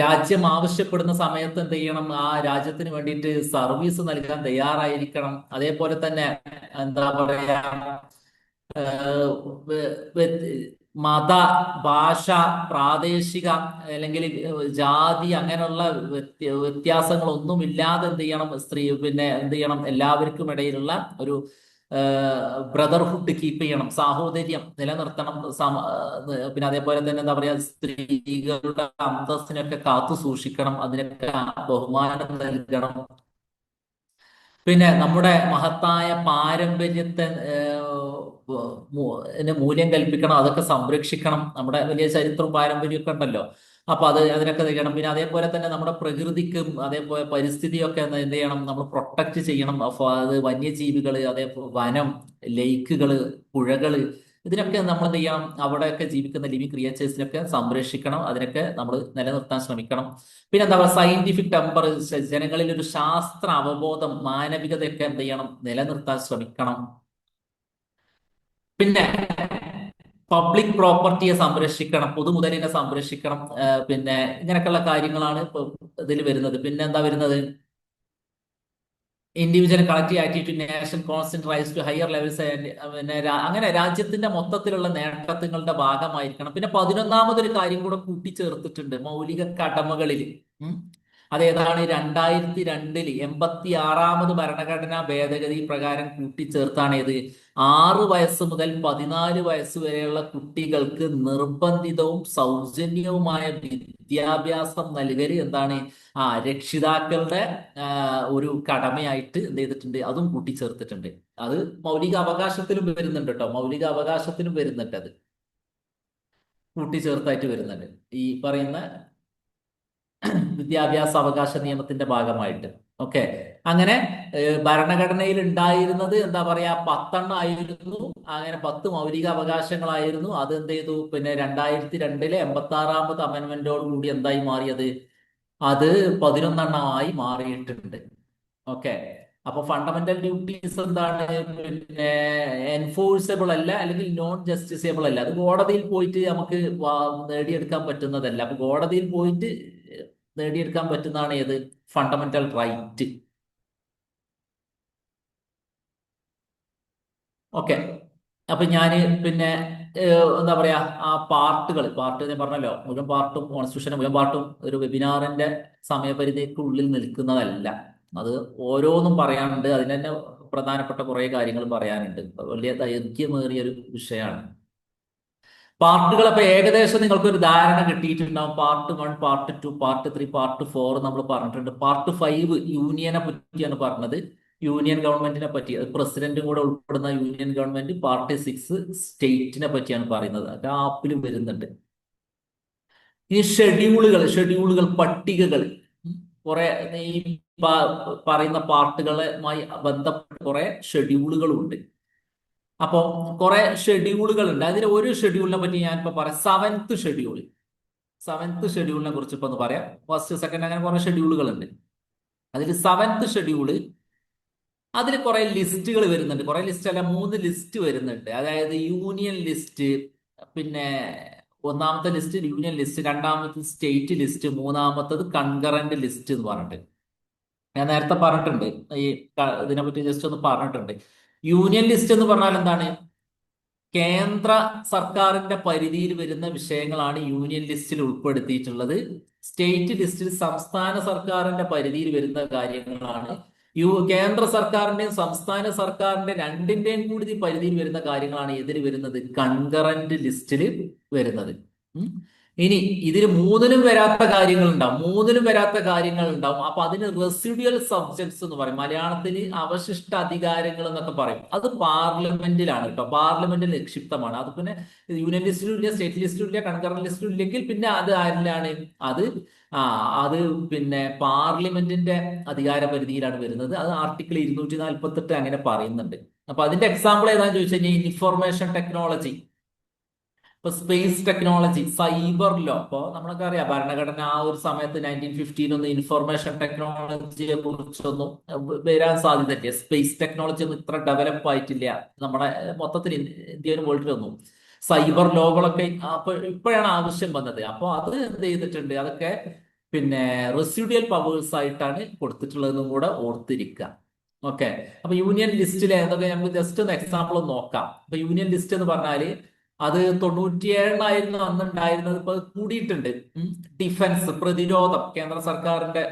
രാജ്യം ആവശ്യപ്പെടുന്ന സമയത്ത് എന്ത് ചെയ്യണം, ആ രാജ്യത്തിന് വേണ്ടിയിട്ട് സർവീസ് നൽകാൻ തയ്യാറായിരിക്കണം. അതേപോലെ തന്നെ എന്താ പറയാ, മത, ഭാഷ, പ്രാദേശിക അല്ലെങ്കിൽ ജാതി അങ്ങനെയുള്ള വ്യത്യാസങ്ങളൊന്നുമില്ലാതെ എന്ത് ചെയ്യണം, പിന്നെ എന്ത് ചെയ്യണം, എല്ലാവർക്കും ഇടയിലുള്ള ഒരു ബ്രദർഹുഡ് കീപ്പ് ചെയ്യണം, സാഹോദര്യം നിലനിർത്തണം, പിന്നെ അതേപോലെ തന്നെ എന്താ പറയാ, സ്ത്രീകളുടെ അന്തസ്സിനൊക്കെ കാത്തു സൂക്ഷിക്കണം, അതിനൊക്കെ ബഹുമാനം നൽകണം. പിന്നെ നമ്മുടെ മഹത്തായ പാരമ്പര്യത്തെ മൂല്യം കൽപ്പിക്കണം, അതൊക്കെ സംരക്ഷിക്കണം. നമ്മുടെ വലിയ ചരിത്രവും പാരമ്പര്യമൊക്കെ ഉണ്ടല്ലോ, അപ്പൊ അതിനൊക്കെ ചെയ്യണം. പിന്നെ അതേപോലെ തന്നെ നമ്മുടെ പ്രകൃതിക്കും അതേപോലെ പരിസ്ഥിതിയൊക്കെ എന്ത് ചെയ്യണം, നമ്മൾ പ്രൊട്ടക്ട് ചെയ്യണം. അപ്പൊ അത് വന്യജീവികള്, അതേപോലെ വനം, ലേക്കുകള്, പുഴകള്, ഇതിനൊക്കെ നമ്മൾ എന്ത് ചെയ്യണം, അവിടെയൊക്കെ ജീവിക്കുന്ന ലിവിങ് ക്രിയേച്ചേഴ്സിനൊക്കെ സംരക്ഷിക്കണം, അതിനൊക്കെ നമ്മൾ നിലനിർത്താൻ ശ്രമിക്കണം. പിന്നെ എന്താ പറയുക, സയന്റിഫിക് ടെമ്പർ, ജനങ്ങളിൽ ഒരു ശാസ്ത്ര അവബോധം, മാനവികതയൊക്കെ എന്ത് ചെയ്യണം, നിലനിർത്താൻ ശ്രമിക്കണം. പിന്നെ പബ്ലിക് പ്രോപ്പർട്ടിയെ സംരക്ഷിക്കണം, പൊതുമുതലിനെ സംരക്ഷിക്കണം. പിന്നെ ഇങ്ങനെയൊക്കെയുള്ള കാര്യങ്ങളാണ് ഇപ്പൊ ഇതിൽ വരുന്നത്. പിന്നെ എന്താ വരുന്നത്, individual collective activity nation constant rise to higher levels. പിന്നെ അങ്ങനെ രാജ്യത്തിന്റെ മൊത്തത്തിലുള്ള നേട്ടങ്ങളുടെ ഭാഗമായിരിക്കണം. പിന്നെ 11ാമതൊരു കാര്യം കൂടെ കൂട്ടിച്ചേർത്തിട്ടുണ്ട് മൗലിക കടമകളിൽ. അതേതാണ്, 2002 86ാമത് ഭരണഘടനാ ഭേദഗതി പ്രകാരം കൂട്ടിച്ചേർത്താണ് ഏത്, 6 വയസ്സ് മുതൽ 14 വയസ്സ് വരെയുള്ള കുട്ടികൾക്ക് നിർബന്ധിതവും സൗജന്യവുമായ വിദ്യാഭ്യാസം നൽകൽ എന്താണ്, രക്ഷിതാക്കളുടെ ഒരു കടമയായിട്ട് എന്ത് ചെയ്തിട്ടുണ്ട്, അതും കൂട്ടിച്ചേർത്തിട്ടുണ്ട്. അത് മൗലിക അവകാശത്തിലും വരുന്നുണ്ട് കേട്ടോ, മൗലിക അവകാശത്തിലും വരുന്നുണ്ട്, അത് കൂട്ടിച്ചേർത്തായിട്ട് വരുന്നുണ്ട് ഈ പറയുന്ന വിദ്യാഭ്യാസ അവകാശ നിയമത്തിന്റെ ഭാഗമായിട്ട്. ഓക്കെ, അങ്ങനെ ഭരണഘടനയിൽ ഉണ്ടായിരുന്നത് എന്താ പറയാ, 10 ആയിരുന്നു. അങ്ങനെ 10 മൗലിക അവകാശങ്ങളായിരുന്നു. അത് എന്ത് ചെയ്തു, പിന്നെ 2002 86ാമത് അമെന്റ്മെന്റോട് കൂടി എന്തായി മാറിയത്, അത് 11 മാറിയിട്ടുണ്ട്. ഓക്കെ, അപ്പൊ ഫണ്ടമെന്റൽ ഡ്യൂട്ടീസ് എന്താണ്, പിന്നെ എൻഫോഴ്സബിൾ അല്ല, അല്ലെങ്കിൽ നോൺ ജസ്റ്റിസബിൾ അല്ല. അത് കോടതിയിൽ പോയിട്ട് നമുക്ക് നേടിയെടുക്കാൻ പറ്റുന്നതല്ല. അപ്പൊ കോടതിയിൽ പോയിട്ട് നേടിയെടുക്കാൻ പറ്റുന്നതാണ് ഏത്, ഫണ്ടമെന്റൽ റൈറ്റ്. ഓക്കെ, അപ്പൊ ഞാന് പിന്നെ എന്താ പറയാ, ആ പാർട്ട് ഞാൻ പറഞ്ഞല്ലോ, മുഴുവൻ പാർട്ടും കോൺസ്റ്റിറ്റ്യൂഷന്റെ മുഴുവൻ പാർട്ടും ഒരു വെബിനാറിന്റെ സമയപരിധിക്കുള്ളിൽ നിൽക്കുന്നതല്ല. അത് ഓരോന്നും പറയാനുണ്ട്, അതിന് തന്നെ പ്രധാനപ്പെട്ട കുറെ കാര്യങ്ങൾ പറയാനുണ്ട്. വലിയ ദൈർഘ്യമേറിയ ഒരു വിഷയമാണ്. പാർട്ടുകൾ അപ്പൊ ഏകദേശം നിങ്ങൾക്ക് ഒരു ധാരണ കിട്ടിയിട്ടുണ്ടാവും. പാർട്ട് 1, പാർട്ട് 2, പാർട്ട് 3, പാർട്ട് 4 നമ്മൾ പറഞ്ഞിട്ടുണ്ട്. പാർട്ട് 5 യൂണിയനെ പറ്റിയാണ് പറഞ്ഞത്, യൂണിയൻ ഗവൺമെന്റിനെ പറ്റി, പ്രസിഡന്റും കൂടെ ഉൾപ്പെടുന്ന യൂണിയൻ ഗവൺമെന്റ്. പാർട്ട് 6 സ്റ്റേറ്റിനെ പറ്റിയാണ് പറയുന്നത്, അത് ആപ്പിലും വരുന്നുണ്ട്. ഈ ഷെഡ്യൂളുകൾ, പട്ടികകൾ, കുറെ ഈ പറയുന്ന പാർട്ടുകളുമായി ബന്ധപ്പെട്ട് കുറെ ഷെഡ്യൂളുകളും ഉണ്ട്. അപ്പൊ കുറെ ഷെഡ്യൂളുകൾ ഉണ്ട്. അതിൽ ഒരു ഷെഡ്യൂളിനെ പറ്റി ഞാൻ ഇപ്പൊ പറയാം, സെവൻത്ത് ഷെഡ്യൂളിനെ കുറിച്ച് ഇപ്പൊ ഒന്ന് പറയാം. ഫസ്റ്റ്, സെക്കൻഡ്, അങ്ങനെ കുറെ ഷെഡ്യൂളുകൾ ഉണ്ട്. അതിൽ 7th ഷെഡ്യൂള്, അതിൽ കുറെ ലിസ്റ്റുകൾ വരുന്നുണ്ട്. കുറെ ലിസ്റ്റ് അല്ല, 3 ലിസ്റ്റ് വരുന്നുണ്ട്. അതായത് യൂണിയൻ ലിസ്റ്റ്, പിന്നെ 1ാമത്തെ ലിസ്റ്റ് യൂണിയൻ ലിസ്റ്റ്, 2ാമത്തെ സ്റ്റേറ്റ് ലിസ്റ്റ്, 3ാമത്തത് കൺകറന്റ് ലിസ്റ്റ് എന്ന് പറഞ്ഞിട്ട് ഞാൻ നേരത്തെ പറഞ്ഞിട്ടുണ്ട്. ഈ ഇതിനെ പറ്റി ജസ്റ്റ് ഒന്ന് പറഞ്ഞിട്ടുണ്ട്. യൂണിയൻ ലിസ്റ്റ് എന്ന് പറഞ്ഞാൽ എന്താണ്, കേന്ദ്ര സർക്കാരിന്റെ പരിധിയിൽ വരുന്ന വിഷയങ്ങളാണ് യൂണിയൻ ലിസ്റ്റിൽ ഉൾപ്പെടുത്തിയിട്ടുള്ളത്. സ്റ്റേറ്റ് ലിസ്റ്റിൽ സംസ്ഥാന സർക്കാരിന്റെ പരിധിയിൽ വരുന്ന കാര്യങ്ങളാണ്. കേന്ദ്ര സർക്കാരിന്റെയും സംസ്ഥാന സർക്കാരിന്റെ രണ്ടിന്റെയും കൂടി പരിധിയിൽ വരുന്ന കാര്യങ്ങളാണ് ഇതിൽ വരുന്നത്, കൺകറന്റ് ലിസ്റ്റിൽ വരുന്നത്. ഇനി ഇതിൽ മൂന്നിലും വരാത്ത കാര്യങ്ങൾ ഉണ്ടാവും. അപ്പൊ അതിന് റെസിഡ്യുവൽ സബ്ജക്ട്സ് എന്ന് പറയും, മലയാളത്തിൽ അവശിഷ്ട അധികാരങ്ങൾ എന്നൊക്കെ പറയും. അത് പാർലമെന്റിലാണ് കേട്ടോ, പാർലമെന്റിൽ നിക്ഷിപ്തമാണ്. അത് പിന്നെ യൂണിയൻ ലിസ്റ്റിലും ഇല്ല, സ്റ്റേറ്റ് ലിസ്റ്റിലും ഇല്ല, കൺകറന്റ് ലിസ്റ്റിലും ഇല്ലെങ്കിൽ പിന്നെ അത് ആരിലാണ്, അത് അത് പിന്നെ പാർലമെന്റിന്റെ അധികാര പരിധിയിലാണ് വരുന്നത്. അത് ആർട്ടിക്കിൾ 248 അങ്ങനെ പറയുന്നുണ്ട്. അപ്പൊ അതിന്റെ എക്സാമ്പിൾ ഏതാണെന്ന് ചോദിച്ചു കഴിഞ്ഞാൽ ഇൻഫർമേഷൻ ടെക്നോളജി, ഇപ്പൊ സ്പേസ് ടെക്നോളജി, സൈബർ ലോ. ഇപ്പൊ നമ്മളൊക്കെ അറിയാം, ഭരണഘടന ആ ഒരു സമയത്ത് 1915 ഇൻഫർമേഷൻ ടെക്നോളജിയെ കുറിച്ചൊന്നും വരാൻ സാധ്യതയില്ല. സ്പേസ് ടെക്നോളജി ഒന്നും ഇത്ര ഡെവലപ്പ് ആയിട്ടില്ല നമ്മുടെ മൊത്തത്തിൽ ഇന്ത്യയിലും വേൾഡിലൊന്നും. സൈബർ ലോകളൊക്കെ അപ്പൊ ഇപ്പോഴാണ് ആവശ്യം വന്നത്. അപ്പൊ അത് എന്ത് ചെയ്തിട്ടുണ്ട്, അതൊക്കെ പിന്നെ റെസിഡ്യുവൽ പവേഴ്സ് ആയിട്ടാണ് കൊടുത്തിട്ടുള്ളതെന്നും കൂടെ ഓർത്തിരിക്കുക. ഓക്കെ, അപ്പൊ യൂണിയൻ ലിസ്റ്റിലെ എന്തൊക്കെ നമുക്ക് ജസ്റ്റ് ഒന്ന് എക്സാമ്പിൾ നോക്കാം. അപ്പൊ യൂണിയൻ ലിസ്റ്റ് എന്ന് പറഞ്ഞാല് അത് 97 അന്നുണ്ടായിരുന്നത്, ഇപ്പൊ അത് കൂടിയിട്ടുണ്ട്. ഉം. ഡിഫൻസ്, പ്രതിരോധം കേന്ദ്ര സർക്കാരിന്റെ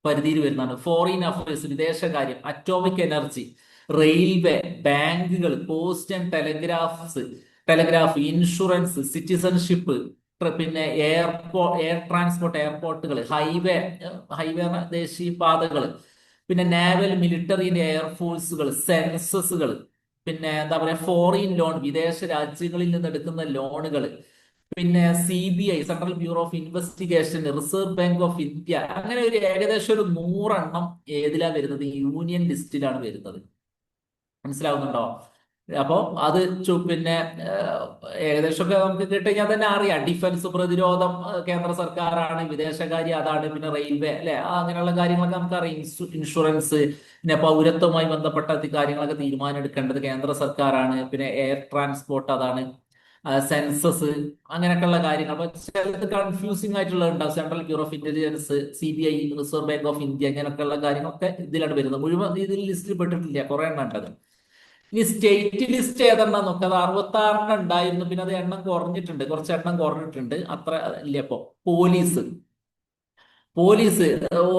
പരിധിയിൽ വരുന്നതാണ്. ഫോറിൻ അഫയേഴ്സ്, വിദേശകാര്യം, അറ്റോമിക് എനർജി, റെയിൽവേ, ബാങ്കുകൾ, post and telegraph, insurance, citizenship, പിന്നെ എയർ ട്രാൻസ്പോർട്ട്, എയർപോർട്ടുകൾ, ഹൈവേ ദേശീയപാതകൾ, പിന്നെ നാവൽ, മിലിറ്ററി, എയർഫോഴ്സുകൾ, സെൻസസുകൾ, പിന്നെ എന്താ പറയാ, ഫോറിൻ ലോൺ, വിദേശ രാജ്യങ്ങളിൽ നിന്ന് എടുക്കുന്ന ലോണുകൾ, പിന്നെ CBI, central bureau of investigation, reserve bank of India, അങ്ങനെ ഒരു ഏകദേശം ഒരു 100 ഏതിലാ വരുന്നത്? യൂണിയൻ ലിസ്റ്റിലാണ് വരുന്നത്. മനസ്സിലാവുന്നുണ്ടോ? അപ്പൊ അത് പിന്നെ ഏകദേശമൊക്കെ നമുക്ക് കിട്ടിക്കഴിഞ്ഞാൽ തന്നെ അറിയാം. ഡിഫൻസ്, പ്രതിരോധം കേന്ദ്ര സർക്കാരാണ്, വിദേശകാര്യം അതാണ്, പിന്നെ റെയിൽവേ അല്ലെ, അങ്ങനെയുള്ള കാര്യങ്ങളൊക്കെ നമുക്കറിയാം. ഇൻഷുറൻസ്, പിന്നെ പൗരത്വവുമായി ബന്ധപ്പെട്ട കാര്യങ്ങളൊക്കെ തീരുമാനം എടുക്കേണ്ടത് കേന്ദ്ര സർക്കാരാണ്, പിന്നെ എയർ ട്രാൻസ്പോർട്ട് അതാണ്, സെൻസസ്, അങ്ങനെയൊക്കെയുള്ള കാര്യങ്ങൾ. അപ്പൊ ചിലത് കൺഫ്യൂസിംഗ് ആയിട്ടുള്ളത് ഉണ്ടാവും. Central bureau of intelligence, CBI, reserve bank of India, ഇങ്ങനെയൊക്കെയുള്ള കാര്യങ്ങളൊക്കെ ഇതിലാണ് വരുന്നത്. മുഴുവൻ ഇതിൽ ലിസ്റ്റിൽ പെട്ടിട്ടില്ല, കുറെ എണ്ണം ഉണ്ടത്. ഇനി സ്റ്റേറ്റ് ലിസ്റ്റ് ഏതെണ്ണം നോക്കുക. അത് 66 ഉണ്ടായിരുന്നു, പിന്നെ അത് എണ്ണം കുറഞ്ഞിട്ടുണ്ട്, കുറച്ച് എണ്ണം കുറഞ്ഞിട്ടുണ്ട്, അത്ര ഇല്ല ഇപ്പൊ. പോലീസ് പോലീസ്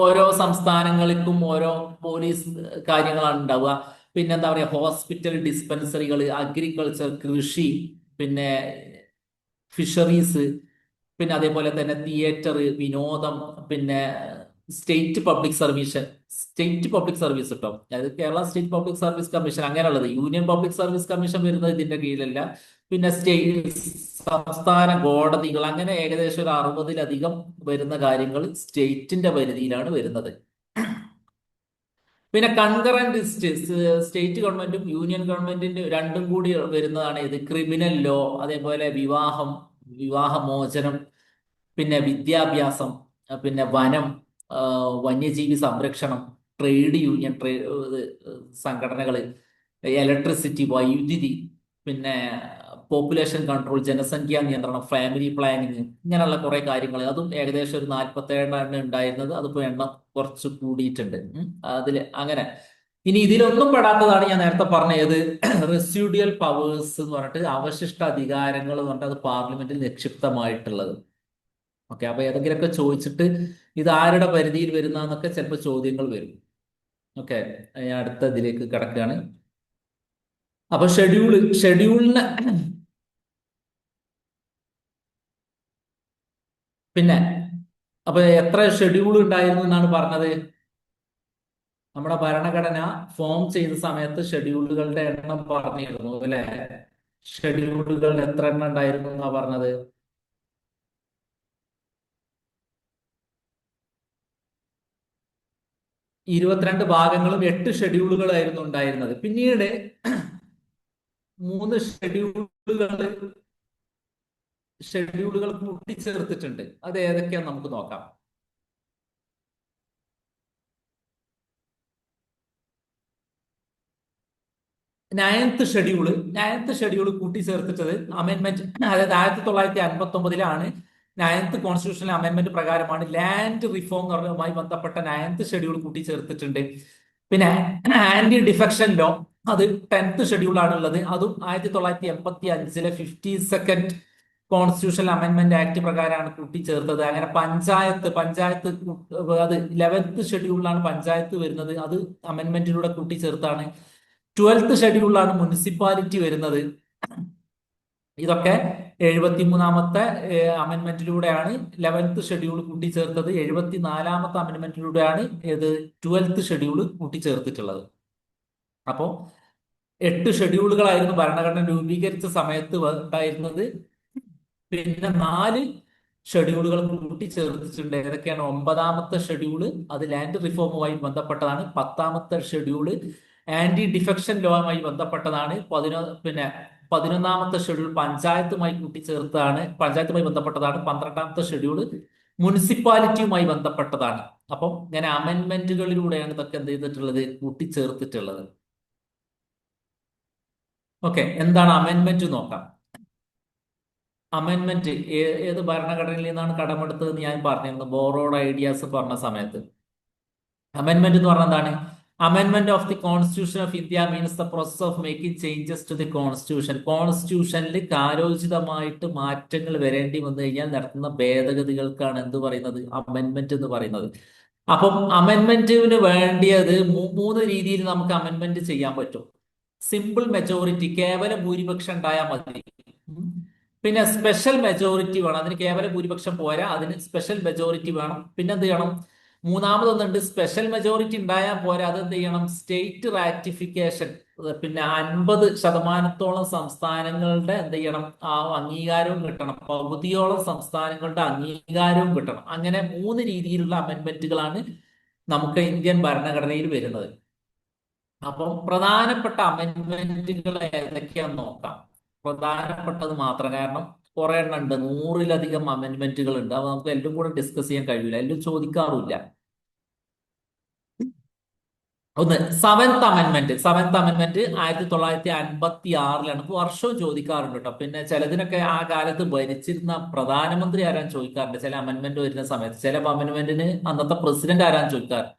ഓരോ സംസ്ഥാനങ്ങൾക്കും ഓരോ പോലീസ് കാര്യങ്ങളാണ് ഉണ്ടാവുക. പിന്നെ എന്താ പറയാ, ഹോസ്പിറ്റൽ, ഡിസ്പെൻസറികൾ, അഗ്രികൾച്ചർ, കൃഷി, പിന്നെ ഫിഷറീസ്, പിന്നെ അതേപോലെ തന്നെ തിയേറ്റർ, വിനോദം, പിന്നെ സ്റ്റേറ്റ് പബ്ലിക് സർവീസ് കേട്ടോ. അതായത് Kerala state public service commission, അങ്ങനെയുള്ളത്. യൂണിയൻ പബ്ലിക് സർവീസ് കമ്മീഷൻ വരുന്നത് ഇതിന്റെ കീഴിലല്ല. പിന്നെ സംസ്ഥാന കോടതികൾ, അങ്ങനെ ഏകദേശം ഒരു 60-ലധികം വരുന്ന കാര്യങ്ങൾ സ്റ്റേറ്റിന്റെ പരിധിയിലാണ് വരുന്നത്. പിന്നെ കൺകറന്റ് ലിസ്റ്റ്, സ്റ്റേറ്റ് ഗവൺമെന്റും യൂണിയൻ ഗവൺമെന്റിന്റെ രണ്ടും കൂടി വരുന്നതാണ് ഇത്. ക്രിമിനൽ ലോ, അതേപോലെ വിവാഹമോചനം, പിന്നെ വിദ്യാഭ്യാസം, പിന്നെ വനം, ആ, വന്യജീവി സംരക്ഷണം, ട്രേഡ് യൂണിയൻ, സംഘടനകള്, ഇലക്ട്രിസിറ്റി, വൈദ്യുതി, പിന്നെ പോപ്പുലേഷൻ കൺട്രോൾ, ജനസംഖ്യാ നിയന്ത്രണം, ഫാമിലി പ്ലാനിങ്, ഇങ്ങനെയുള്ള കുറെ കാര്യങ്ങൾ. അതും ഏകദേശം ഒരു 47 ഉണ്ടായിരുന്നത്, അതിപ്പോ എണ്ണം കുറച്ച് കൂടിയിട്ടുണ്ട്. അതില് അങ്ങനെ. ഇനി ഇതിലൊന്നും പെടാത്തതാണ് ഞാൻ നേരത്തെ പറഞ്ഞത്, റെസ്യൂഡിയൽ പവേഴ്സ് എന്ന് പറഞ്ഞിട്ട്, അവശിഷ്ട അധികാരങ്ങൾ എന്ന് പറഞ്ഞിട്ട്, അത് പാർലമെന്റിൽ നിക്ഷിപ്തമായിട്ടുള്ളത്. ഓക്കെ, അപ്പൊ ഏതെങ്കിലുമൊക്കെ ചോദിച്ചിട്ട് ഇത് ആരുടെ പരിധിയിൽ വരുന്നതെന്നൊക്കെ ചിലപ്പോൾ ചോദ്യങ്ങൾ വരും. ഓക്കെ, ഞാൻ അടുത്ത ഇതിലേക്ക് കിടക്കുകയാണ്. അപ്പൊ ഷെഡ്യൂളിന് പിന്നെ അപ്പൊ എത്ര ഷെഡ്യൂൾ ഉണ്ടായിരുന്നു എന്നാണ് പറഞ്ഞത്? നമ്മുടെ ഭരണഘടന ഫോം ചെയ്ത സമയത്ത് ഷെഡ്യൂളുകളുടെ എണ്ണം പറഞ്ഞിരുന്നു അല്ലെ? ഷെഡ്യൂളുകൾ എത്ര എണ്ണം ഉണ്ടായിരുന്നു എന്നാ പറഞ്ഞത്? 22 ഭാഗങ്ങളും 8 ഷെഡ്യൂളുകളായിരുന്നു ഉണ്ടായിരുന്നത്. പിന്നീട് 3 ഷെഡ്യൂളുകൾ കൂട്ടിച്ചേർത്തിട്ടുണ്ട്. അത് ഏതൊക്കെയാന്ന് നമുക്ക് നോക്കാം. നയൻത്ത് ഷെഡ്യൂൾ കൂട്ടിച്ചേർത്തിട്ടത് അമെന്റ്മെന്റ്, അതായത് 1959-ലാണ്. നയൻത്ത് കോൺസ്റ്റിറ്റ്യൂഷണൽ അമെന്റ്മെന്റ് പ്രകാരമാണ് ലാൻഡ് റിഫോം എന്ന് പറഞ്ഞതുമായി ബന്ധപ്പെട്ട നയൻത്ത് ഷെഡ്യൂൾ കൂട്ടിച്ചേർത്തിട്ടുണ്ട്. പിന്നെ ആന്റി ഡിഫെക്ഷൻ ലോ, അത് 10th ഷെഡ്യൂളാണുള്ളത്. അതും 1985-ലെ 52nd കോൺസ്റ്റിറ്റ്യൂഷണൽ അമെന്റ്മെന്റ് ആക്ട് പ്രകാരമാണ് കൂട്ടിച്ചേർത്തത്. അങ്ങനെ പഞ്ചായത്ത് അത് 11th ഷെഡ്യൂളിലാണ് പഞ്ചായത്ത് വരുന്നത്. അത് അമെന്റ്മെന്റിലൂടെ കൂട്ടിച്ചേർത്താണ്. 12th ഷെഡ്യൂളിലാണ് മുനിസിപ്പാലിറ്റി വരുന്നത്. ഇതൊക്കെ 73-ാമത്തെ അമെന്റ്മെന്റിലൂടെയാണ് 11th ഷെഡ്യൂൾ കൂട്ടിച്ചേർത്തത്. 74-ാമത്തെ അമെന്റ്മെന്റിലൂടെയാണ് ഏത് 12th ഷെഡ്യൂൾ കൂട്ടിച്ചേർത്തിട്ടുള്ളത്. അപ്പോ 8 ഷെഡ്യൂളുകളായിരുന്നു ഭരണഘടന രൂപീകരിച്ച സമയത്ത് ഉണ്ടായിരുന്നത്. പിന്നെ 4 ഷെഡ്യൂളുകൾ കൂട്ടിച്ചേർത്തിട്ടുണ്ട്. ഏതൊക്കെയാണ്? 9-ാമത്തെ ഷെഡ്യൂള് അത് ലാൻഡ് റിഫോമുമായി ബന്ധപ്പെട്ടതാണ്. 10-ാമത്തെ ഷെഡ്യൂള് ആന്റി ഡിഫെക്ഷൻ ലോയുമായി ബന്ധപ്പെട്ടതാണ്. പിന്നെ 11-ാമത്തെ ഷെഡ്യൂൾ പഞ്ചായത്തുമായി ബന്ധപ്പെട്ടതാണ്. 12-ാമത്തെ ഷെഡ്യൂൾ മുനിസിപ്പാലിറ്റിയുമായി ബന്ധപ്പെട്ടതാണ്. അപ്പം ഇങ്ങനെ അമെന്റ്മെന്റുകളിലൂടെയാണ് ഇതൊക്കെ എന്ത് ചെയ്തിട്ടുള്ളത്? കൂട്ടിച്ചേർത്തിട്ടുള്ളത്. ഓക്കെ, എന്താണ് അമെന്റ്മെന്റ് നോക്കാം. അമെന്റ്മെന്റ് ഏത് ഭരണഘടനയിൽ നിന്നാണ് കടമെടുത്തതെന്ന് ഞാൻ പറഞ്ഞിരുന്നു ബോറോഡ് ഐഡിയാസ് പറഞ്ഞ സമയത്ത്. അമെന്റ്മെന്റ് എന്ന് പറഞ്ഞാൽ എന്താണ്? അമെൻമെന്റ് of the constitution of India means the process of making changes to the constitution. കോൺസ്റ്റിറ്റ്യൂഷനിൽ കാലോചിതമായിട്ട് മാറ്റങ്ങൾ വരേണ്ടി വന്നു കഴിഞ്ഞാൽ നടത്തുന്ന ഭേദഗതികൾക്കാണ് എന്ത് പറയുന്നത്, അമെൻമെന്റ് എന്ന് പറയുന്നത്. അപ്പം അമെൻമെന്റിന് വേണ്ടിയത് മൂന്ന് രീതിയിൽ നമുക്ക് അമെൻമെന്റ് ചെയ്യാൻ പറ്റും. സിമ്പിൾ മെജോറിറ്റി, കേവല ഭൂരിപക്ഷം ഉണ്ടായാൽ മതി. ഉം. പിന്നെ സ്പെഷ്യൽ മെജോറിറ്റി വേണം. അതിന് കേവല ഭൂരിപക്ഷം പോരാ, അതിന് സ്പെഷ്യൽ മെജോറിറ്റി വേണം. പിന്നെ എന്ത് ചെയ്യണം, മൂന്നാമതൊന്നുണ്ട്, സ്പെഷ്യൽ മെജോറിറ്റി ഉണ്ടായാൽ പോരാ, അത് എന്ത് ചെയ്യണം, സ്റ്റേറ്റ് റാറ്റിഫിക്കേഷൻ. പിന്നെ 50% സംസ്ഥാനങ്ങളുടെ എന്ത് ചെയ്യണം, ആ അംഗീകാരവും കിട്ടണം. പകുതിയോളം സംസ്ഥാനങ്ങളുടെ അംഗീകാരവും കിട്ടണം. അങ്ങനെ മൂന്ന് രീതിയിലുള്ള അമെൻമെന്റുകളാണ് നമുക്ക് ഇന്ത്യൻ ഭരണഘടനയിൽ വരുന്നത്. അപ്പം പ്രധാനപ്പെട്ട അമെൻമെന്റുകൾ ഏതൊക്കെയാന്ന് നോക്കാം. പ്രധാനപ്പെട്ടത് മാത്രം, കാരണം കുറെ എണ്ണം ഉണ്ട്, 100-ലധികം അമെൻമെന്റുകൾ ഉണ്ട്. അപ്പൊ നമുക്ക് എല്ലാം കൂടെ ഡിസ്കസ് ചെയ്യാൻ കഴിയില്ല, എല്ലാം ചോദിക്കാറുമില്ല. ഒന്ന് സെവൻത് അമെന്റ്മെന്റ്. സെവൻത് അമെന്റ്മെന്റ് 1956-ലാണ്. ഇപ്പൊ വർഷവും ചോദിക്കാറുണ്ട് കേട്ടോ. പിന്നെ ചിലതിനൊക്കെ ആ കാലത്ത് ഭരിച്ചിരുന്ന പ്രധാനമന്ത്രി ആരാന്ന് ചോദിക്കാറുണ്ട് ചില അമെന്റ്മെന്റ് വരുന്ന സമയത്ത്. ചില അമെന്റ്മെന്റിന് അന്നത്തെ പ്രസിഡന്റ് ആരാന്ന് ചോദിക്കാറ്.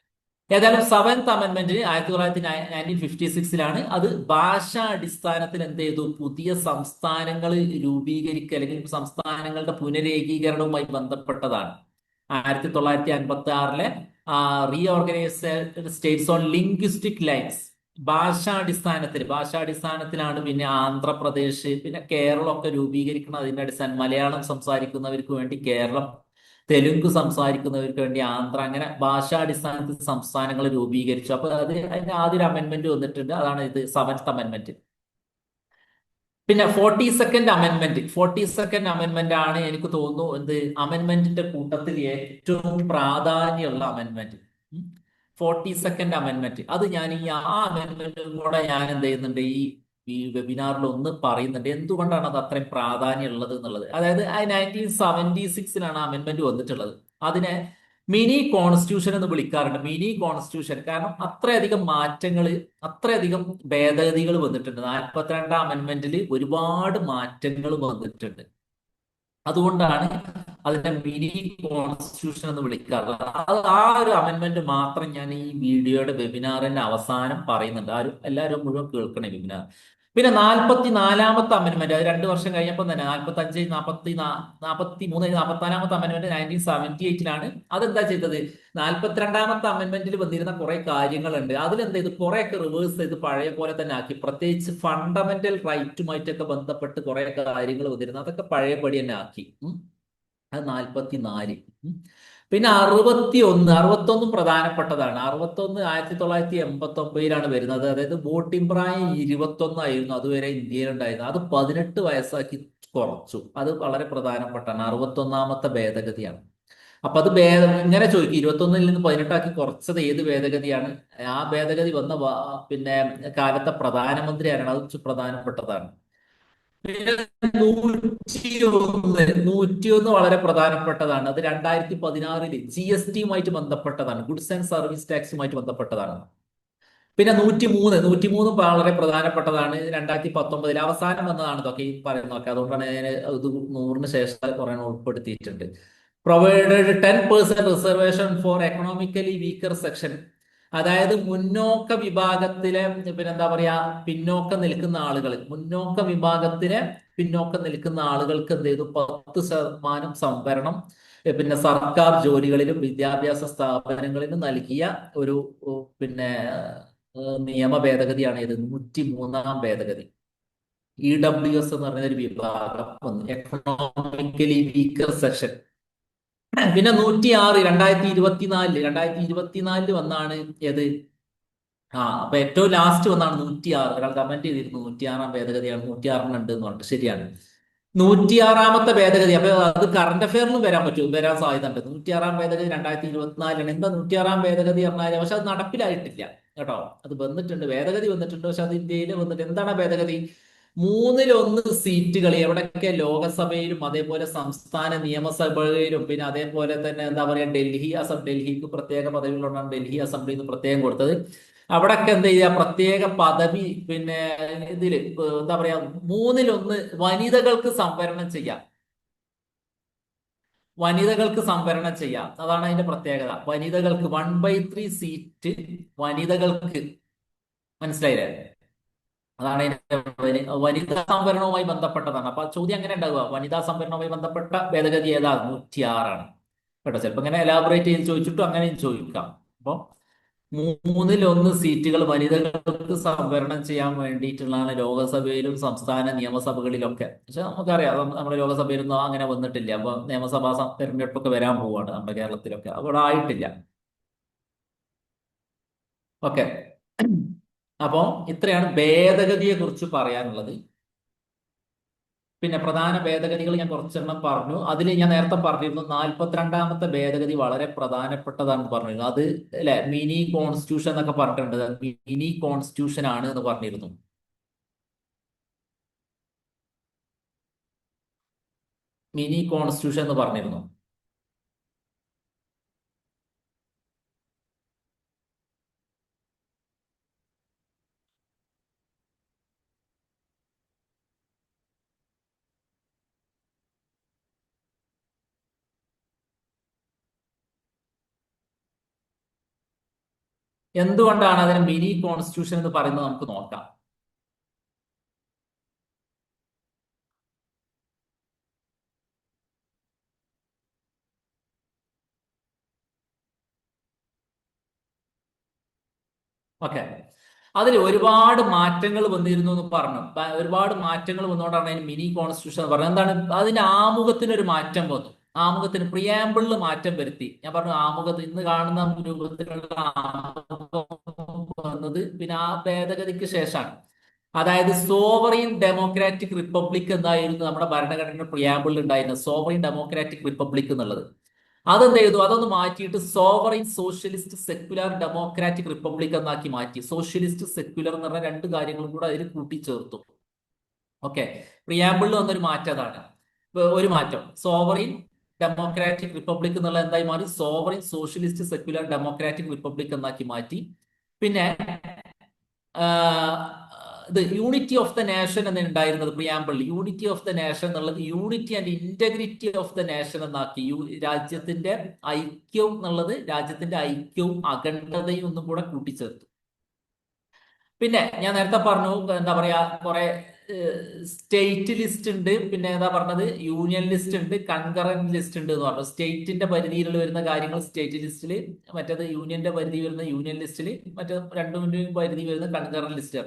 ഏതായാലും സെവൻത് അമെന്റ്മെന്റ് 1956-ലാണ്. അത് ഭാഷാ അടിസ്ഥാനത്തിൽ എന്ത് ചെയ്തു, പുതിയ സംസ്ഥാനങ്ങൾ രൂപീകരിക്കുക അല്ലെങ്കിൽ സംസ്ഥാനങ്ങളുടെ പുനരേകീകരണവുമായി ബന്ധപ്പെട്ടതാണ്. 1956-ലെ reorganised States on linguistic lines, ഭാഷാടിസ്ഥാനത്തിലാണ് പിന്നെ ആന്ധ്രാപ്രദേശ് പിന്നെ കേരളം ഒക്കെ രൂപീകരിക്കുന്നത്. അതിന്റെ അടിസ്ഥാനം മലയാളം സംസാരിക്കുന്നവർക്ക് വേണ്ടി കേരളം, തെലുങ്ക് സംസാരിക്കുന്നവർക്ക് വേണ്ടി ആന്ധ്ര, അങ്ങനെ ഭാഷാടിസ്ഥാനത്തിൽ സംസ്ഥാനങ്ങൾ രൂപീകരിച്ചു. അപ്പൊ അതിന്റെ ആദ്യ ഒരു അമെന്റ്മെന്റ് വന്നിട്ടുണ്ട്, അതാണ് ഇത് സെവൻത് അമെന്റ്മെന്റ്. പിന്നെ 42nd അമെന്റ്മെന്റ്. 42nd അമെന്റ്മെന്റ് ആണ് എനിക്ക് തോന്നുന്നു എന്ത്, അമെന്റ്മെന്റിന്റെ കൂട്ടത്തിൽ ഏറ്റവും പ്രാധാന്യമുള്ള അമെന്റ്മെന്റ്. 42nd amendment. അത് ഞാൻ ആ അമെന്റ്മെന്റും കൂടെ ഞാൻ എന്ത് ചെയ്യുന്നുണ്ട്, ഈ വെബിനാറിൽ ഒന്ന് പറയുന്നുണ്ട് എന്തുകൊണ്ടാണ് അത് അത്രയും പ്രാധാന്യം ഉള്ളത് എന്നുള്ളത്. അതായത് 1976-ലാണ് അമെന്റ്മെന്റ് വന്നിട്ടുള്ളത്. അതിനെ മിനി കോൺസ്റ്റിറ്റ്യൂഷൻ എന്ന് വിളിക്കാറുണ്ട്. മിനി കോൺസ്റ്റിറ്റ്യൂഷൻ കാരണം അത്രയധികം മാറ്റങ്ങൾ, അത്രയധികം ഭേദഗതികൾ വന്നിട്ടുണ്ട്. 42ാം അമെന്റ്മെന്റിൽ ഒരുപാട് മാറ്റങ്ങൾ വന്നിട്ടുണ്ട്. അതുകൊണ്ടാണ് അതിനെ മിനി കോൺസ്റ്റിറ്റ്യൂഷൻ എന്ന് വിളിക്കാറുള്ളത്. അത് ആ ഒരു അമെന്റ്മെന്റ് മാത്രം ഞാൻ ഈ വീഡിയോയുടെ വെബിനാറിന്റെ അവസാനം പറയുന്നുണ്ട്. ആരും എല്ലാവരും മുഴുവൻ കേൾക്കണേ വെബിനാർ. പിന്നെ 44-ാമത്തെ അമെന്റ്മെന്റ്, അത് 2 വർഷം കഴിഞ്ഞപ്പോൾ തന്നെ 45, 43, 44-ാമത്തെ അമെന്റ്മെന്റ് 1978-ലാണ്. അതെന്താ ചെയ്തത്, 42ാമത്തെ അമെന്റ്മെന്റിൽ വന്നിരുന്ന കുറെ കാര്യങ്ങളുണ്ട്, അതിലെന്ത് ചെയ്തു, കുറെയൊക്കെ റിവേഴ്സ് ചെയ്ത് പഴയ പോലെ തന്നെ ആക്കി. പ്രത്യേകിച്ച് ഫണ്ടമെന്റൽ റൈറ്റുമായിട്ടൊക്കെ ബന്ധപ്പെട്ട് കുറെ കാര്യങ്ങൾ വന്നിരുന്നു, അതൊക്കെ പഴയപടി തന്നെ ആക്കി. അത് 44. പിന്നെ 61 പ്രധാനപ്പെട്ടതാണ്. 61 1989-ലാണ് വരുന്നത്. അതായത് വോട്ടിംഗ് പ്രായം 21 ആയിരുന്നു അതുവരെ ഇന്ത്യയിൽ ഉണ്ടായിരുന്നത്. അത് 18 വയസ്സാക്കി കുറച്ചു. അത് വളരെ പ്രധാനപ്പെട്ടാണ്, 61ാമത്തെ ഭേദഗതിയാണ്. അപ്പൊ അത് ഇങ്ങനെ ചോദിക്കും, 21-ൽ നിന്ന് 18 കുറച്ചത് ഏത് ഭേദഗതിയാണ്, ആ ഭേദഗതി വന്ന പിന്നെ കാലത്തെ പ്രധാനമന്ത്രി ആരാണ്, അത് പ്രധാനപ്പെട്ടതാണ്. പിന്നെ 101 വളരെ പ്രധാനപ്പെട്ടതാണ്. അത് 2016-ല് GST-യുമായിട്ട് ബന്ധപ്പെട്ടതാണ്, ഗുഡ്സ് ആൻഡ് സർവീസ് ടാക്സുമായിട്ട് ബന്ധപ്പെട്ടതാണ്. പിന്നെ 103 വളരെ പ്രധാനപ്പെട്ടതാണ്. 2019 അവസാനം വന്നതാണ് ഇതൊക്കെ ഈ പറയുന്നതൊക്കെ. അതുകൊണ്ടാണ് ഞാൻ ഇത് 100-ന് ശേഷം കുറെ ഉൾപ്പെടുത്തിയിട്ടുണ്ട്. Provided 10% reservation four economically weaker section. അതായത് മുന്നോക്ക വിഭാഗത്തിലെ പിന്നെന്താ പറയാ, പിന്നോക്കം നിൽക്കുന്ന ആളുകൾ, മുന്നോക്ക വിഭാഗത്തിലെ പിന്നോക്കം നിൽക്കുന്ന ആളുകൾക്ക് എന്ത് ചെയ്തു, 10% സംവരണം പിന്നെ സർക്കാർ ജോലികളിലും വിദ്യാഭ്യാസ സ്ഥാപനങ്ങളിലും നൽകിയ ഒരു പിന്നെ നിയമ ഭേദഗതിയാണ് ഇത്, 103-ാം ഭേദഗതി. EWS എന്ന് പറഞ്ഞ ഒരു വിഭാഗം വന്നു, എക്കണോമിക്കലി വീക്കർ സെക്ഷൻ. പിന്നെ 106 2024 വന്നാണ് ഏത്, അപ്പൊ ഏറ്റവും ലാസ്റ്റ് വന്നാണ് 106. ഒരാൾ കമന്റ് ചെയ്തിരുന്നു 106-ാം ഭേദഗതിയാണ്, 106-നുണ്ട് എന്ന് പറഞ്ഞിട്ട്. ശരിയാണ്, 106-ാമത്തെ ഭേദഗതി. അപ്പൊ അത് കറന്റ് അഫയറിലും വരാൻ സാധ്യത ഉണ്ട്. 106-ാം ഭേദഗതി 2024-ലാണ്. എന്താ 106-ാം ഭേദഗതി പറഞ്ഞാൽ, പക്ഷെ അത് നടപ്പിലായിട്ടില്ല കേട്ടോ. അത് വന്നിട്ടുണ്ട്, ഭേദഗതി വന്നിട്ടുണ്ട്, പക്ഷെ അത് ഇന്ത്യയിൽ വന്നിട്ട് എന്താണ് ഭേദഗതി, 1/3 സീറ്റുകൾ എവിടൊക്കെ ലോകസഭയിലും അതേപോലെ സംസ്ഥാന നിയമസഭയിലും പിന്നെ അതേപോലെ തന്നെ എന്താ പറയാ ഡൽഹിക്ക് പ്രത്യേക പദവികളുണ്ടാണ്, ഡൽഹി അസംബ്ലി എന്ന് പ്രത്യേകം കൊടുത്തത്. അവിടൊക്കെ എന്ത് ചെയ്യുക, പ്രത്യേക പദവി പിന്നെ ഇതില് എന്താ പറയാ 1/3 വനിതകൾക്ക് സംവരണം ചെയ്യാം. വനിതകൾക്ക് സംവരണം ചെയ്യാം. അതാണ് അതിന്റെ പ്രത്യേകത. വനിതകൾക്ക് 1/3 സീറ്റ് വനിതകൾക്ക്. മനസ്സിലായില്ലേ? അതാണ് ഇതിന്റെ വനിതാ സംവരണവുമായി ബന്ധപ്പെട്ടതാണ്. അപ്പൊ ചോദ്യം എങ്ങനെ ഉണ്ടാവുക? വനിതാ സംവരണവുമായി ബന്ധപ്പെട്ട ഭേദഗതി ഏതാ? 106 കേട്ടോ. ചിലപ്പോ ഇങ്ങനെ എലാബറേറ്റ് ചെയ്ത് ചോദിച്ചിട്ടും അങ്ങനെയും ചോദിക്കാം. അപ്പൊ 1/3 സീറ്റുകൾ വനിതകൾക്ക് സംവരണം ചെയ്യാൻ വേണ്ടിയിട്ടുള്ളതാണ് ലോകസഭയിലും സംസ്ഥാന നിയമസഭകളിലൊക്കെ. പക്ഷെ നമുക്കറിയാം നമ്മുടെ ലോകസഭയിലൊന്നും അങ്ങനെ വന്നിട്ടില്ല. അപ്പൊ നിയമസഭാ തെരഞ്ഞെടുപ്പൊക്കെ വരാൻ പോവാണ് നമ്മുടെ കേരളത്തിലൊക്കെ. അവിടെ ആയിട്ടില്ല. ഓക്കെ. അപ്പോ ഇത്രയാണ് ഭേദഗതിയെ കുറിച്ച് പറയാനുള്ളത്. പിന്നെ പ്രധാന ഭേദഗതികൾ ഞാൻ കുറച്ചെണ്ണം പറഞ്ഞു. അതിൽ ഞാൻ നേരത്തെ പറഞ്ഞിരുന്നു 42ാമത്തെ ഭേദഗതി വളരെ പ്രധാനപ്പെട്ടതാണെന്ന് പറഞ്ഞിരുന്നു. അത് അല്ലെ മിനി കോൺസ്റ്റിറ്റ്യൂഷൻ എന്നൊക്കെ പറഞ്ഞിട്ടുണ്ട്. മിനി കോൺസ്റ്റിറ്റ്യൂഷൻ ആണ് എന്ന് പറഞ്ഞിരുന്നു. മിനി കോൺസ്റ്റിറ്റ്യൂഷൻ എന്ന് പറഞ്ഞിരുന്നു. എന്തുകൊണ്ടാണ് അതിന് മിനി കോൺസ്റ്റിറ്റ്യൂഷൻ എന്ന് പറയുന്നത് നമുക്ക് നോക്കാം. ഓക്കെ. അതിൽ ഒരുപാട് മാറ്റങ്ങൾ വന്നിരുന്നു എന്ന് പറഞ്ഞു. ഒരുപാട് മാറ്റങ്ങൾ വന്നുകൊണ്ടാണ് അതിന് മിനി കോൺസ്റ്റിറ്റ്യൂഷൻ എന്ന് പറഞ്ഞത്. എന്താണ് അതിന്റെ ആമുഖത്തിന് ഒരു മാറ്റം വന്നു. ആമുഖത്തിന് പ്രിയാമ്പിളിൽ മാറ്റം വരുത്തി. ഞാൻ പറഞ്ഞു ആമുഖത്ത് ഇന്ന് കാണുന്ന രൂപത്തിലുള്ള ആമുഖം വന്നത് പിന്നെ ആ ഭേദഗതിക്ക് ശേഷമാണ്. അതായത് സോവറീൻ ഡെമോക്രാറ്റിക് റിപ്പബ്ലിക് എന്നായിരുന്നു നമ്മുടെ ഭരണഘടന പ്രിയാമ്പിളിൽ ഉണ്ടായിരുന്നത്. സോവറീൻ ഡെമോക്രാറ്റിക് റിപ്പബ്ലിക് എന്നുള്ളത്. അതെന്ത് ചെയ്തു? അതൊന്ന് മാറ്റിയിട്ട് sovereign socialist secular democratic republic എന്നാക്കി മാറ്റി. സോഷ്യലിസ്റ്റ് സെക്യുലർ എന്ന് പറഞ്ഞ രണ്ട് കാര്യങ്ങളും കൂടെ അതിൽ കൂട്ടിച്ചേർത്തു. ഓക്കെ. പ്രിയാമ്പിളിൽ വന്നൊരു മാറ്റം അതാണ്. ഒരു മാറ്റം സോവറൈൻ ഡെമോക്രാറ്റിക് റിപ്പബ്ലിക് എന്നുള്ള എന്തായി മാറി? Sovereign socialist secular democratic republic എന്നാക്കി മാറ്റി. പിന്നെ ഇത് യൂണിറ്റി ഓഫ് ദ നേഷൻ എന്ന് ഉണ്ടായിരുന്നത് preamble. Unity of the nation എന്നുള്ളത് unity and integrity of the nation എന്നാക്കി. രാജ്യത്തിന്റെ ഐക്യവും എന്നുള്ളത് രാജ്യത്തിന്റെ ഐക്യവും അഖണ്ഡതയും ഒന്നും കൂടെ കൂട്ടിച്ചേർത്തു. പിന്നെ ഞാൻ നേരത്തെ പറഞ്ഞു എന്താ പറയാ കുറെ സ്റ്റേറ്റ് ലിസ്റ്റ് ഉണ്ട്. പിന്നെ എന്താ പറഞ്ഞത് യൂണിയൻ ലിസ്റ്റ് ഉണ്ട്, കൺകറന്റ് ലിസ്റ്റ് ഉണ്ട് എന്ന് പറഞ്ഞു. സ്റ്റേറ്റിന്റെ പരിധിയിൽ വരുന്ന കാര്യങ്ങൾ സ്റ്റേറ്റ് ലിസ്റ്റിൽ, മറ്റേത് യൂണിയന്റെ പരിധി വരുന്ന യൂണിയൻ ലിസ്റ്റിൽ, മറ്റേ രണ്ടിന്റെയും പരിധി വരുന്ന കൺകറന്റ് ലിസ്റ്റ്.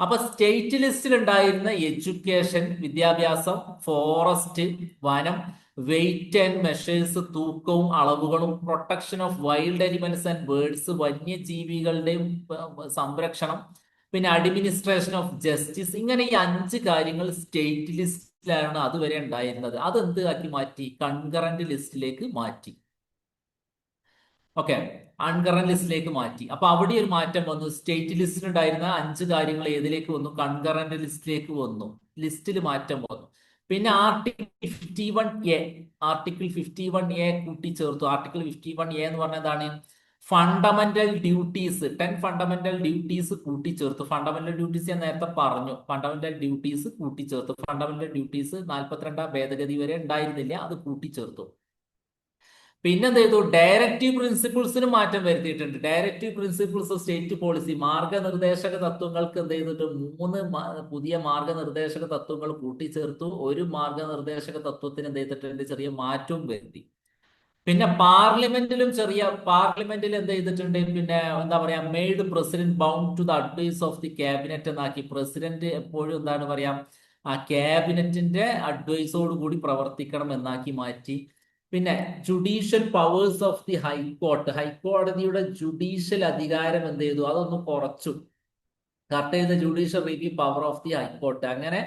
അപ്പൊ സ്റ്റേറ്റ് ലിസ്റ്റിൽ ഉണ്ടായിരുന്ന എഡ്യൂക്കേഷൻ, വിദ്യാഭ്യാസം, ഫോറസ്റ്റ്, വനം, വെയിറ്റ് ആൻഡ് മെഷേഴ്സ്, തൂക്കവും അളവുകളും, protection of wild animals and birds, വന്യജീവികളുടെയും സംരക്ഷണം, പിന്നെ അഡ്മിനിസ്ട്രേഷൻ ഓഫ് ജസ്റ്റിസ്, ഇങ്ങനെ ഈ 5 കാര്യങ്ങൾ സ്റ്റേറ്റ് ലിസ്റ്റിലാണ് അതുവരെ ഉണ്ടായിരുന്നത്. അതെന്ത് ആക്കി മാറ്റി? കൺകറന്റ് ലിസ്റ്റിലേക്ക് മാറ്റി. ഓക്കെ. അൺകറന്റ് ലിസ്റ്റിലേക്ക് മാറ്റി. അപ്പൊ അവിടെ ഒരു മാറ്റം വന്നു. സ്റ്റേറ്റ് ലിസ്റ്റിൽ ഉണ്ടായിരുന്ന 5 കാര്യങ്ങൾ ഏതിലേക്ക് വന്നു? കൺകറന്റ് ലിസ്റ്റിലേക്ക് വന്നു. ലിസ്റ്റിൽ മാറ്റം വന്നു. പിന്നെ ആർട്ടിക്കിൾ 51A, ആർട്ടിക്കിൾ 51A കൂട്ടിച്ചേർത്തു. ആർട്ടിക്കിൾ 51A എന്ന് പറഞ്ഞ എന്താണ്? ഫണ്ടമെന്റൽ ഡ്യൂട്ടീസ്, 10 ഫണ്ടമെന്റൽ ഡ്യൂട്ടീസ് കൂട്ടിച്ചേർത്തു. ഫണ്ടമെന്റൽ ഡ്യൂട്ടീസ് ഞാൻ നേരത്തെ പറഞ്ഞു. ഫണ്ടമെന്റൽ ഡ്യൂട്ടീസ് കൂട്ടിച്ചേർത്തു. ഫണ്ടമെന്റൽ ഡ്യൂട്ടീസ് 42ാം ഭേദഗതി വരെ ഉണ്ടായിരുന്നില്ല, അത് കൂട്ടിച്ചേർത്തു. പിന്നെന്ത് ചെയ്തു? ഡയറക്റ്റീവ് പ്രിൻസിപ്പിൾസിന് മാറ്റം വരുത്തിയിട്ടുണ്ട്. Directive principles of state policy, മാർഗനിർദ്ദേശക തത്വങ്ങൾക്ക് എന്ത് ചെയ്തിട്ട് 3 പുതിയ മാർഗനിർദ്ദേശക തത്വങ്ങൾ കൂട്ടിച്ചേർത്തു. ഒരു മാർഗനിർദ്ദേശക തത്വത്തിന് എന്ത് ചെയ്തിട്ടുണ്ട്? ചെറിയ മാറ്റവും വരുത്തി. പിന്നെ പാർലമെന്റിൽ എന്ത് ചെയ്തിട്ടുണ്ട്? പിന്നെ എന്താ പറയാ, made president bound to the advice of the cabinet എന്നാക്കി. പ്രസിഡന്റ് എപ്പോഴും എന്താണ് പറയാ, ആ ക്യാബിനറ്റിന്റെ അഡ്വൈസോട് കൂടി പ്രവർത്തിക്കണം എന്നാക്കി മാറ്റി. പിന്നെ judicial powers of the high court, ഹൈക്കോടതിയുടെ ജുഡീഷ്യൽ അധികാരം എന്ത് ചെയ്തു? അതൊന്ന് കുറച്ചു. കട്ട് ചെയ്ത judicial review power of the high court. അങ്ങനെ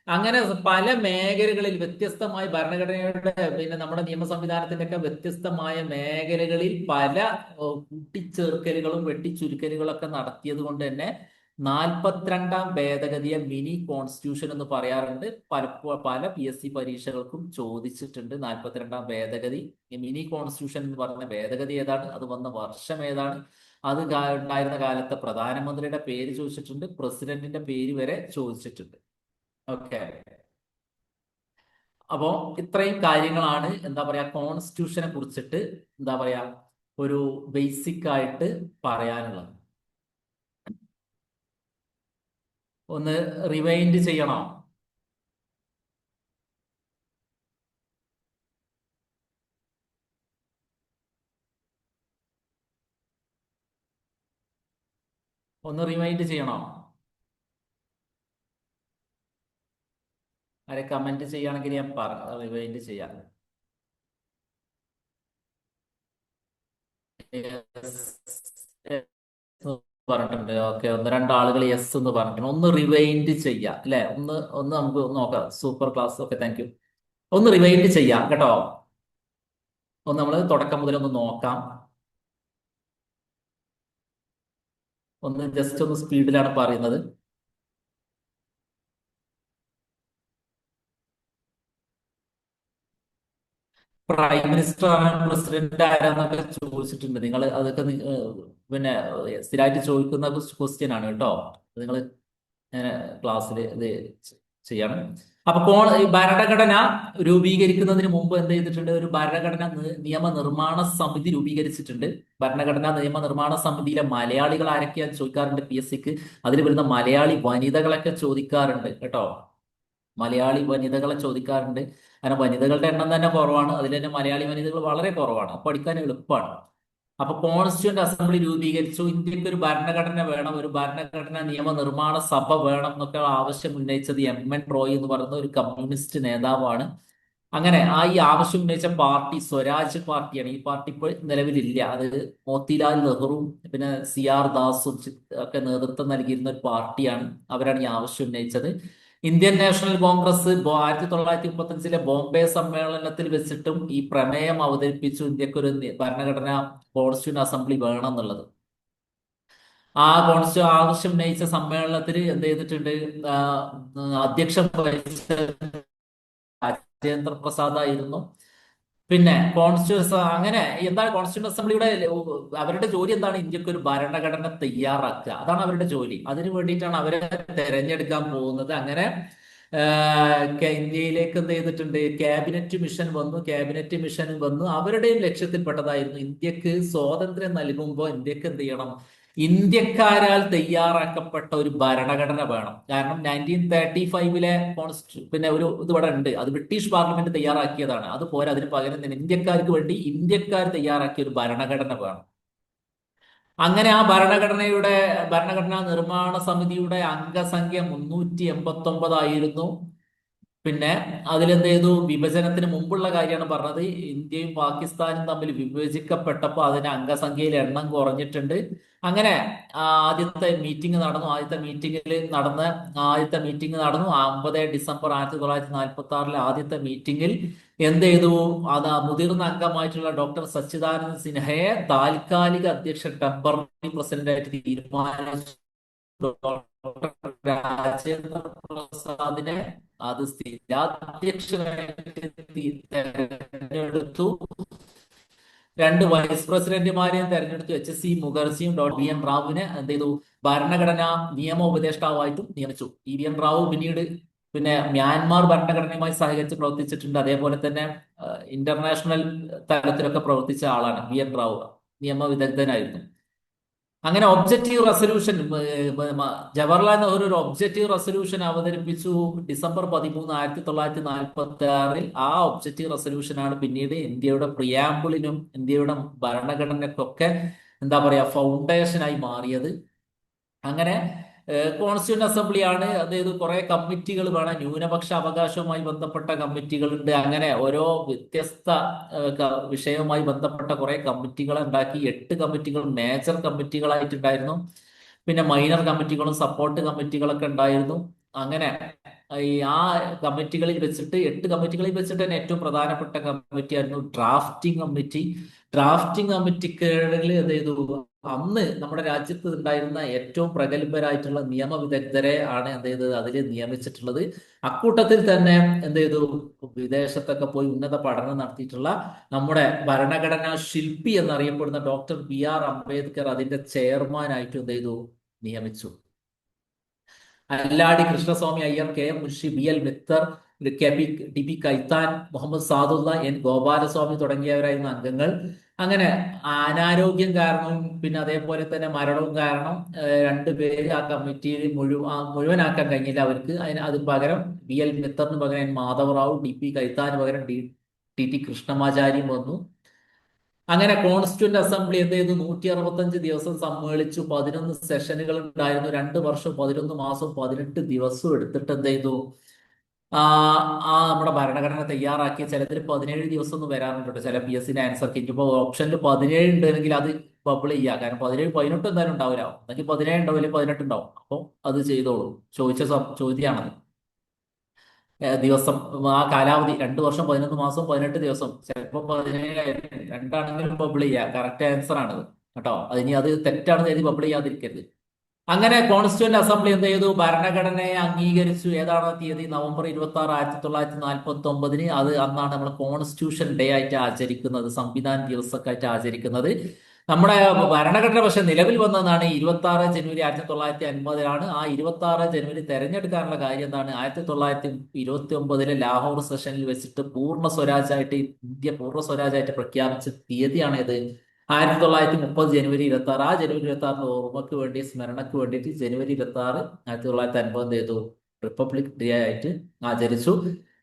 അങ്ങനെ പല മേഖലകളിൽ വ്യത്യസ്തമായ ഭരണഘടനയുടെ പിന്നെ നമ്മുടെ നിയമ സംവിധാനത്തിന്റെ ഒക്കെ വ്യത്യസ്തമായ മേഖലകളിൽ പല കൂട്ടിച്ചേർക്കലുകളും വെട്ടിച്ചുരുക്കലുകളൊക്കെ നടത്തിയത് കൊണ്ട് തന്നെ 42ാം ഭേദഗതിയെ മിനി കോൺസ്റ്റിറ്റ്യൂഷൻ എന്ന് പറയാറുണ്ട്. പല PSC പരീക്ഷകൾക്കും ചോദിച്ചിട്ടുണ്ട്. 42ാം ഭേദഗതി, മിനി കോൺസ്റ്റിറ്റ്യൂഷൻ എന്ന് പറയുന്ന ഭേദഗതി ഏതാണ്? അത് വന്ന വർഷം ഏതാണ്? അത് ഉണ്ടായിരുന്ന കാലത്തെ പ്രധാനമന്ത്രിയുടെ പേര് ചോദിച്ചിട്ടുണ്ട്. പ്രസിഡന്റിന്റെ പേര് വരെ ചോദിച്ചിട്ടുണ്ട്. ഓക്കെ. അപ്പോ ഇത്രയും കാര്യങ്ങളാണ് എന്താ പറയാ കോൺസ്റ്റിറ്റ്യൂഷനെ കുറിച്ചിട്ട് എന്താ പറയാ ഒരു ബേസിക് ആയിട്ട് പറയാനുള്ളത്. ഒന്ന് റിവൈൻഡ് ചെയ്യണോ? ഒന്ന് റിവൈൻഡ് ചെയ്യണോ? ആരെ കമന്റ് ചെയ്യുകയാണെങ്കിൽ ഞാൻ റിവൈൻഡ് ചെയ്യാം. Yes എന്ന് പറഞ്ഞിട്ടുണ്ട്. ഓക്കെ, ഒന്ന് രണ്ടാളുകൾ യെസ് എന്ന് പറഞ്ഞിട്ടുണ്ട്. ഒന്ന് റിവൈൻഡ് ചെയ്യാം അല്ലെ? ഒന്ന് ഒന്ന് നമുക്ക് നോക്കാം. Super class. Okay, thank you. ഒന്ന് റിവൈൻഡ് ചെയ്യാം കേട്ടോ. ഒന്ന് നമ്മൾ തുടക്കം മുതൽ ഒന്ന് നോക്കാം. ഒന്ന് ജസ്റ്റ് ഒന്ന് സ്പീഡിലാണ് പറയുന്നത്. പ്രൈം മിനിസ്റ്റർ ആരാണ്, പ്രസിഡന്റ് ആരാന്നൊക്കെ ചോദിച്ചിട്ടുണ്ട്. നിങ്ങൾ അതൊക്കെ പിന്നെ സ്ഥിരമായിട്ട് ചോദിക്കുന്ന ക്വസ്റ്റ്യൻ ആണ് കേട്ടോ. നിങ്ങൾ ക്ലാസ്സിൽ ഇത് ചെയ്യണം. അപ്പൊ ഈ ഭരണഘടന രൂപീകരിക്കുന്നതിന് മുമ്പ് എന്ത് ചെയ്തിട്ടുണ്ട്? ഒരു ഭരണഘടന നിയമനിർമ്മാണ സമിതി രൂപീകരിച്ചിട്ടുണ്ട്. ഭരണഘടനാ നിയമനിർമ്മാണ സമിതിയിലെ മലയാളികൾ ആരൊക്കെയാന്ന് ചോദിക്കാറുണ്ട് PSCക്ക്. അതിൽ വരുന്ന മലയാളി വനിതകളൊക്കെ ചോദിക്കാറുണ്ട് കേട്ടോ. മലയാളി വനിതകളെ ചോദിക്കാറുണ്ട്. കാരണം വനിതകളുടെ എണ്ണം തന്നെ കുറവാണ്, അതിൽ തന്നെ മലയാളി വനിതകൾ വളരെ കുറവാണ്. അപ്പൊ പഠിക്കാൻ എളുപ്പമാണ്. അപ്പൊ കോൺസ്റ്റിറ്റ്യൂന്റ് അസംബ്ലി രൂപീകരിച്ചു. ഇന്ത്യക്ക് ഒരു ഭരണഘടന വേണം, ഒരു ഭരണഘടന നിയമനിർമ്മാണ സഭ വേണം എന്നൊക്കെ ആവശ്യം ഉന്നയിച്ചത് MN റോയ് എന്ന് പറയുന്ന ഒരു കമ്മ്യൂണിസ്റ്റ് നേതാവാണ്. അങ്ങനെ ഈ ആവശ്യം ഉന്നയിച്ച പാർട്ടി സ്വരാജ് പാർട്ടിയാണ്. ഈ പാർട്ടി ഇപ്പോൾ നിലവിലില്ല. അത് മോത്തിലാൽ നെഹ്റുവും പിന്നെ CR ദാസും ഒക്കെ നേതൃത്വം നൽകിയിരുന്ന ഒരു പാർട്ടിയാണ്. അവരാണ് ഈ ആവശ്യം ഉന്നയിച്ചത്. ഇന്ത്യൻ നാഷണൽ കോൺഗ്രസ് 1935 ബോംബെ സമ്മേളനത്തിൽ വെച്ചിട്ടും ഈ പ്രമേയം അവതരിപ്പിച്ചു. ഇന്ത്യക്ക് ഒരു ഭരണഘടന കോൺസ്റ്റിറ്റ്യൂന്റ് അസംബ്ലി വേണം എന്നുള്ളത്. ആ ആവശ്യം ഉന്നയിച്ച സമ്മേളനത്തിൽ എന്ത് ചെയ്തിട്ടുണ്ട്? ആ, അധ്യക്ഷം വഹിച്ച രാജേന്ദ്ര പ്രസാദ് ആയിരുന്നു. പിന്നെ കോൺസ്റ്റിറ്റ്യൂഷൻ അങ്ങനെ എന്താണ് കോൺസ്റ്റിറ്റ്യൂന്റ് അസംബ്ലിയുടെ അവരുടെ ജോലി എന്താണ്? ഇന്ത്യക്ക് ഒരു ഭരണഘടന തയ്യാറാക്കുക, അതാണ് അവരുടെ ജോലി. അതിനു വേണ്ടിയിട്ടാണ് അവരെ തെരഞ്ഞെടുക്കാൻ പോകുന്നത്. അങ്ങനെ ഇന്ത്യയിലേക്ക് എന്ത് ചെയ്തിട്ടുണ്ട്? ക്യാബിനറ്റ് മിഷൻ വന്നു. ക്യാബിനറ്റ് മിഷൻ വന്നു അവരുടെയും ലക്ഷ്യത്തിൽപ്പെട്ടതായിരുന്നു ഇന്ത്യക്ക് സ്വാതന്ത്ര്യം നൽകുമ്പോൾ ഇന്ത്യക്ക് എന്ത് ചെയ്യണം? ഇന്ത്യക്കാരാൽ തയ്യാറാക്കപ്പെട്ട ഒരു ഭരണഘടന വേണം. കാരണം 1935 പിന്നെ ഒരു ഇത് ഇവിടെ ഉണ്ട്. അത് ബ്രിട്ടീഷ് പാർലമെന്റ് തയ്യാറാക്കിയതാണ്. അത് പോരാ, അതിന് പകരം തന്നെ ഇന്ത്യക്കാർക്ക് വേണ്ടി ഇന്ത്യക്കാർ തയ്യാറാക്കിയ ഒരു ഭരണഘടന വേണം. അങ്ങനെ ആ ഭരണഘടനാ നിർമ്മാണ സമിതിയുടെ അംഗസംഖ്യ 389 ആയിരുന്നു. പിന്നെ അതിലെന്ത് ചെയ്തു? വിഭജനത്തിന് മുമ്പുള്ള കാര്യമാണ് പറഞ്ഞത്. ഇന്ത്യയും പാകിസ്ഥാനും തമ്മിൽ വിഭജിക്കപ്പെട്ടപ്പോൾ അതിന്റെ അംഗസംഖ്യയിൽ എണ്ണം കുറഞ്ഞിട്ടുണ്ട്. അങ്ങനെ ആദ്യത്തെ മീറ്റിംഗ് നടന്നു 9 ഡിസംബർ 1946 ആദ്യത്തെ മീറ്റിംഗിൽ എന്ത് ചെയ്തു? അത് മുതിർന്ന അംഗമായിട്ടുള്ള ഡോക്ടർ സച്ചിദാനന്ദ സിൻഹയെ താൽക്കാലിക അധ്യക്ഷൻ ടെമ്പററി പ്രസിഡന്റ് ആയിട്ട് തീരുമാനിച്ചു. ഡോക്ടർ രാജേന്ദ്ര പ്രസാദിനെ അത് സ്ഥിരാധ്യക്ഷനായിട്ട് തെരഞ്ഞെടുത്തു. രണ്ട് വൈസ് പ്രസിഡന്റുമാരെയും തെരഞ്ഞെടുത്തു. HC മുഖർജിയും VN റാവുവിനെ എന്ത് ചെയ്തു? ഭരണഘടനാ നിയമ ഉപദേഷ്ടാവായിട്ടും നിയമിച്ചു. VN റാവു പിന്നീട് പിന്നെ മ്യാൻമാർ ഭരണഘടനയുമായി സഹകരിച്ച് പ്രവർത്തിച്ചിട്ടുണ്ട്. അതേപോലെ തന്നെ ഇന്റർനാഷണൽ തലത്തിലൊക്കെ പ്രവർത്തിച്ച ആളാണ് VN റാവു. നിയമ വിദഗ്ധനായിരുന്നു. അങ്ങനെ ഒബ്ജക്റ്റീവ് റെസൊല്യൂഷൻ ജവഹർലാൽ നെഹ്റു ഒരു ഒബ്ജക്റ്റീവ് റെസൊല്യൂഷൻ അവതരിപ്പിച്ചു ഡിസംബർ 13, 1946. ആ ഒബ്ജക്റ്റീവ് റെസൊല്യൂഷനാണ് പിന്നീട് ഇന്ത്യയുടെ പ്രിയാമ്പിളിനും ഇന്ത്യയുടെ ഭരണഘടനയ്ക്കൊക്കെ എന്താ പറയാ ഫൗണ്ടേഷനായി മാറിയത്. അങ്ങനെ കോൺസ്റ്റിറ്റ്യൂന്റ് അസംബ്ലിയാണ്. അതായത് കുറെ കമ്മിറ്റികൾ വേണം. ന്യൂനപക്ഷ അവകാശവുമായി ബന്ധപ്പെട്ട കമ്മിറ്റികളുണ്ട്. അങ്ങനെ ഓരോ വ്യത്യസ്ത വിഷയവുമായി ബന്ധപ്പെട്ട കുറെ കമ്മിറ്റികൾ ഉണ്ടാക്കി. 8 കമ്മിറ്റികൾ മേജർ കമ്മിറ്റികളായിട്ടുണ്ടായിരുന്നു. പിന്നെ മൈനർ കമ്മിറ്റികളും സപ്പോർട്ട് കമ്മിറ്റികളൊക്കെ ഉണ്ടായിരുന്നു. അങ്ങനെ ആ കമ്മിറ്റികളിൽ വെച്ചിട്ട് 8 കമ്മിറ്റികളിൽ വെച്ചിട്ട് തന്നെ ഏറ്റവും പ്രധാനപ്പെട്ട കമ്മിറ്റി ആയിരുന്നു ഡ്രാഫ്റ്റിംഗ് കമ്മിറ്റി. ഡ്രാഫ്റ്റിംഗ് കമ്മിറ്റികളിൽ എന്ത് ചെയ്തു? അന്ന് നമ്മുടെ രാജ്യത്ത് ഉണ്ടായിരുന്ന ഏറ്റവും പ്രഗത്ഭരായിട്ടുള്ള നിയമവിദഗ്ധരെ ആണ് എന്ത് ചെയ്തത്? അതിൽ നിയമിച്ചിട്ടുള്ളത്. അക്കൂട്ടത്തിൽ തന്നെ എന്ത് ചെയ്തു? വിദേശത്തൊക്കെ പോയി ഉന്നത പഠനം നടത്തിയിട്ടുള്ള നമ്മുടെ ഭരണഘടനാ ശില്പി എന്നറിയപ്പെടുന്ന ഡോക്ടർ BR അംബേദ്കർ അതിന്റെ ചെയർമാനായിട്ട് എന്ത് ചെയ്തു? നിയമിച്ചു. Alladi Krishnaswami Iyer, KM Munshi, BL Mitter, T P Khaitan, Mohammed Saadulla, N Gopalaswami തുടങ്ങിയവരായിരുന്നു അംഗങ്ങൾ. അങ്ങനെ അനാരോഗ്യം കാരണം പിന്നെ അതേപോലെ തന്നെ മരണവും കാരണം രണ്ടുപേര് ആ കമ്മിറ്റിയിൽ മുഴുവനാക്കാൻ കഴിഞ്ഞില്ല അവർക്ക്. അതിന് പകരം BL മിത്തറിന് പകരം എൻ മാധവറാവു, ടി പി കൈത്താന് പകരം ടി കൃഷ്ണമാചാര്യം വന്നു. അങ്ങനെ കോൺസ്റ്റിറ്റ്യൂന്റ് അസംബ്ലി എന്ത് ചെയ്തു? 165 ദിവസം സമ്മേളിച്ചു. 11 സെഷനുകൾ ഉണ്ടായിരുന്നു. 2 വർഷം 11 മാസം 18 ദിവസവും എടുത്തിട്ട് എന്ത് ചെയ്തു? ആ ആ നമ്മുടെ ഭരണഘടന തയ്യാറാക്കി. ചിലതിൽ 17 ദിവസം ഒന്നും വരാറുണ്ട് കേട്ടോ. ചില PSC ആൻസർ കിറ്റ് ഇപ്പോൾ ഓപ്ഷനിൽ 17 ഉണ്ടെങ്കിൽ അത് ബബിൾ ചെയ്യുക. കാരണം 17 18 എന്തായാലും ഉണ്ടാവില്ല. അല്ലെങ്കിൽ 17 ഉണ്ടാവും, അല്ലെങ്കിൽ 18 ഉണ്ടാവും. അപ്പോൾ അത് ചെയ്തോളൂ. ചോദിച്ച ചോദ്യമാണത്. ദിവസം ആ കാലാവധി 2 വർഷം 11 മാസം 18 ദിവസം, ചിലപ്പോൾ 17 രണ്ടാണെങ്കിലും ബബിൾ ചെയ്യുക. കറക്റ്റ് ആൻസർ ആണത് കേട്ടോ. അതിനി അത് തെറ്റാണെന്ന് എഴുതി ബബിൾ ചെയ്യാതിരിക്കരുത്. അങ്ങനെ കോൺസ്റ്റിറ്റ്യൂന്റ് അസംബ്ലി എന്ത് ചെയ്തു? ഭരണഘടനയെ അംഗീകരിച്ചു. ഏതാണ് തീയതി? നവംബർ 26, 1949. അത് അന്നാണ് നമ്മൾ കോൺസ്റ്റിറ്റ്യൂഷൻ ഡേ ആയിട്ട് ആചരിക്കുന്നത്, സംവിധാന ദിവസമൊക്കെ ആയിട്ട് ആചരിക്കുന്നത്. നമ്മുടെ ഭരണഘടന പക്ഷെ നിലവിൽ വന്നതാണ് 26 ജനുവരി 1950. ആ 26 ജനുവരി തെരഞ്ഞെടുക്കാനുള്ള കാര്യം എന്താണ്? 1929 ലാഹോർ സെഷനിൽ വെച്ചിട്ട് പൂർണ്ണ സ്വരാജായിട്ട് ഇന്ത്യ പൂർണ്ണ സ്വരാജായിട്ട് പ്രഖ്യാപിച്ച തീയതിയാണ് ഇത് 1930 ജനുവരി 26. ആ ജനുവരി 26 ഓർമ്മക്ക് വേണ്ടി, സ്മരണക്ക് വേണ്ടിയിട്ട് ജനുവരി 26 1950 ചെയ്തു? റിപ്പബ്ലിക് ഡേ ആയിട്ട് ആചരിച്ചു.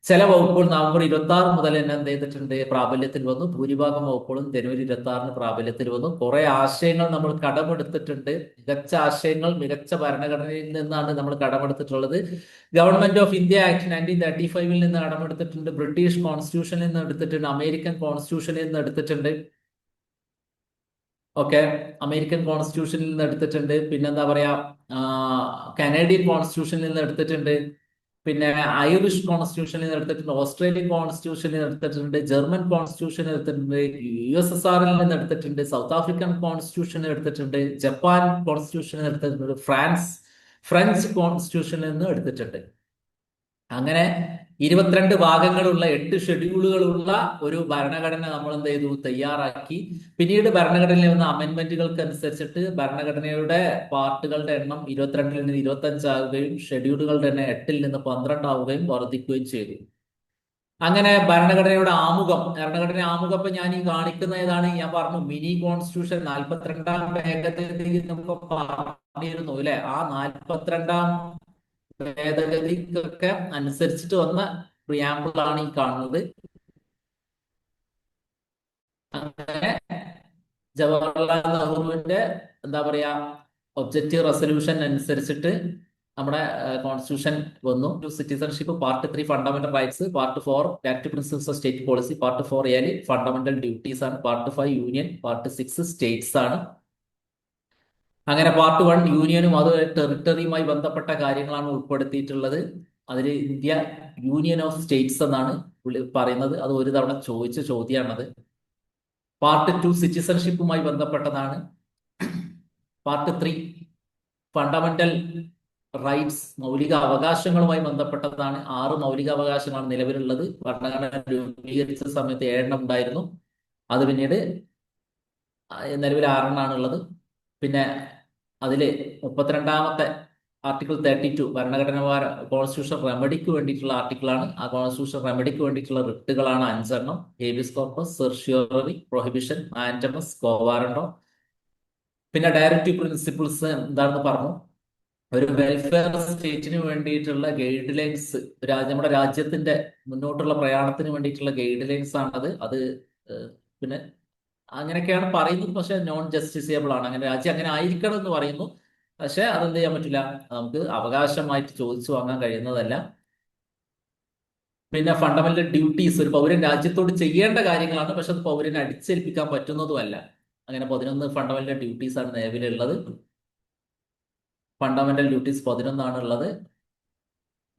ചില വകുപ്പുകൾ നവംബർ 26 മുതൽ തന്നെ എന്ത് ചെയ്തിട്ടുണ്ട്? പ്രാബല്യത്തിൽ വന്നു. ഭൂരിഭാഗം വകുപ്പുകളും ജനുവരി 26 പ്രാബല്യത്തിൽ വന്നു. കുറെ ആശയങ്ങൾ നമ്മൾ കടമെടുത്തിട്ടുണ്ട്. മികച്ച ആശയങ്ങൾ മികച്ച ഭരണഘടനയിൽ നിന്നാണ് നമ്മൾ കടമെടുത്തിട്ടുള്ളത്. ഗവൺമെന്റ് ഓഫ് ഇന്ത്യ ആക്ട് 1935 നിന്ന് കടമെടുത്തിട്ടുണ്ട്. ബ്രിട്ടീഷ് കോൺസ്റ്റിറ്റ്യൂഷനിൽ നിന്ന് എടുത്തിട്ടുണ്ട്. അമേരിക്കൻ കോൺസ്റ്റിറ്റ്യൂഷനിൽ നിന്ന് എടുത്തിട്ടുണ്ട്. ഓക്കെ, അമേരിക്കൻ കോൺസ്റ്റിറ്റ്യൂഷനിൽ നിന്ന് എടുത്തിട്ടുണ്ട്. പിന്നെന്താ പറയാ, കനേഡിയൻ കോൺസ്റ്റിറ്റ്യൂഷനിൽ നിന്ന് എടുത്തിട്ടുണ്ട്. പിന്നെ ഐറിഷ് കോൺസ്റ്റിറ്റ്യൂഷനിൽ നിന്ന് എടുത്തിട്ടുണ്ട്. ഓസ്ട്രേലിയൻ കോൺസ്റ്റിറ്റ്യൂഷനിൽ നിന്ന് എടുത്തിട്ടുണ്ട്. ജർമ്മൻ കോൺസ്റ്റിറ്റ്യൂഷനിൽ എടുത്തിട്ടുണ്ട്. USSRൽ നിന്ന് എടുത്തിട്ടുണ്ട്. സൗത്ത് ആഫ്രിക്കൻ കോൺസ്റ്റിറ്റ്യൂഷനിൽ എടുത്തിട്ടുണ്ട്. ജപ്പാൻ കോൺസ്റ്റിറ്റ്യൂഷനിൽ എടുത്തിട്ടുണ്ട്. ഫ്രഞ്ച് കോൺസ്റ്റിറ്റ്യൂഷനിൽ നിന്ന് എടുത്തിട്ടുണ്ട്. അങ്ങനെ 22 ഭാഗങ്ങളുള്ള 8 ഷെഡ്യൂളുകളുള്ള ഒരു ഭരണഘടന നമ്മൾ എന്ത് ചെയ്തു? തയ്യാറാക്കി. പിന്നീട് ഭരണഘടനയിൽ വന്ന അമെന്റ്മെന്റുകൾക്ക് അനുസരിച്ചിട്ട് ഭരണഘടനയുടെ പാർട്ടുകളുടെ എണ്ണം 22-ൽ നിന്ന് 25 ആവുകയും ഷെഡ്യൂളുകളുടെ എണ്ണം 8-ൽ നിന്ന് 12 ആവുകയും വർദ്ധിക്കുകയും ചെയ്തു. അങ്ങനെ ഭരണഘടനയുടെ ഭരണഘടന ആമുഖം ഇപ്പൊ ഞാൻ ഈ കാണിക്കുന്ന ഏതാണ്? ഞാൻ പറഞ്ഞു മിനി കോൺസ്റ്റിറ്റ്യൂഷൻ 42-ാം ഭേദഗതി നമുക്ക് പറഞ്ഞിരുന്നു അല്ലെ? ആ 42-ാം ഭേദഗതിക്കൊക്കെ അനുസരിച്ചിട്ട് വന്ന പ്രിയാമ്പിളാണ് ഈ കാണുന്നത്. അങ്ങനെ ജവഹർലാൽ നെഹ്റുവിന്റെ എന്താ പറയാ ഒബ്ജക്റ്റീവ് റെസൊല്യൂഷൻ അനുസരിച്ചിട്ട് നമ്മുടെ കോൺസ്റ്റിറ്റ്യൂഷൻ വന്നു. Citizenship part 3 fundamental rights, part 4 directive principles of state policy, part 4A fundamental duties ആണ്, പാർട്ട് 5 യൂണിയൻ, പാർട്ട് 6 സ്റ്റേറ്റ്സ് ആണ്. അങ്ങനെ പാർട്ട് 1 യൂണിയനും അത് ടെറിട്ടറിയുമായി ബന്ധപ്പെട്ട കാര്യങ്ങളാണ് ഉൾപ്പെടുത്തിയിട്ടുള്ളത്. അതിൽ ഇന്ത്യ യൂണിയൻ ഓഫ് സ്റ്റേറ്റ്സ് എന്നാണ് പറയുന്നത്. അത് ഒരു തവണ ചോദിച്ച ചോദ്യമാണത്. പാർട്ട് 2 സിറ്റിസൺഷിപ്പുമായി ബന്ധപ്പെട്ടതാണ്. പാർട്ട് 3 ഫണ്ടമെന്റൽ റൈറ്റ്സ്, മൗലിക അവകാശങ്ങളുമായി ബന്ധപ്പെട്ടതാണ്. 6 മൗലിക അവകാശങ്ങളാണ് നിലവിലുള്ളത്. ഭരണഘടന രൂപീകരിച്ച സമയത്ത് 7 ഉണ്ടായിരുന്നു. അത് പിന്നീട് നിലവിൽ 6 ഉള്ളത്. പിന്നെ അതില് 32-ാമത്തെ ആർട്ടിക്കിൾ 32 ഭരണഘടന കോൺസ്റ്റിറ്റ്യൂഷൻ റെമഡിക്ക് വേണ്ടിയിട്ടുള്ള ആർട്ടിക്കിളാണ്. ആ കോൺസ്റ്റിറ്റ്യൂഷൻ റെമഡിക്ക് വേണ്ടിയിട്ടുള്ള റിട്ടുകളാണ് 5 habeas corpus, certiorari, prohibition, mandamus, quo warranto. പിന്നെ ഡയറക്റ്റീവ് പ്രിൻസിപ്പിൾസ് എന്താണെന്ന് പറഞ്ഞു. ഒരു വെൽഫെയർ സ്റ്റേറ്റിന് വേണ്ടിയിട്ടുള്ള ഗൈഡ് ലൈൻസ്, നമ്മുടെ രാജ്യത്തിന്റെ മുന്നോട്ടുള്ള പ്രയാണത്തിന് വേണ്ടിയിട്ടുള്ള ഗൈഡ് ലൈൻസ് ആണത്. അത് പിന്നെ അങ്ങനെയൊക്കെയാണ് പറയുന്നത്. പക്ഷെ നോൺ ജസ്റ്റിസിയബിൾ ആണ്. അങ്ങനെ രാജ്യം അങ്ങനെ ആയിരിക്കണം എന്ന് പറയുന്നു. പക്ഷെ അതെന്ത് ചെയ്യാൻ പറ്റില്ല, നമുക്ക് അവകാശമായിട്ട് ചോദിച്ചു വാങ്ങാൻ കഴിയുന്നതല്ല. പിന്നെ ഫണ്ടമെന്റൽ ഡ്യൂട്ടീസ്, ഒരു പൗരൻ രാജ്യത്തോട് ചെയ്യേണ്ട കാര്യങ്ങളാണ്. പക്ഷെ അത് പൗരനെ അടിച്ചേൽപ്പിക്കാൻ പറ്റുന്നതുമല്ല. അങ്ങനെ 11 ഫണ്ടമെന്റൽ ഡ്യൂട്ടീസ് ആണ് നിലവിലുള്ളത്. ഫണ്ടമെന്റൽ ഡ്യൂട്ടീസ് 11 ഉള്ളത്.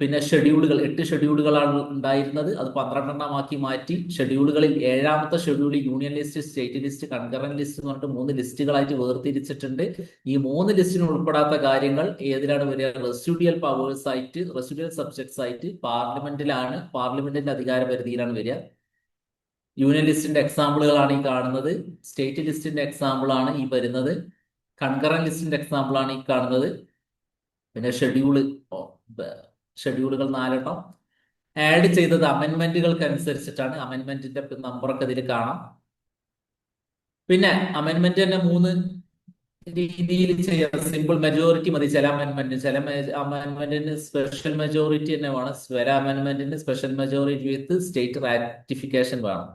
പിന്നെ ഷെഡ്യൂളുകൾ 8 ഷെഡ്യൂളുകളാണ് ഉണ്ടായിരുന്നത്. അത് 12 മാറ്റി. ഷെഡ്യൂളുകളിൽ 7-ാമത്തെ schedule union list, state list, concurrent list എന്ന് പറഞ്ഞിട്ട് 3 ലിസ്റ്റുകളായിട്ട് വേർതിരിച്ചിട്ടുണ്ട്. ഈ 3 ലിസ്റ്റിന് ഉൾപ്പെടാത്ത കാര്യങ്ങൾ ഏതിലാണ് വരിക? റെസിഡ്യൂവൽ പവേഴ്സ് ആയിട്ട്, റെസിഡ്യൂവൽ സബ്ജക്ട്സ് ആയിട്ട് പാർലമെന്റിലാണ്, പാർലമെന്റിന്റെ അധികാര പരിധിയിലാണ് വരിക. യൂണിയൻ ലിസ്റ്റിന്റെ എക്സാമ്പിളുകളാണ് ഈ കാണുന്നത്. സ്റ്റേറ്റ് ലിസ്റ്റിന്റെ എക്സാമ്പിൾ ആണ് ഈ വരുന്നത്. കൺകറന്റ് ലിസ്റ്റിന്റെ എക്സാമ്പിൾ ആണ് ഈ കാണുന്നത്. പിന്നെ ഷെഡ്യൂളുകൾ 4. ആഡ് ചെയ്തത് അമെന്റ്മെന്റുകൾക്ക് അനുസരിച്ചിട്ടാണ്. അമെന്റ്മെന്റിന്റെ നമ്പറൊക്കെ ഇതിൽ കാണാം. പിന്നെ അമെന്റ്മെന്റ് തന്നെ മൂന്ന് രീതിയിൽ ചെയ്യാം. സിമ്പിൾ മെജോറിറ്റി മതി ചില അമെന്റ്മെന്റ്. ചില അമെന്റ്മെന്റിന് സ്പെഷ്യൽ മെജോറിറ്റി തന്നെ വേണം. ചില അമെന്റ്മെന്റിന് special majority with state ratification വേണം.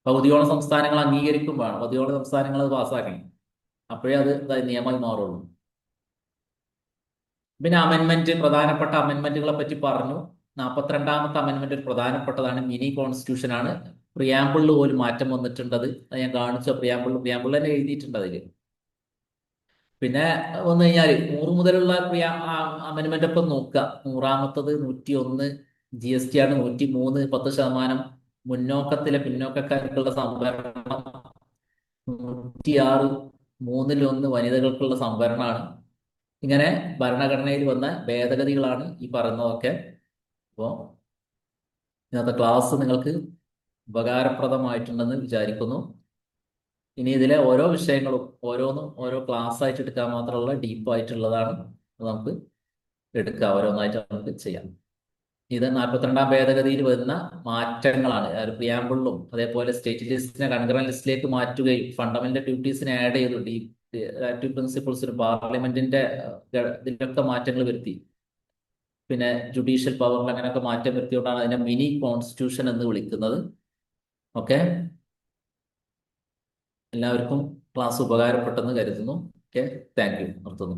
പകുതിയോളം സംസ്ഥാനങ്ങൾ അംഗീകരിക്കും വേണം. പകുതിയോളം സംസ്ഥാനങ്ങൾ അത് പാസ്സാക്കണം. അപ്പോഴേ അത് നിയമമായി മാറുള്ളൂ. പിന്നെ അമെന്റ്മെന്റ്, പ്രധാനപ്പെട്ട അമെന്റ്മെന്റുകളെ പറ്റി പറഞ്ഞു. 42ാമത്തെ അമെന്റ്മെന്റ് ഒരു പ്രധാനപ്പെട്ടതാണ്. മിനി കോൺസ്റ്റിറ്റ്യൂഷൻ ആണ്. പ്രിയാമ്പിളിൽ പോലും മാറ്റം വന്നിട്ടുണ്ടത്. അത് ഞാൻ കാണിച്ച പ്രിയാമ്പിൾ തന്നെ എഴുതിയിട്ടുണ്ട് അതില്. പിന്നെ വന്നു കഴിഞ്ഞാൽ 100 മുതലുള്ള അമെന്റ്മെന്റ് ഒപ്പം നോക്കുക. 100ാമത്തത് 101 GST ആണ്. 103 10% മുന്നോക്കത്തിലെ പിന്നോക്കക്കാർക്കുള്ള സംവരണം. 106 1/3 വനിതകൾക്കുള്ള സംവരണമാണ്. ഇങ്ങനെ ഭരണഘടനയിൽ വന്ന ഭേദഗതികളാണ് ഈ പറയുന്നതൊക്കെ. അപ്പോൾ ഇന്നത്തെ ക്ലാസ് നിങ്ങൾക്ക് ഉപകാരപ്രദമായിട്ടുണ്ടെന്ന് വിചാരിക്കുന്നു. ഇനി ഇതിലെ ഓരോ വിഷയങ്ങളും ഓരോന്നും ഓരോ ക്ലാസ് ആയിട്ട് എടുക്കാൻ മാത്രമുള്ള ഡീപ്പായിട്ടുള്ളതാണ്. അത് നമുക്ക് എടുക്കാം, ഓരോന്നായിട്ട് നമുക്ക് ചെയ്യാം. ഇത് 42ാം ഭേദഗതിയിൽ വരുന്ന മാറ്റങ്ങളാണ്. പ്രിയാമ്പിളിലും അതേപോലെ സ്റ്റേറ്റ് ലിസ്റ്റിനെ കൺകറന്റ് ലിസ്റ്റിലേക്ക് മാറ്റുകയും ഫണ്ടമെന്റൽ ഡ്യൂട്ടീസിനെ ആഡ് ചെയ്തു. ഡയറക്റ്റീവ് പ്രിൻസിപ്പിൾസിന് പാർലമെന്റിന്റെ ഇതിലൊക്കെ മാറ്റങ്ങൾ വരുത്തി. പിന്നെ ജുഡീഷ്യൽ പവറിൽ അങ്ങനെയൊക്കെ മാറ്റം വരുത്തിയോണ്ടാണ് അതിനെ മിനി കോൺസ്റ്റിറ്റ്യൂഷൻ എന്ന് വിളിക്കുന്നത്. ഓക്കെ, എല്ലാവർക്കും ക്ലാസ് ഉപകാരപ്പെട്ടെന്ന് കരുതുന്നു. Okay, thank you. നിർത്തുന്നു.